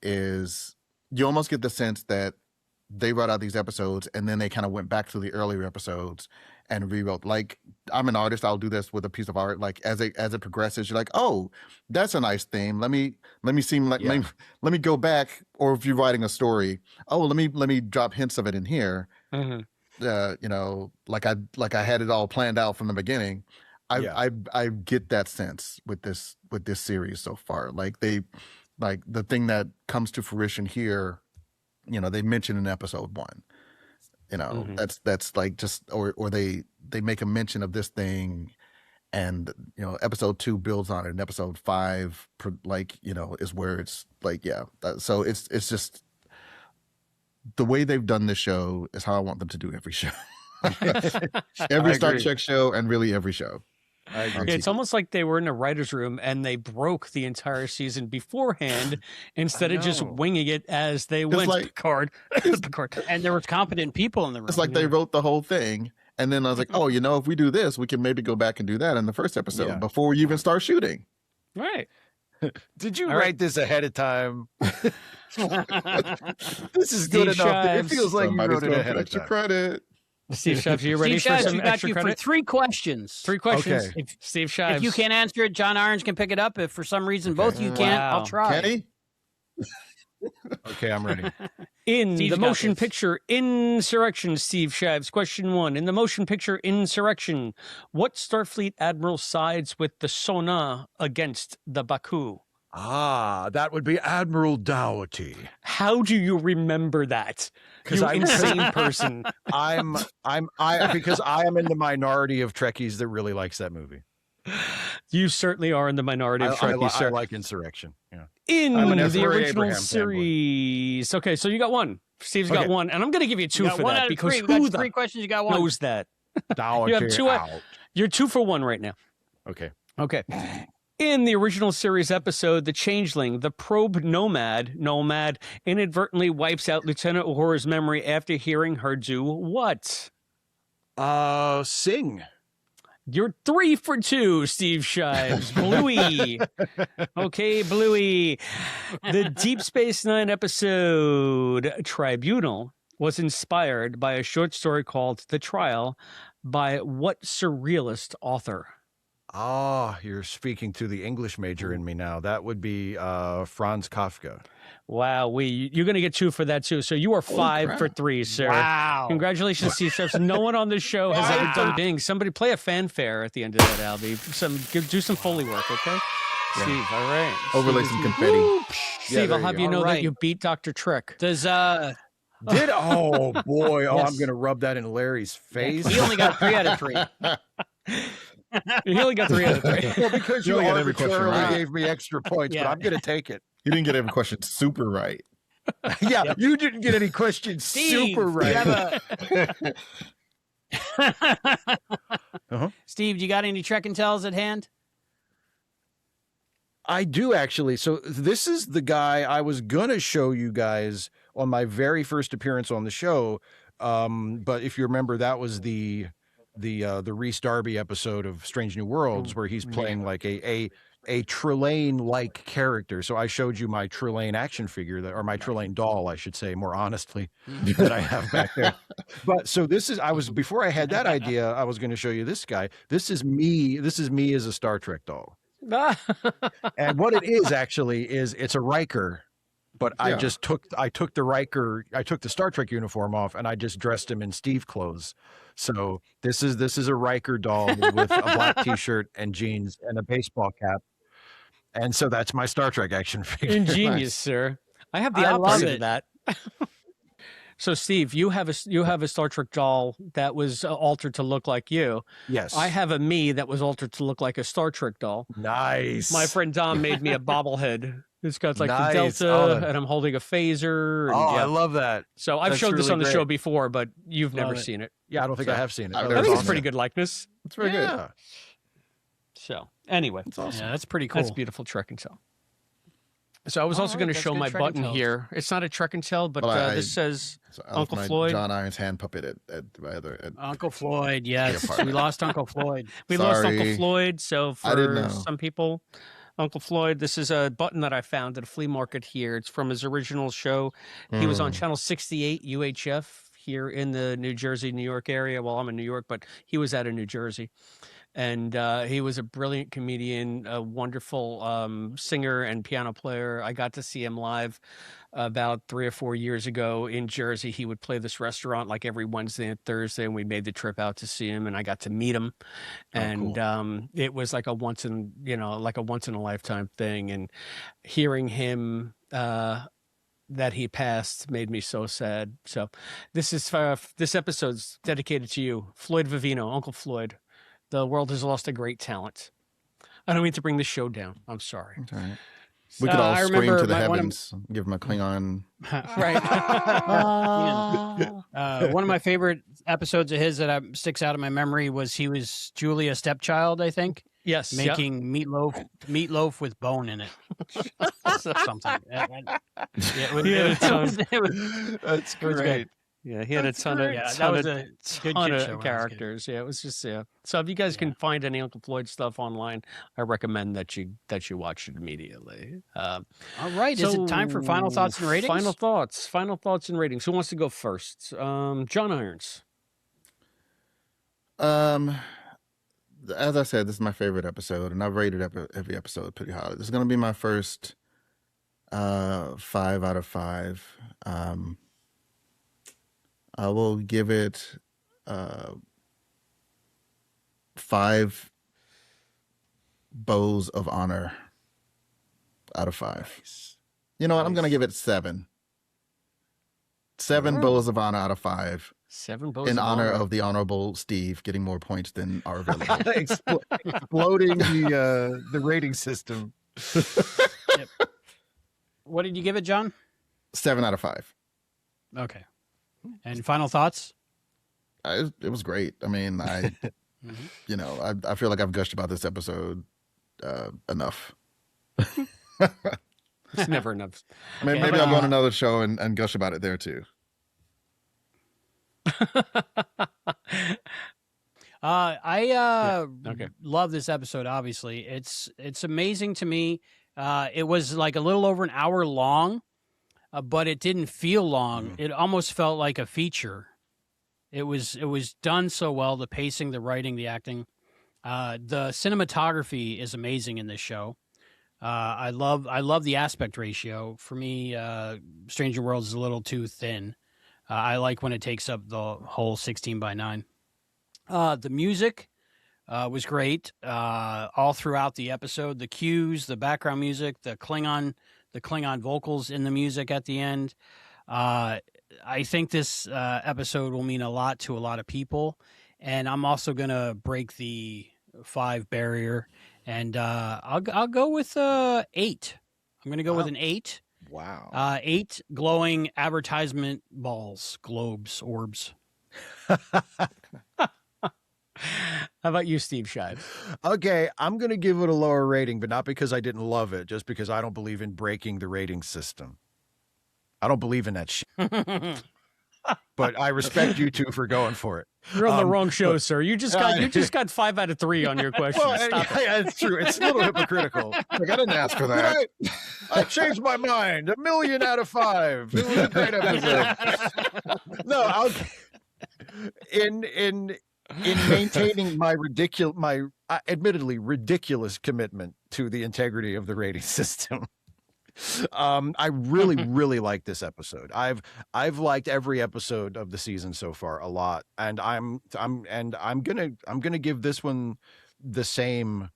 is you almost get the sense that they wrote out these episodes and then they kind of went back to the earlier episodes and rewrote. Like, I'm an artist, I'll do this with a piece of art. Like as it progresses, you're like, oh, that's a nice theme. Let me let me go back. Or if you're writing a story, oh, let me drop hints of it in here. Mhm. Like I had it all planned out from the beginning. I get that sense with this series so far. Like the thing that comes to fruition here, they mention in episode 1. That's like just or they make a mention of this thing, and episode 2 builds on it, and episode 5 is where it's like, so it's just the way they've done this show is how I want them to do every show. Every Star Trek show, and really every show. I agree. Yeah, it's almost like they were in a writer's room and they broke the entire season beforehand instead of just winging it as they went. Like, Picard. And there was competent people in the room. It's like they wrote the whole thing, and then I was like, oh, if we do this, we can maybe go back and do that in the first episode before we even start shooting. Right. Did you write this ahead of time? This is Steve good enough. It Shives. feels like Somebody's you wrote it gonna ahead put of extra time. credit. Steve Shives, are you ready Steve for Shives, some we got extra you credit? for 3 questions. 3 questions. Okay. Steve Shives. If you can't answer it, John Irons can pick it up. If for some reason both of you can't, Wow. I'll try. Kenny? Okay, I'm ready. In Steve's the got motion this. picture Insurrection, Steve Shives. Question 1. In the motion picture Insurrection, what Starfleet admiral sides with the Sona against the Baku? That would be Admiral Dougherty. How do you remember that? 'Cause You I'm- insane person. Because I am in the minority of Trekkies that really likes that movie. You certainly are in the minority of Trekkies, I sir. like Insurrection. Yeah. In I'm an the F. Murray original Abraham fanboy. series. Okay, so you got 1. Steve's got Okay. 1. And I'm going to give you 2 You got for 1 that out of because 3. We got who you the 3 questions. You got 1. knows that? Dougherty You have 2 out. You're 2 for 1 right now. Okay. Okay. In the original series episode, The Changeling, the probe Nomad inadvertently wipes out Lieutenant Uhura's memory after hearing her do what? Sing. You're 3 for 2, Steve Shives. Bluey. Okay, Bluey. The Deep Space Nine episode Tribunal was inspired by a short story called The Trial by what surrealist author? You're speaking to the English major in me now. That would be Franz Kafka. Wow, you're going to get 2 for that too. So you are 5 for 3, sir. Wow. Congratulations, Steve Shives. No one on this show has ever done ding. Somebody play a fanfare at the end of that, Albie. Do some Foley work, okay? Steve, all right. Overlay some confetti. Steve, there I'll have you you go. know All that right. you beat Dr. Trick. Does Oh boy! Oh, Yes. I'm gonna rub that in Larry's face. he only got 3 out of 3? He only got 3 out of 3. Well, because You you only got every question arbitrarily right. gave me extra points, Yeah. but I'm gonna take it. You didn't get every question super right. Yeah, you didn't get any questions Steve, super right. You have Steve, do you got any Trek and Tells at hand? I do actually. So this is the guy I was gonna show you guys on my very first appearance on the show. But if you remember, that was the Rhys Darby episode of Strange New Worlds where he's playing like a Trelane-like character. So I showed you my Trelane action figure, or my Trelane doll, I should say, more honestly, that I have back there. But so before I had that idea, I was going to show you this guy. This is me as a Star Trek doll. And what it is actually is it's a Riker, but I took the Riker, I took the Star Trek uniform off and I just dressed him in Steve clothes. So this is a Riker doll with a black t-shirt and jeans and a baseball cap. And so that's my Star Trek action figure. Ingenious, sir. I have the I love opposite it. of that. So, Steve, you have a Star Trek doll that was altered to look like you. Yes. I have a me that was altered to look like a Star Trek doll. Nice. My friend Dom made me a bobblehead. It's got like Nice. the Delta, Oh. and I'm holding a phaser. And, Oh, yeah. I love that. So I've That's showed this really on the show great. before, but you've never Love it. seen it. Yeah, I don't think I have seen it. I I That's think it's awesome. pretty good likeness. It's very good. Yeah. So anyway, That's awesome. Yeah, that's pretty cool. that's beautiful Trek and Tell. So I was All also right, going to that's show good my Trek and button Tells. here. It's not a Trek and Tell, but Well, this says So I left Uncle my Floyd. John Irons hand puppet at Uncle Floyd, yes. apartment. We lost Uncle Floyd. We lost Sorry. Uncle Floyd. So I didn't for know. some people, Uncle Floyd, this is a button that I found at a flea market here. It's from his original show. He was on Channel 68 UHF here in the New Jersey, New York area. Well, I'm in New York, but he was out of New Jersey. And he was a brilliant comedian, a wonderful singer and piano player. I got to see him live about 3 or 4 years ago in Jersey. He would play this restaurant like every Wednesday and Thursday, and we made the trip out to see him, and I got to meet him. And it was like a once in a lifetime thing. And hearing him that he passed made me so sad. So this episode's dedicated to you, Floyd Vivino, Uncle Floyd. The world has lost a great talent. I don't mean to bring the show down. I'm sorry. That's all right. We could all I scream remember to the one of- heavens, give him a Klingon. Right. One of my favorite episodes of his that sticks out in my memory was he was Julia's stepchild, I think, Yes. yep. making meatloaf with bone in it. Something. That's great. Yeah, he had a ton of, Yeah, that ton was of, a good ton kid of show when I was a kid. characters. Yeah, it was just So if you guys can find any Uncle Floyd stuff online, I recommend that you watch it immediately. All right. Is it time for final thoughts and ratings? Final thoughts and ratings. Who wants to go first? John Irons. As I said, this is my favorite episode, and I've rated every episode pretty highly. This is going to be my first 5 out of 5. I will give it 5 bows of honor out of 5. You know what? I'm going to give it 7. 7 bows of honor out of 5. 7 bows In of honor of the Honorable Steve getting more points than our villain. Exploding the rating system. Yep. What did you give it, John? 7 out of 5. Okay. And final thoughts? It was great. I mean, I feel like I've gushed about this episode enough. It's never enough. I mean, maybe I'll go on another show and gush about it there too. I Okay. love this episode. Obviously, it's amazing to me. It was like a little over an hour long, but it didn't feel long. It almost felt like a feature. It was done so well. The pacing, the writing, the acting, the cinematography is amazing in this show. I love the aspect ratio. For me, Stranger Worlds is a little too thin. I like when it takes up the whole 16:9. The music was great all throughout the episode. The cues, the background music, the Klingon vocals in the music at the end. I think this episode will mean a lot to a lot of people, and I'm also gonna break the 5 barrier, and I'll go with 8. I'm gonna go with an 8. Wow. 8 glowing advertisement balls, globes, orbs. How about you, Steve Shives? Okay, I'm going to give it a lower rating, but not because I didn't love it, just because I don't believe in breaking the rating system. I don't believe in that shit. But I respect you two for going for it. You're on the wrong show, sir. You just got 5 out of 3 on your question. Well, Stop it. yeah, it's true. It's a little hypocritical. Like, I didn't ask for that. I changed my mind. 1,000,000 out of 5. It was a great episode. No, in maintaining my admittedly ridiculous commitment to the integrity of the rating system. I really like this episode. I've liked every episode of the season so far a lot, and I'm gonna give this one the same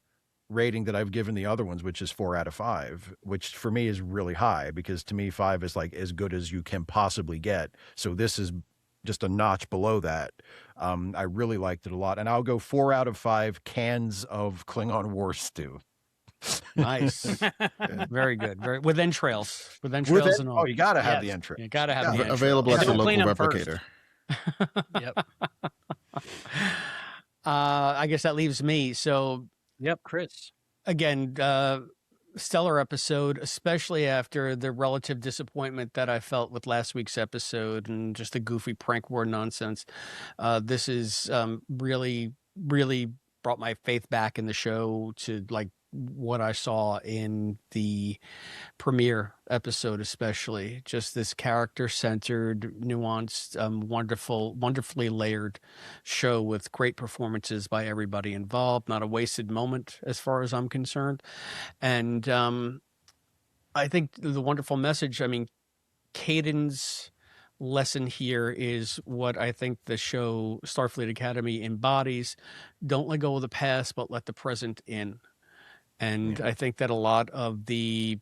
rating that I've given the other ones, which is 4 out of 5, which for me is really high, because to me 5 is like as good as you can possibly get. So this is just a notch below that. I really liked it a lot, and I'll go 4 out of 5 cans of Klingon War stew. Nice. Very good. With entrails. With entrails and all. Oh, you gotta have the entrails. You gotta have the entrails. Available at Yeah, the don't local clean 'em first. replicator. Yep. I guess that leaves me. So Yep, Chris. Again, stellar episode, especially after the relative disappointment that I felt with last week's episode and just the goofy prank war nonsense. This is really, really brought my faith back in the show to like what I saw in the premiere episode, especially just this character-centered, nuanced, wonderfully layered show with great performances by everybody involved. Not a wasted moment, as far as I'm concerned. And I think the wonderful message. I mean, Caden's lesson here is what I think the show Starfleet Academy embodies. Don't let go of the past, but let the present in. And I think that a lot of the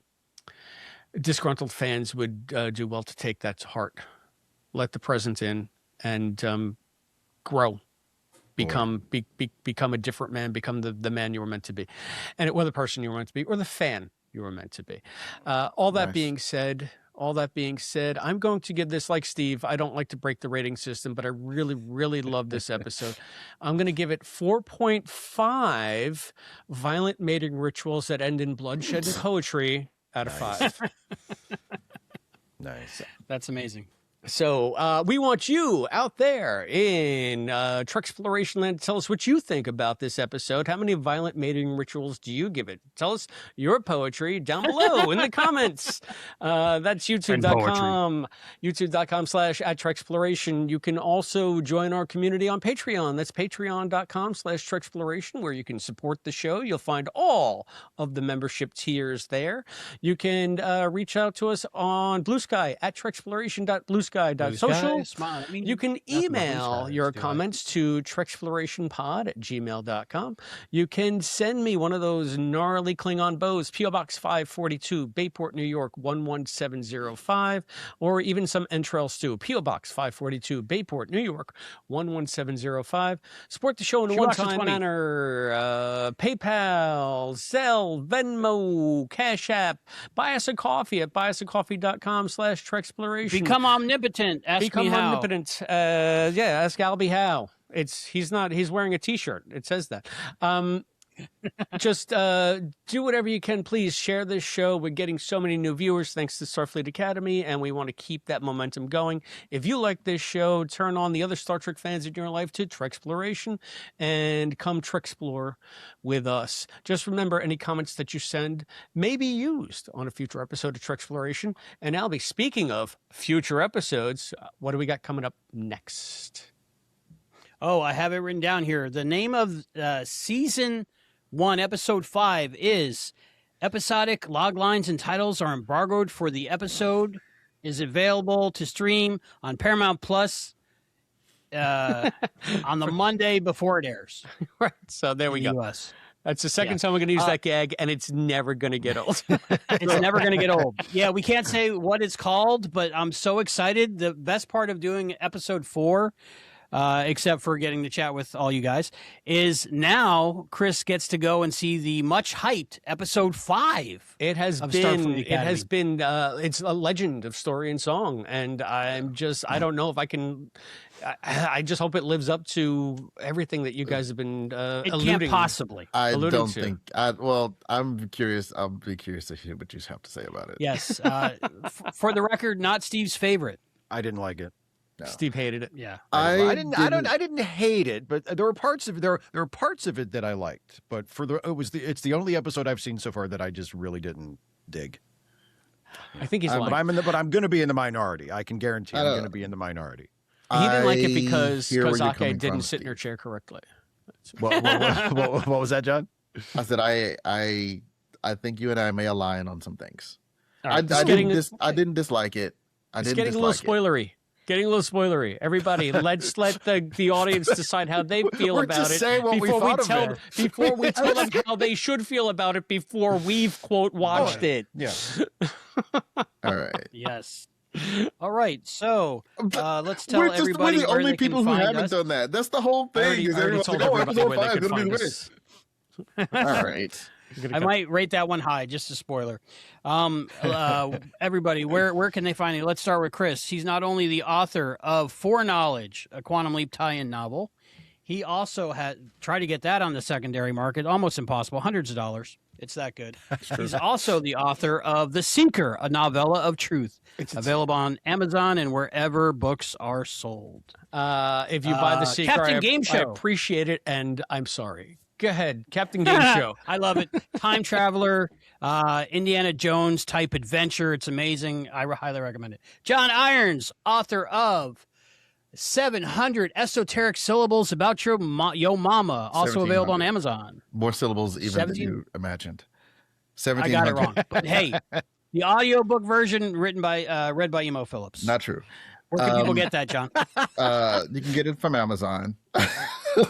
disgruntled fans would do well to take that to heart. Let the present in and grow, become a different man, become the man you were meant to be, or the person you were meant to be, or the fan you were meant to be. All that being said, I'm going to give this, like Steve, I don't like to break the rating system, but I really, really love this episode. I'm going to give it 4.5 violent mating rituals that end in bloodshed and poetry out of 5. Nice. That's amazing. So we want you out there in Treksploration land to tell us what you think about this episode. How many violent mating rituals do you give it? Tell us your poetry down below in the comments. That's youtube.com, youtube.com/@Treksploration. You can also join our community on Patreon. That's patreon.com/Treksploration, where you can support the show. You'll find all of the membership tiers there. You can reach out to us on Blue Sky at Treksploration.bluesky.social. You can email your comments to treksplorationpod@gmail.com. You can send me one of those gnarly Klingon bows, P.O. Box 542, Bayport, New York 11705, or even some entrail stew, P.O. Box 542, Bayport, New York 11705. Support the show in a one-time manner. PayPal, Zelle, Venmo, Cash App. Buy us a coffee at buyusacoffee.com/Treksploration. Become omnipotent. Ask me how. Omnipotent. Ask Albie how. He's wearing a t-shirt. It says that. Just do whatever you can. Please share this show. We're getting so many new viewers thanks to Starfleet Academy, and we want to keep that momentum going. If you like this show, turn on the other Star Trek fans in your life to Treksploration and come Treksplore with us. Just remember, any comments that you send may be used on a future episode of Treksploration. And Albie, speaking of future episodes, what do we got coming up next? Oh, I have it written down here. The name of season 1, episode 5 is Episodic Log Lines and Titles Are Embargoed for the Episode. Is available to stream on Paramount Plus on the Monday before it airs. Right. So there we go. US. That's the second time we're going to use that gag, and it's never going to get old. It's never going to get old. Yeah, we can't say what it's called, but I'm so excited. The best part of doing episode 4, except for getting to chat with all you guys, is now Chris gets to go and see the much hyped episode 5. It's a legend of story and song, and I don't know if I can. I just hope it lives up to everything that you guys have been It alluding. can't possibly. I'm curious. I'll be curious to hear what you have to say about it. Yes. For the record, not Steve's favorite. I didn't like it. No. Steve hated it. Yeah. I didn't hate it, but there were parts of there were parts of it that I liked. But it's the only episode I've seen so far that I just really didn't dig. I think he's lying. But I'm going to be in the minority. I can guarantee I'm going to be in the minority. He didn't like it because hear where you're Ake coming didn't from, sit in her Steve. chair correctly. What was that, John? I said I think you and I may align on some things. All I right, didn't dislike it. It's getting a little spoilery. Getting a little spoilery. Everybody, let's let the audience decide how they feel We're about just it saying what we thought of it. before we tell them how they should feel about it before we've quote watched it. Yeah. All right. Yes. All right. So let's tell We're everybody the where only they people can who find haven't us. done that. That's the whole thing. I is already everyone's told like, everybody episode where they 5 could is gonna find be us. All right. I might rate that one high, just a spoiler. Everybody, where can they find you? Let's start with Chris. He's not only the author of Foreknowledge, a Quantum Leap tie-in novel. He also had tried to get that on the secondary market. Almost impossible. Hundreds of dollars. It's that good. He's also the author of The Seeker, a novella of truth. Available on Amazon and wherever books are sold. If you buy The Seeker, Captain Game I Show. appreciate it, and I'm sorry. Go ahead, Captain Game Show. I love it. Time traveler, Indiana Jones type adventure. It's amazing. I highly recommend it. John Irons, author of 700 Esoteric Syllables About Your Mama, also available on 1700. Amazon. More syllables even 17? than you imagined. I got it 1700. wrong. But hey, the audiobook version read by Emo Phillips. Not true. Where can people get that, John? You can get it from Amazon. You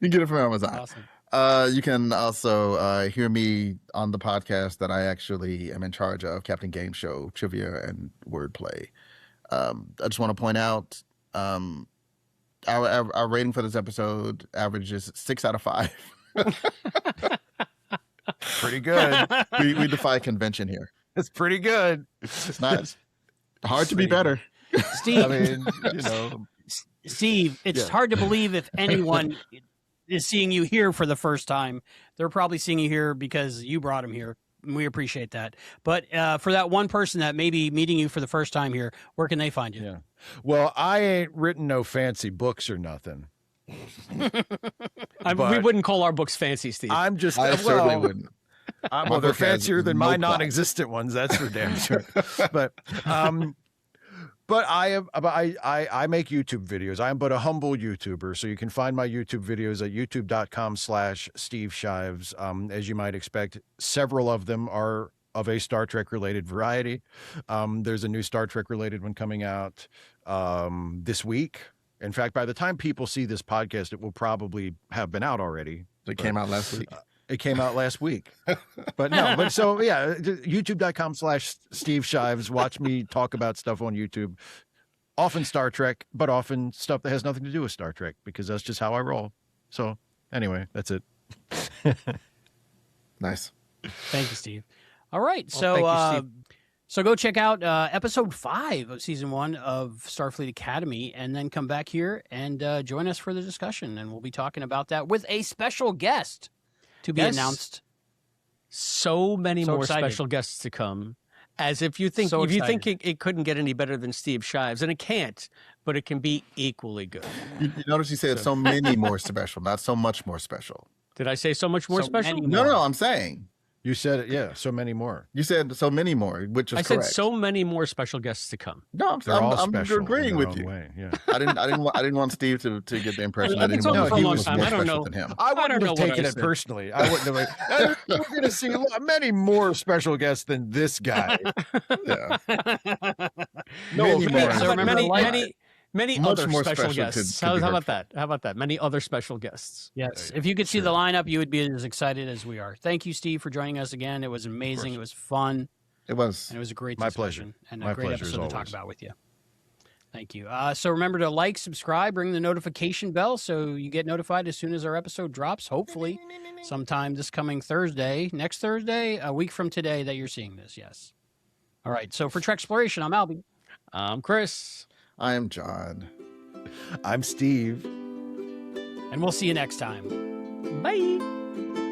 can get it from Amazon. Awesome. You can also hear me on the podcast that I actually am in charge of, Captain Game Show, Trivia and Wordplay. I just want to point out our rating for this episode averages 6 out of 5. Pretty good. We defy convention here. It's pretty good. It's not hard to be better. Steve, I mean, you know, Steve, it's hard to believe if anyone is seeing you here for the first time. They're probably seeing you here because you brought them here. And we appreciate that. But for that one person that may be meeting you for the first time here, where can they find you? yeah. Well, I ain't written no fancy books or nothing. We But- wouldn't call our books fancy, Steve. I'm just I certainly well, wouldn't. well, My they're book has fancier than no my plot. non-existent ones. That's for damn sure. But I make YouTube videos. I am but a humble YouTuber, so you can find my YouTube videos at youtube.com/Steve Shives. As you might expect, several of them are of a Star Trek related variety. There's a new Star Trek related one coming out this week. In fact, by the time people see this podcast, it will probably have been out already. It came out last week. It came out last week. But so yeah, youtube.com/Steve Shives. Watch me talk about stuff on YouTube. Often Star Trek, but often stuff that has nothing to do with Star Trek, because that's just how I roll. So anyway, that's it. Nice. Thank you, Steve. All right. Well, So, thank you, Steve. so go check out episode 5 of season 1 of Starfleet Academy, and then come back here and join us for the discussion. And we'll be talking about that with a special guest to be Yes. announced. So many So more excited. special guests to come. As if you think So if you think excited. it couldn't get any better than Steve Shives, and it can't, but it can be equally good. You notice you said so many more special, not so much more special. Did I say so much more So special? many No, more. no, I'm saying. You said it, yeah. So many more. You said so many more, which is I said correct. so many more special guests to come. No, They're all I'm special. agreeing in their with own you. Way. Yeah. I didn't want Steve to get the impression I've that been anyone talking for a long was time. more I don't special know. than him. I wouldn't don't know have what I taken it said. personally. I wouldn't have. We're going to see many more special guests than this guy. Yeah. No Many offense. more. So But remember, many Much other more special special guests. could How be about hurtful. that? How about that? Many other special guests. Yes. If you could see the lineup, you would be as excited as we are. Thank you, Steve, for joining us again. It was amazing. It was fun. It was. And it was a great My discussion pleasure. and My a great pleasure, as episode to talk always. about with you. Thank you. So remember to like, subscribe, ring the notification bell so you get notified as soon as our episode drops, hopefully sometime this coming Thursday, next Thursday, a week from today that you're seeing this. Yes. All right. So for Treksploration, I'm Albie. I'm Chris. I am John. I'm Steve. And we'll see you next time. Bye.